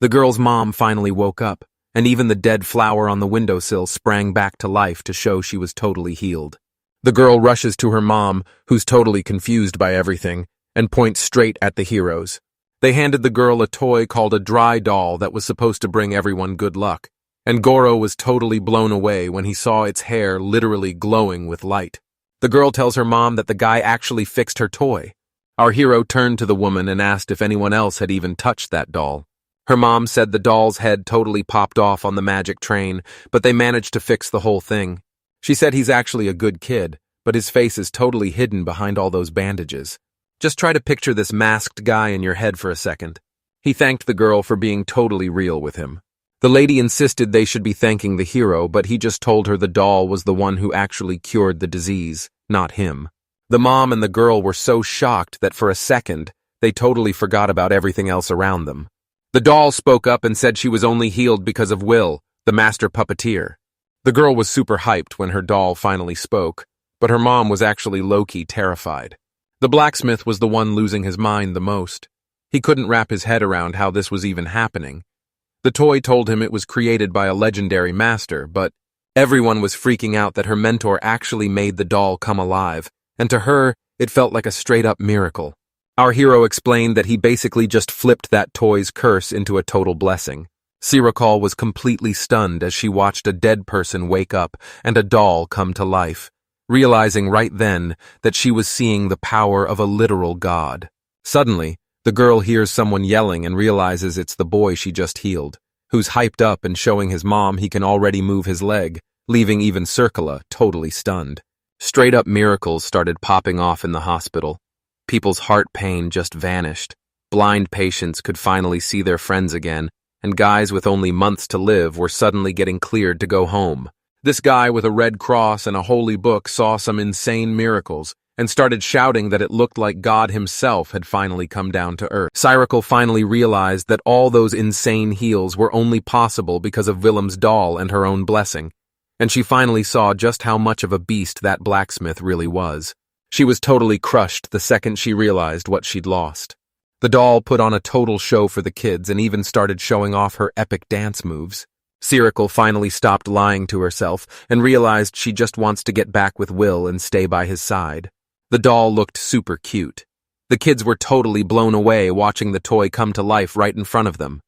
The girl's mom finally woke up, and even the dead flower on the windowsill sprang back to life to show she was totally healed. The girl rushes to her mom, who's totally confused by everything, and points straight at the heroes. They handed the girl a toy called a dry doll that was supposed to bring everyone good luck, and Goro was totally blown away when he saw its hair literally glowing with light. The girl tells her mom that the guy actually fixed her toy. Our hero turned to the woman and asked if anyone else had even touched that doll. Her mom said the doll's head totally popped off on the magic train, but they managed to fix the whole thing. She said he's actually a good kid, but his face is totally hidden behind all those bandages. Just try to picture this masked guy in your head for a second. He thanked the girl for being totally real with him. The lady insisted they should be thanking the hero, but he just told her the doll was the one who actually cured the disease, not him. The mom and the girl were so shocked that for a second, they totally forgot about everything else around them. The doll spoke up and said she was only healed because of Will, the master puppeteer. The girl was super hyped when her doll finally spoke, but her mom was actually low-key terrified. The blacksmith was the one losing his mind the most. He couldn't wrap his head around how this was even happening. The toy told him it was created by a legendary master, but everyone was freaking out that her mentor actually made the doll come alive, and to her, it felt like a straight-up miracle. Our hero explained that he basically just flipped that toy's curse into a total blessing. Sirikal was completely stunned as she watched a dead person wake up and a doll come to life, realizing right then that she was seeing the power of a literal god. Suddenly, the girl hears someone yelling and realizes it's the boy she just healed, who's hyped up and showing his mom he can already move his leg, leaving even Circula totally stunned. Straight-up miracles started popping off in the hospital. People's heart pain just vanished. Blind patients could finally see their friends again, and guys with only months to live were suddenly getting cleared to go home. This guy with a red cross and a holy book saw some insane miracles and started shouting that it looked like God himself had finally come down to earth. Cyril finally realized that all those insane heals were only possible because of Willem's doll and her own blessing. and she finally saw just how much of a beast that blacksmith really was. She was totally crushed the second she realized what she'd lost. The doll put on a total show for the kids and even started showing off her epic dance moves. Siracle finally stopped lying to herself and realized she just wants to get back with Will and stay by his side. The doll looked super cute. The kids were totally blown away watching the toy come to life right in front of them.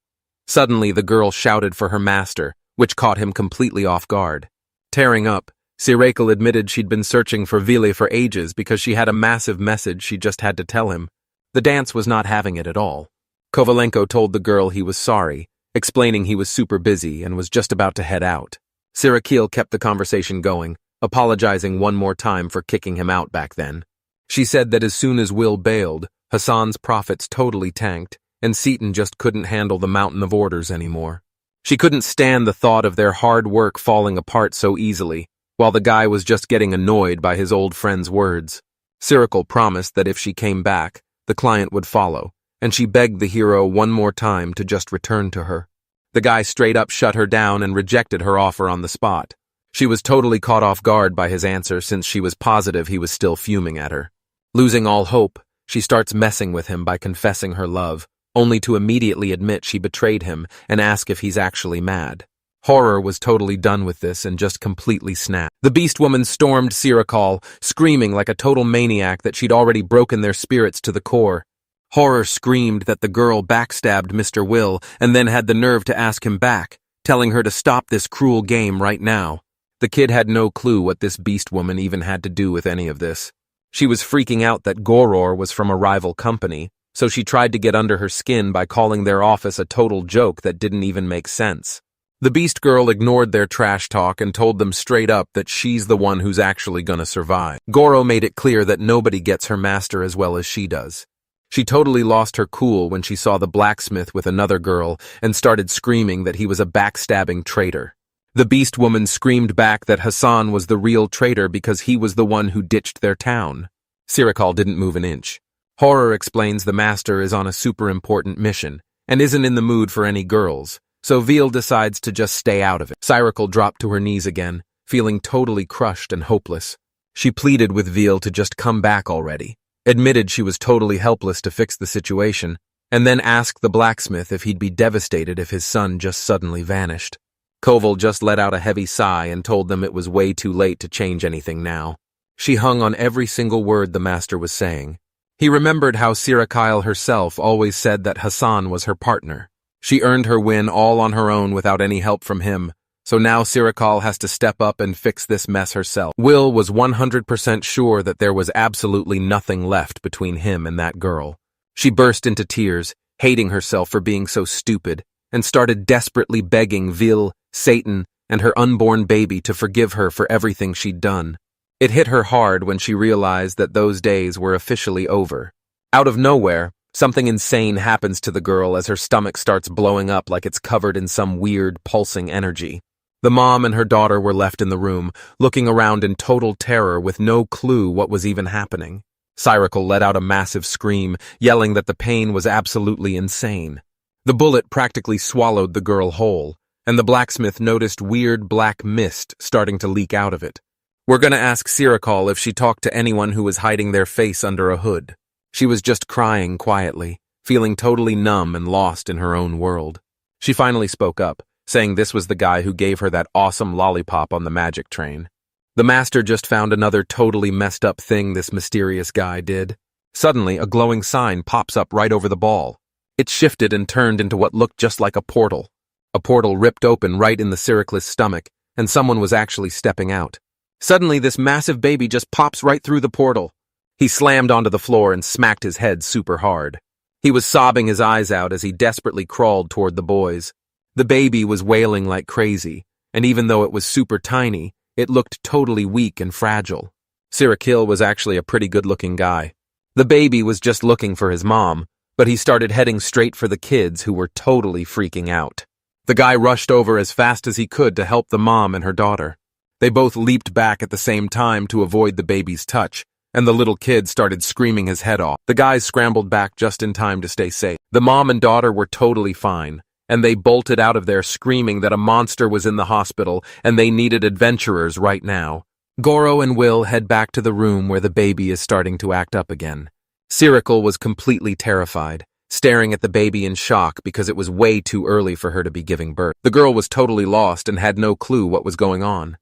Suddenly, the girl shouted for her master, which caught him completely off guard. Tearing up, Siracle admitted she'd been searching for Vile for ages because she had a massive message she just had to tell him. The dance was not having it at all. Kovalenko told the girl he was sorry, explaining he was super busy and was just about to head out. Siracle kept the conversation going, apologizing one more time for kicking him out back then. She said that as soon as Will bailed, Hassan's profits totally tanked, and Seaton just couldn't handle the mountain of orders anymore. She couldn't stand the thought of their hard work falling apart so easily, while the guy was just getting annoyed by his old friend's words. Siracle promised that if she came back, the client would follow, and she begged the hero one more time to just return to her. The guy straight up shut her down and rejected her offer on the spot. She was totally caught off guard by his answer since she was positive he was still fuming at her. Losing all hope, she starts messing with him by confessing her love, only to immediately admit she betrayed him and ask if he's actually mad. Horror was totally done with this and just completely snapped. The beast woman stormed Siracle, screaming like a total maniac that she'd already broken their spirits to the core. Horror screamed that the girl backstabbed Mr. Will and then had the nerve to ask him back, telling her to stop this cruel game right now. The kid had no clue what this beast woman even had to do with any of this. She was freaking out that Goror was from a rival company, so she tried to get under her skin by calling their office a total joke that didn't even make sense. The beast girl ignored their trash talk and told them straight up that she's the one who's actually gonna survive. Goro made it clear that nobody gets her master as well as she does. She totally lost her cool when she saw the blacksmith with another girl and started screaming that he was a backstabbing traitor. The beast woman screamed back that Hassan was the real traitor because he was the one who ditched their town. Siracle didn't move an inch. Horror explains the master is on a super important mission and isn't in the mood for any girls, so Veal decides to just stay out of it. Siracle dropped to her knees again, feeling totally crushed and hopeless. She pleaded with Veal to just come back already, admitted she was totally helpless to fix the situation, and then asked the blacksmith if he'd be devastated if his son just suddenly vanished. Koval just let out a heavy sigh and told them it was way too late to change anything now. She hung on every single word the master was saying. He remembered how Siracle herself always said that Hassan was her partner. She earned her win all on her own without any help from him, so now Siracle has to step up and fix this mess herself. Will was 100% sure that there was absolutely nothing left between him and that girl. She burst into tears, hating herself for being so stupid, and started desperately begging Vil, Satan, and her unborn baby to forgive her for everything she'd done. It hit her hard when she realized that those days were officially over. Out of nowhere, something insane happens to the girl as her stomach starts blowing up like it's covered in some weird, pulsing energy. The mom and her daughter were left in the room, looking around in total terror with no clue what was even happening. Siracle let out a massive scream, yelling that the pain was absolutely insane. The bullet practically swallowed the girl whole, and the blacksmith noticed weird black mist starting to leak out of it. We're gonna ask Siracle if she talked to anyone who was hiding their face under a hood. She was just crying quietly, feeling totally numb and lost in her own world. She finally spoke up, saying this was the guy who gave her that awesome lollipop on the magic train. The master just found another totally messed up thing this mysterious guy did. Suddenly, a glowing sign pops up right over the ball. It shifted and turned into what looked just like a portal. A portal ripped open right in the Siriclus' stomach, and someone was actually stepping out. Suddenly, this massive baby just pops right through the portal. He slammed onto the floor and smacked his head super hard. He was sobbing his eyes out as he desperately crawled toward the boys. The baby was wailing like crazy, and even though it was super tiny, it looked totally weak and fragile. Siracle was actually a pretty good-looking guy. The baby was just looking for his mom, but he started heading straight for the kids who were totally freaking out. The guy rushed over as fast as he could to help the mom and her daughter. They both leaped back at the same time to avoid the baby's touch, and the little kid started screaming his head off. The guys scrambled back just in time to stay safe. The mom and daughter were totally fine, and they bolted out of there screaming that a monster was in the hospital and they needed adventurers right now. Goro and Will head back to the room where the baby is starting to act up again. Sirical was completely terrified, staring at the baby in shock because it was way too early for her to be giving birth. The girl was totally lost and had no clue what was going on.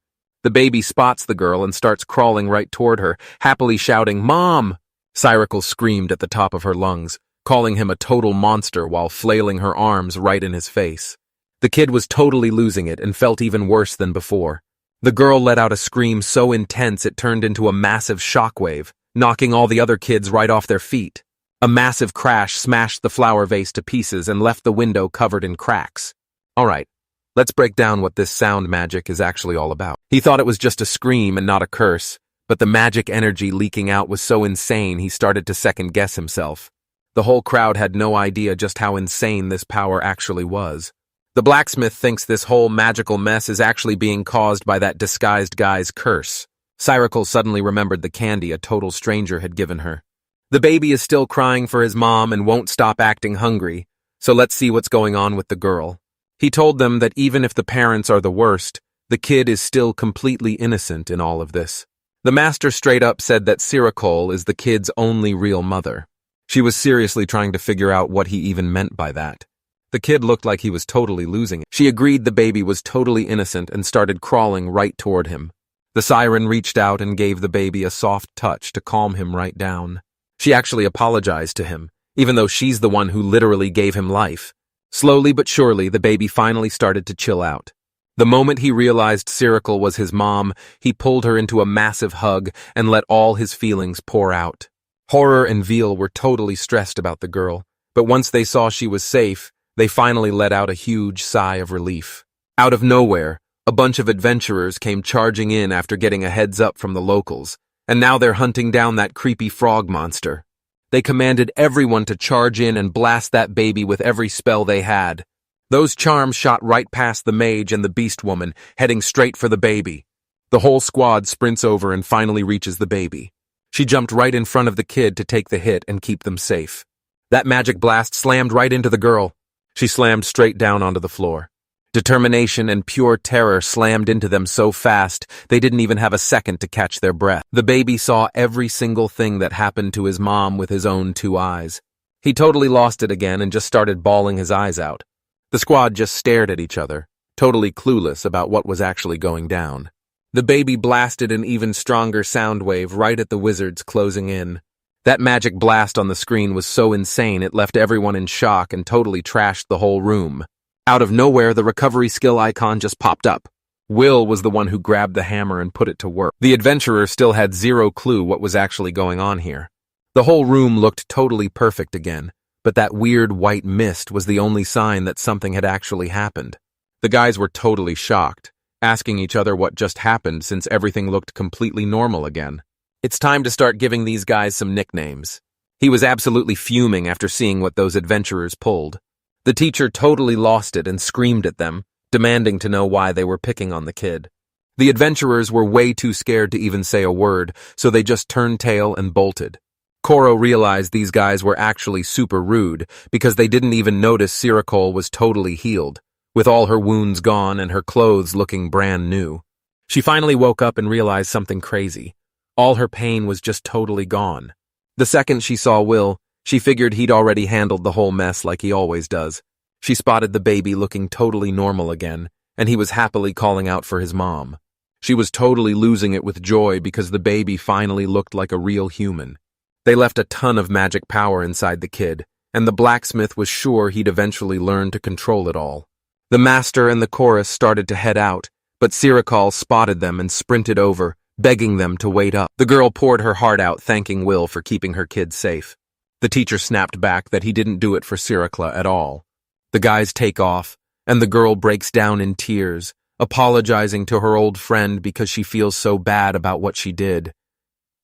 The baby spots the girl and starts crawling right toward her, happily shouting, "Mom!" Sirical screamed at the top of her lungs, calling him a total monster while flailing her arms right in his face. The kid was totally losing it and felt even worse than before. The girl let out a scream so intense it turned into a massive shockwave, knocking all the other kids right off their feet. A massive crash smashed the flower vase to pieces and left the window covered in cracks. Alright, let's break down what this sound magic is actually all about. He thought it was just a scream and not a curse, but the magic energy leaking out was so insane he started to second-guess himself. The whole crowd had no idea just how insane this power actually was. The blacksmith thinks this whole magical mess is actually being caused by that disguised guy's curse. Sirical suddenly remembered the candy a total stranger had given her. The baby is still crying for his mom and won't stop acting hungry, so let's see what's going on with the girl. He told them that even if the parents are the worst, the kid is still completely innocent in all of this. The master straight up said that Sirical is the kid's only real mother. She was seriously trying to figure out what he even meant by that. The kid looked like he was totally losing it. She agreed the baby was totally innocent and started crawling right toward him. The siren reached out and gave the baby a soft touch to calm him right down. She actually apologized to him, even though she's the one who literally gave him life. Slowly but surely, the baby finally started to chill out. The moment he realized Sirical was his mom, he pulled her into a massive hug and let all his feelings pour out. Horror and Veal were totally stressed about the girl, but once they saw she was safe, they finally let out a huge sigh of relief. Out of nowhere, a bunch of adventurers came charging in after getting a heads up from the locals, and now they're hunting down that creepy frog monster. They commanded everyone to charge in and blast that baby with every spell they had. Those charms shot right past the mage and the beast woman, heading straight for the baby. The whole squad sprints over and finally reaches the baby. She jumped right in front of the kid to take the hit and keep them safe. That magic blast slammed right into the girl. She slammed straight down onto the floor. Determination and pure terror slammed into them so fast, they didn't even have a second to catch their breath. The baby saw every single thing that happened to his mom with his own 2 eyes. He totally lost it again and just started bawling his eyes out. The squad just stared at each other, totally clueless about what was actually going down. The baby blasted an even stronger sound wave right at the wizards closing in. That magic blast on the screen was so insane it left everyone in shock and totally trashed the whole room. Out of nowhere, the recovery skill icon just popped up. Will was the one who grabbed the hammer and put it to work. The adventurer still had zero clue what was actually going on here. The whole room looked totally perfect again, but that weird white mist was the only sign that something had actually happened. The guys were totally shocked, asking each other what just happened since everything looked completely normal again. It's time to start giving these guys some nicknames. He was absolutely fuming after seeing what those adventurers pulled. The teacher totally lost it and screamed at them, demanding to know why they were picking on the kid. The adventurers were way too scared to even say a word, so they just turned tail and bolted. Koro realized these guys were actually super rude because they didn't even notice Sirical was totally healed, with all her wounds gone and her clothes looking brand new. She finally woke up and realized something crazy. All her pain was just totally gone. The second she saw Will, she figured he'd already handled the whole mess like he always does. She spotted the baby looking totally normal again, and he was happily calling out for his mom. She was totally losing it with joy because the baby finally looked like a real human. They left a ton of magic power inside the kid, and the blacksmith was sure he'd eventually learn to control it all. The master and the chorus started to head out, but Sirical spotted them and sprinted over, begging them to wait up. The girl poured her heart out, thanking Will for keeping her kids safe. The teacher snapped back that he didn't do it for Sirical at all. The guys take off, and the girl breaks down in tears, apologizing to her old friend because she feels so bad about what she did.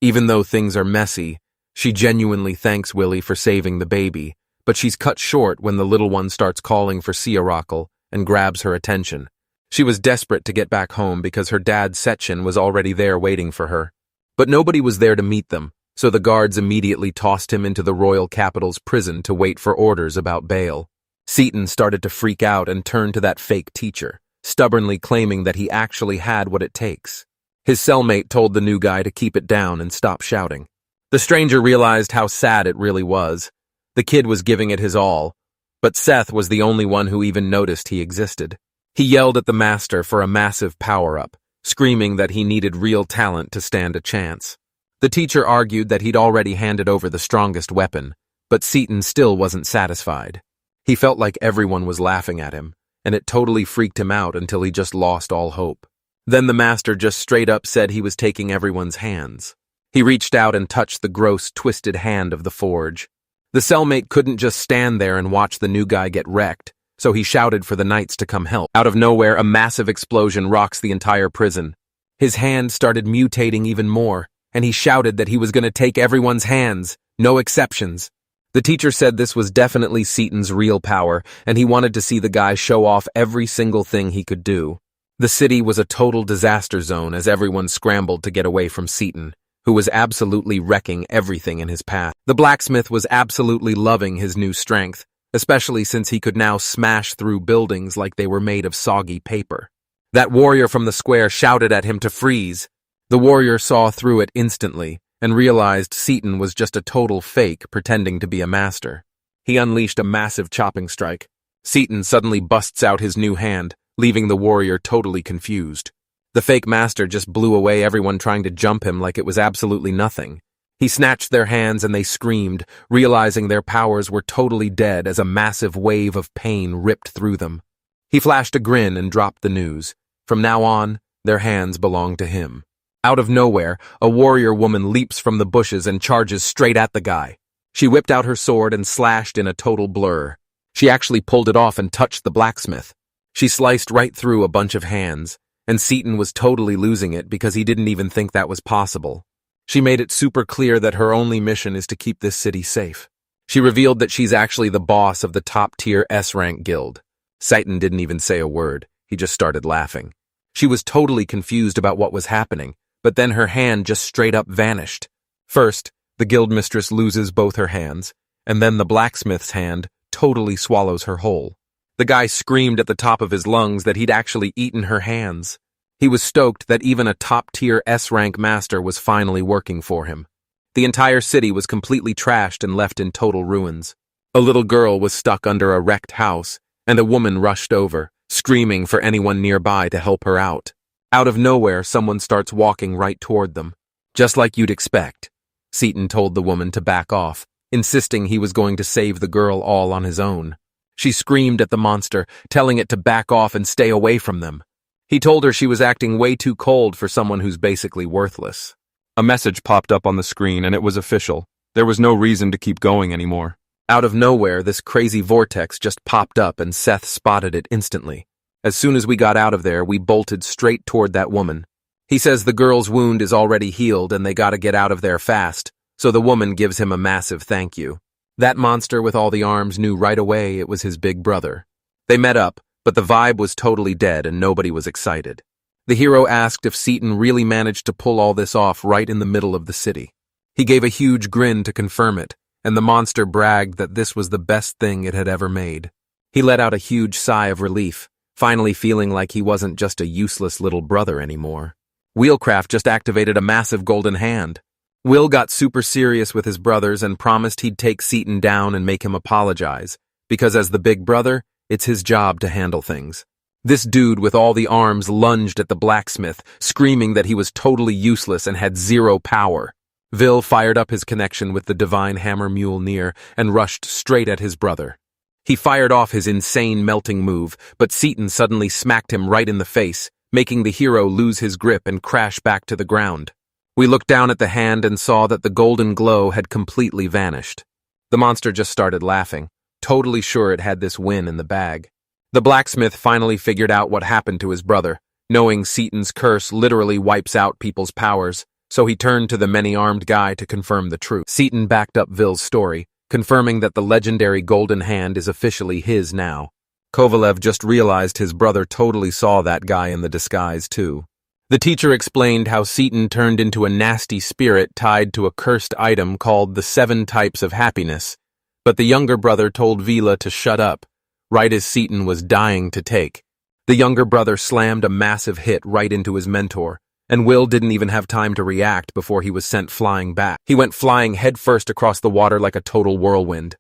Even though things are messy, she genuinely thanks Willie for saving the baby, but she's cut short when the little one starts calling for Sirical and grabs her attention. She was desperate to get back home because her dad Sechin was already there waiting for her. But nobody was there to meet them, so the guards immediately tossed him into the royal capital's prison to wait for orders about bail. Seton started to freak out and turned to that fake teacher, stubbornly claiming that he actually had what it takes. His cellmate told the new guy to keep it down and stop shouting. The stranger realized how sad it really was. The kid was giving it his all, but Seth was the only one who even noticed he existed. He yelled at the master for a massive power-up, screaming that he needed real talent to stand a chance. The teacher argued that he'd already handed over the strongest weapon, but Seton still wasn't satisfied. He felt like everyone was laughing at him, and it totally freaked him out until he just lost all hope. Then the master just straight up said he was taking everyone's hands. He reached out and touched the gross, twisted hand of the forge. The cellmate couldn't just stand there and watch the new guy get wrecked, so he shouted for the knights to come help. Out of nowhere, a massive explosion rocks the entire prison. His hand started mutating even more, and he shouted that he was going to take everyone's hands, no exceptions. The teacher said this was definitely Seton's real power, and he wanted to see the guy show off every single thing he could do. The city was a total disaster zone as everyone scrambled to get away from Seton, who was absolutely wrecking everything in his path. The blacksmith was absolutely loving his new strength, especially since he could now smash through buildings like they were made of soggy paper. That warrior from the square shouted at him to freeze. The warrior saw through it instantly and realized Seton was just a total fake pretending to be a master. He unleashed a massive chopping strike. Seton suddenly busts out his new hand, leaving the warrior totally confused. The fake master just blew away everyone trying to jump him like it was absolutely nothing. He snatched their hands and they screamed, realizing their powers were totally dead as a massive wave of pain ripped through them. He flashed a grin and dropped the news. From now on, their hands belonged to him. Out of nowhere, a warrior woman leaps from the bushes and charges straight at the guy. She whipped out her sword and slashed in a total blur. She actually pulled it off and touched the blacksmith. She sliced right through a bunch of hands, and Seton was totally losing it because he didn't even think that was possible. She made it super clear that her only mission is to keep this city safe. She revealed that she's actually the boss of the top-tier S-rank guild. Seton didn't even say a word. He just started laughing. She was totally confused about what was happening, but then her hand just straight up vanished. First, the guild mistress loses both her hands, and then the blacksmith's hand totally swallows her whole. The guy screamed at the top of his lungs that he'd actually eaten her hands. He was stoked that even a top-tier S-rank master was finally working for him. The entire city was completely trashed and left in total ruins. A little girl was stuck under a wrecked house, and a woman rushed over, screaming for anyone nearby to help her out. Out of nowhere, someone starts walking right toward them. Just like you'd expect. Seton told the woman to back off, insisting he was going to save the girl all on his own. She screamed at the monster, telling it to back off and stay away from them. He told her she was acting way too cold for someone who's basically worthless. A message popped up on the screen and it was official. There was no reason to keep going anymore. Out of nowhere, this crazy vortex just popped up and Seth spotted it instantly. As soon as we got out of there, we bolted straight toward that woman. He says the girl's wound is already healed and they gotta get out of there fast, so the woman gives him a massive thank you. That monster with all the arms knew right away it was his big brother. They met up, but the vibe was totally dead and nobody was excited. The hero asked if Seton really managed to pull all this off right in the middle of the city. He gave a huge grin to confirm it, and the monster bragged that this was the best thing it had ever made. He let out a huge sigh of relief, finally feeling like he wasn't just a useless little brother anymore. Wheelcraft just activated a massive golden hand. Will got super serious with his brothers and promised he'd take Seton down and make him apologize, because as the big brother, it's his job to handle things. This dude with all the arms lunged at the blacksmith, screaming that he was totally useless and had zero power. Vil fired up his connection with the divine hammer Mjolnir and rushed straight at his brother. He fired off his insane melting move, but Seton suddenly smacked him right in the face, making the hero lose his grip and crash back to the ground. We looked down at the hand and saw that the golden glow had completely vanished. The monster just started laughing, totally sure it had this win in the bag. The blacksmith finally figured out what happened to his brother, knowing Seton's curse literally wipes out people's powers, so he turned to the many-armed guy to confirm the truth. Seton backed up Vil's story, confirming that the legendary golden hand is officially his now. Kovalev just realized his brother totally saw that guy in the disguise too. The teacher explained how Seton turned into a nasty spirit tied to a cursed item called the 7 Types of Happiness, but the younger brother told Vila to shut up, right as Seaton was dying to take. The younger brother slammed a massive hit right into his mentor, and Will didn't even have time to react before he was sent flying back. He went flying headfirst across the water like a total whirlwind.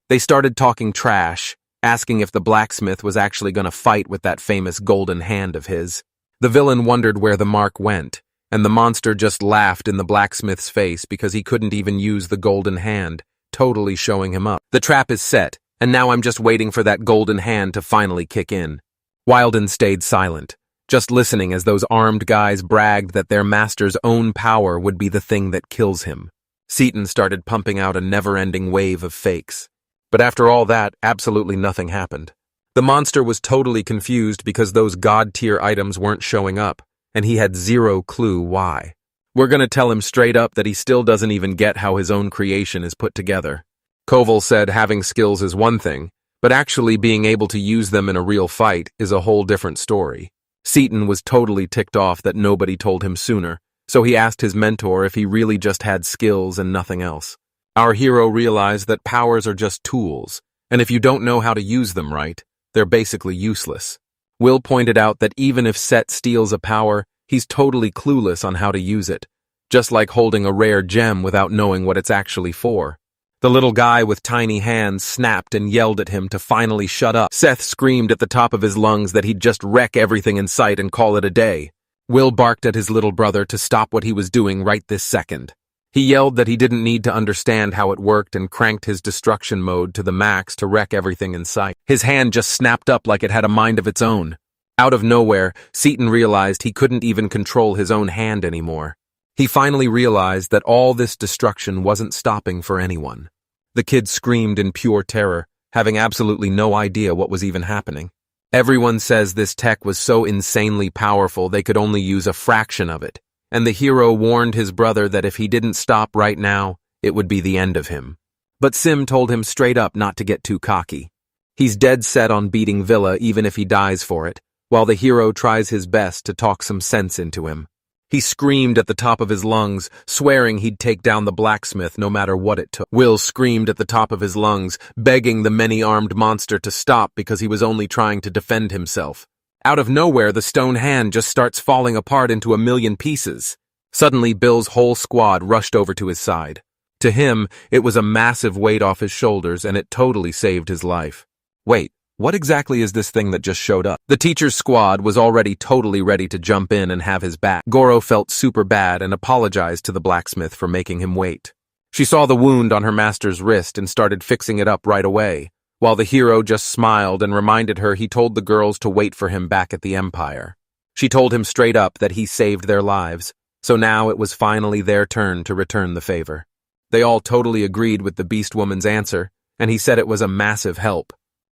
They started talking trash, asking if the blacksmith was actually going to fight with that famous golden hand of his. The villain wondered where the mark went, and the monster just laughed in the blacksmith's face because he couldn't even use the golden hand, totally showing him up. The trap is set, and now I'm just waiting for that golden hand to finally kick in. Wilden stayed silent, just listening as those armed guys bragged that their master's own power would be the thing that kills him. Seaton started pumping out a never-ending wave of fakes. But after all that, absolutely nothing happened. The monster was totally confused because those god-tier items weren't showing up, and he had zero clue why. We're gonna tell him straight up that he still doesn't even get how his own creation is put together. Koval said having skills is one thing, but actually being able to use them in a real fight is a whole different story. Seaton was totally ticked off that nobody told him sooner, so he asked his mentor if he really just had skills and nothing else. Our hero realized that powers are just tools, and if you don't know how to use them right, they're basically useless. Will pointed out that even if Set steals a power, he's totally clueless on how to use it, just like holding a rare gem without knowing what it's actually for. The little guy with tiny hands snapped and yelled at him to finally shut up. Seth screamed at the top of his lungs that he'd just wreck everything in sight and call it a day. Will barked at his little brother to stop what he was doing right this second. He yelled that he didn't need to understand how it worked and cranked his destruction mode to the max to wreck everything in sight. His hand just snapped up like it had a mind of its own. Out of nowhere, Seaton realized he couldn't even control his own hand anymore. He finally realized that all this destruction wasn't stopping for anyone. The kid screamed in pure terror, having absolutely no idea what was even happening. Everyone says this tech was so insanely powerful they could only use a fraction of it, and the hero warned his brother that if he didn't stop right now, it would be the end of him. But Sim told him straight up not to get too cocky. He's dead set on beating Villa even if he dies for it, while the hero tries his best to talk some sense into him. He screamed at the top of his lungs, swearing he'd take down the blacksmith no matter what it took. Will screamed at the top of his lungs, begging the many-armed monster to stop because he was only trying to defend himself. Out of nowhere, the stone hand just starts falling apart into a million pieces. Suddenly, Bill's whole squad rushed over to his side. To him, it was a massive weight off his shoulders, and it totally saved his life. Wait, what exactly is this thing that just showed up? The teacher's squad was already totally ready to jump in and have his back. Goro felt super bad and apologized to the blacksmith for making him wait. She saw the wound on her master's wrist and started fixing it up right away, while the hero just smiled and reminded her he told the girls to wait for him back at the Empire. She told him straight up that he saved their lives, so now it was finally their turn to return the favor. They all totally agreed with the Beast Woman's answer, and he said it was a massive help.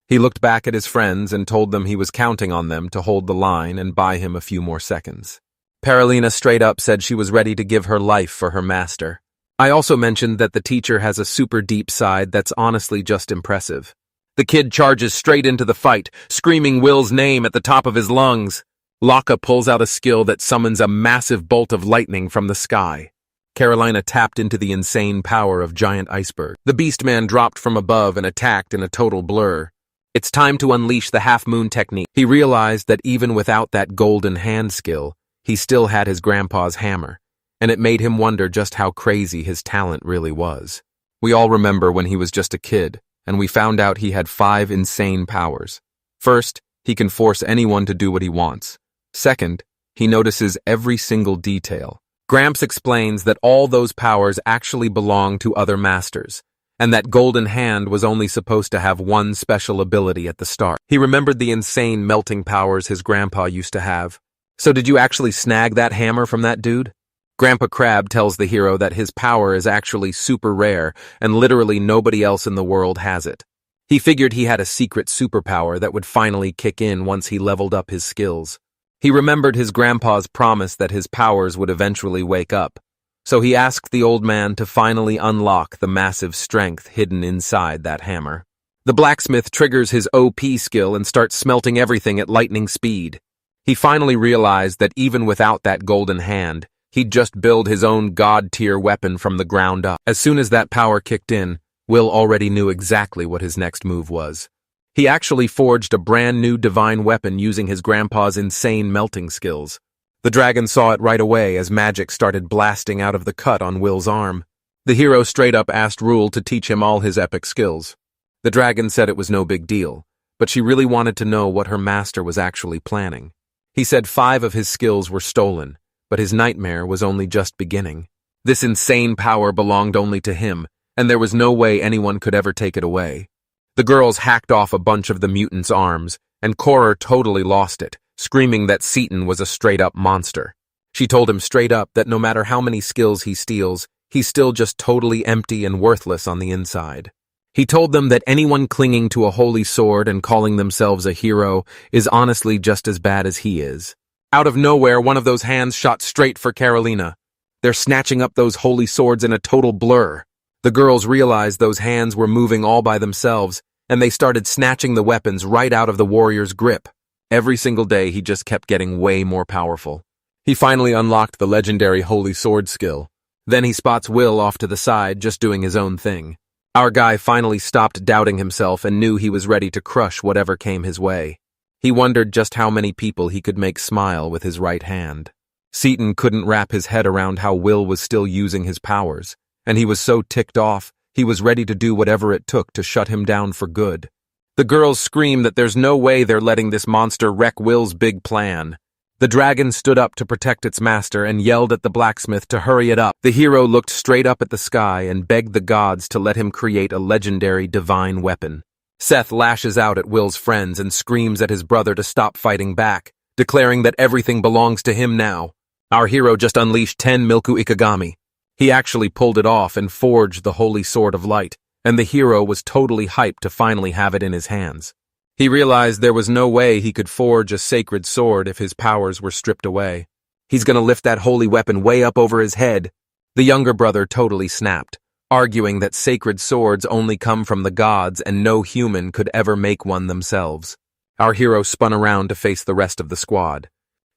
He looked back at his friends and told them he was counting on them to hold the line and buy him a few more seconds. Paralina straight up said she was ready to give her life for her master. I also mentioned that the teacher has a super deep side that's honestly just impressive. The kid charges straight into the fight, screaming Will's name at the top of his lungs. Locke pulls out a skill that summons a massive bolt of lightning from the sky. Carolina tapped into the insane power of giant iceberg. The Beastman dropped from above and attacked in a total blur. It's time to unleash the half-moon technique. He realized that even without that golden hand skill, he still had his grandpa's hammer, and it made him wonder just how crazy his talent really was. We all remember when he was just a kid, and we found out he had 5 insane powers. First, he can force anyone to do what he wants. Second, he notices every single detail. Gramps explains that all those powers actually belong to other masters, and that Golden Hand was only supposed to have one special ability at the start. He remembered the insane melting powers his grandpa used to have. So did you actually snag that hammer from that dude? Grandpa Crab tells the hero that his power is actually super rare and literally nobody else in the world has it. He figured he had a secret superpower that would finally kick in once he leveled up his skills. He remembered his grandpa's promise that his powers would eventually wake up. So he asked the old man to finally unlock the massive strength hidden inside that hammer. The blacksmith triggers his OP skill and starts smelting everything at lightning speed. He finally realized that even without that golden hand, he'd just build his own god-tier weapon from the ground up. As soon as that power kicked in, Will already knew exactly what his next move was. He actually forged a brand new divine weapon using his grandpa's insane melting skills. The dragon saw it right away as magic started blasting out of the cut on Will's arm. The hero straight up asked Rule to teach him all his epic skills. The dragon said it was no big deal, but she really wanted to know what her master was actually planning. He said 5 of his skills were stolen, but his nightmare was only just beginning. This insane power belonged only to him, and there was no way anyone could ever take it away. The girls hacked off a bunch of the mutant's arms, and Koror totally lost it, screaming that Seaton was a straight-up monster. She told him straight up that no matter how many skills he steals, he's still just totally empty and worthless on the inside. He told them that anyone clinging to a holy sword and calling themselves a hero is honestly just as bad as he is. Out of nowhere, one of those hands shot straight for Carolina. They're snatching up those holy swords in a total blur. The girls realized those hands were moving all by themselves, and they started snatching the weapons right out of the warrior's grip. Every single day, he just kept getting way more powerful. He finally unlocked the legendary holy sword skill. Then he spots Will off to the side, just doing his own thing. Our guy finally stopped doubting himself and knew he was ready to crush whatever came his way. He wondered just how many people he could make smile with his right hand. Seaton couldn't wrap his head around how Will was still using his powers, and he was so ticked off, he was ready to do whatever it took to shut him down for good. The girls scream that there's no way they're letting this monster wreck Will's big plan. The dragon stood up to protect its master and yelled at the blacksmith to hurry it up. The hero looked straight up at the sky and begged the gods to let him create a legendary divine weapon. Seth lashes out at Will's friends and screams at his brother to stop fighting back, declaring that everything belongs to him now. Our hero just unleashed 10 Milku Ikigami. He actually pulled it off and forged the Holy Sword of Light, and the hero was totally hyped to finally have it in his hands. He realized there was no way he could forge a sacred sword if his powers were stripped away. He's gonna lift that holy weapon way up over his head. The younger brother totally snapped, arguing that sacred swords only come from the gods and no human could ever make one themselves. Our hero spun around to face the rest of the squad.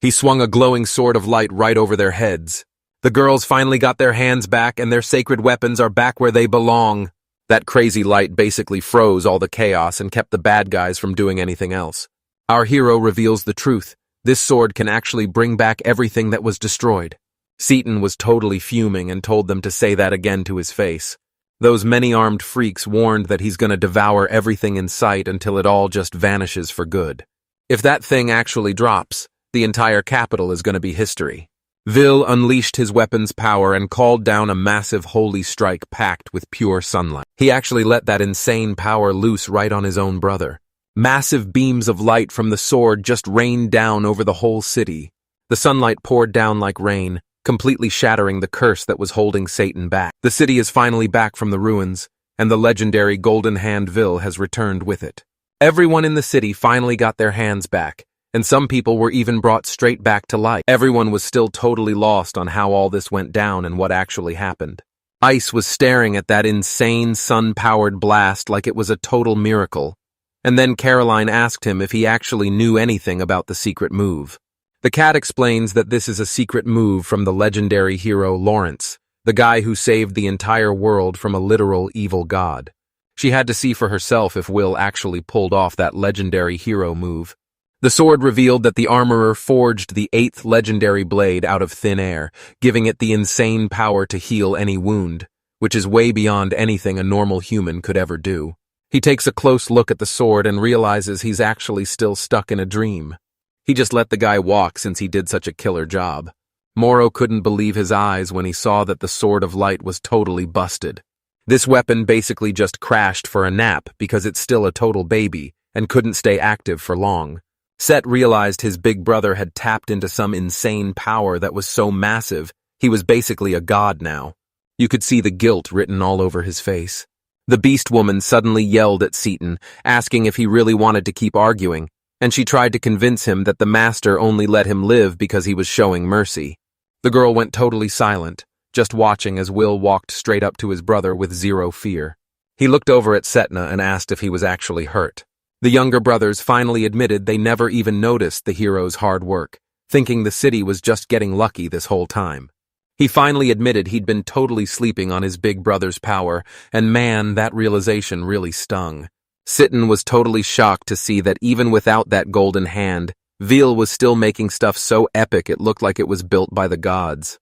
He swung a glowing sword of light right over their heads. The girls finally got their hands back and their sacred weapons are back where they belong. That crazy light basically froze all the chaos and kept the bad guys from doing anything else. Our hero reveals the truth. This sword can actually bring back everything that was destroyed. Seaton was totally fuming and told them to say that again to his face. Those many-armed freaks warned that he's gonna devour everything in sight until it all just vanishes for good. If that thing actually drops, the entire capital is gonna be history. Vil unleashed his weapon's power and called down a massive holy strike packed with pure sunlight. He actually let that insane power loose right on his own brother. Massive beams of light from the sword just rained down over the whole city. The sunlight poured down like rain, completely shattering the curse that was holding Satan back. The city is finally back from the ruins, and the legendary Golden Hand Vil has returned with it. Everyone in the city finally got their hands back, and some people were even brought straight back to life. Everyone was still totally lost on how all this went down and what actually happened. Ice was staring at that insane sun-powered blast like it was a total miracle, and then Caroline asked him if he actually knew anything about the secret move. The cat explains that this is a secret move from the legendary hero Lawrence, the guy who saved the entire world from a literal evil god. She had to see for herself if Will actually pulled off that legendary hero move. The sword revealed that the armorer forged the 8th legendary blade out of thin air, giving it the insane power to heal any wound, which is way beyond anything a normal human could ever do. He takes a close look at the sword and realizes he's actually still stuck in a dream. He just let the guy walk since he did such a killer job. Moro couldn't believe his eyes when he saw that the Sword of Light was totally busted. This weapon basically just crashed for a nap because it's still a total baby and couldn't stay active for long. Set realized his big brother had tapped into some insane power that was so massive, he was basically a god now. You could see the guilt written all over his face. The beast woman suddenly yelled at Seaton, asking if he really wanted to keep arguing, and she tried to convince him that the master only let him live because he was showing mercy. The girl went totally silent, just watching as Will walked straight up to his brother with zero fear. He looked over at Setna and asked if he was actually hurt. The younger brothers finally admitted they never even noticed the hero's hard work, thinking the city was just getting lucky this whole time. He finally admitted he'd been totally sleeping on his big brother's power, and man, that realization really stung. Sitten was totally shocked to see that even without that golden hand, Veal was still making stuff so epic it looked like it was built by the gods.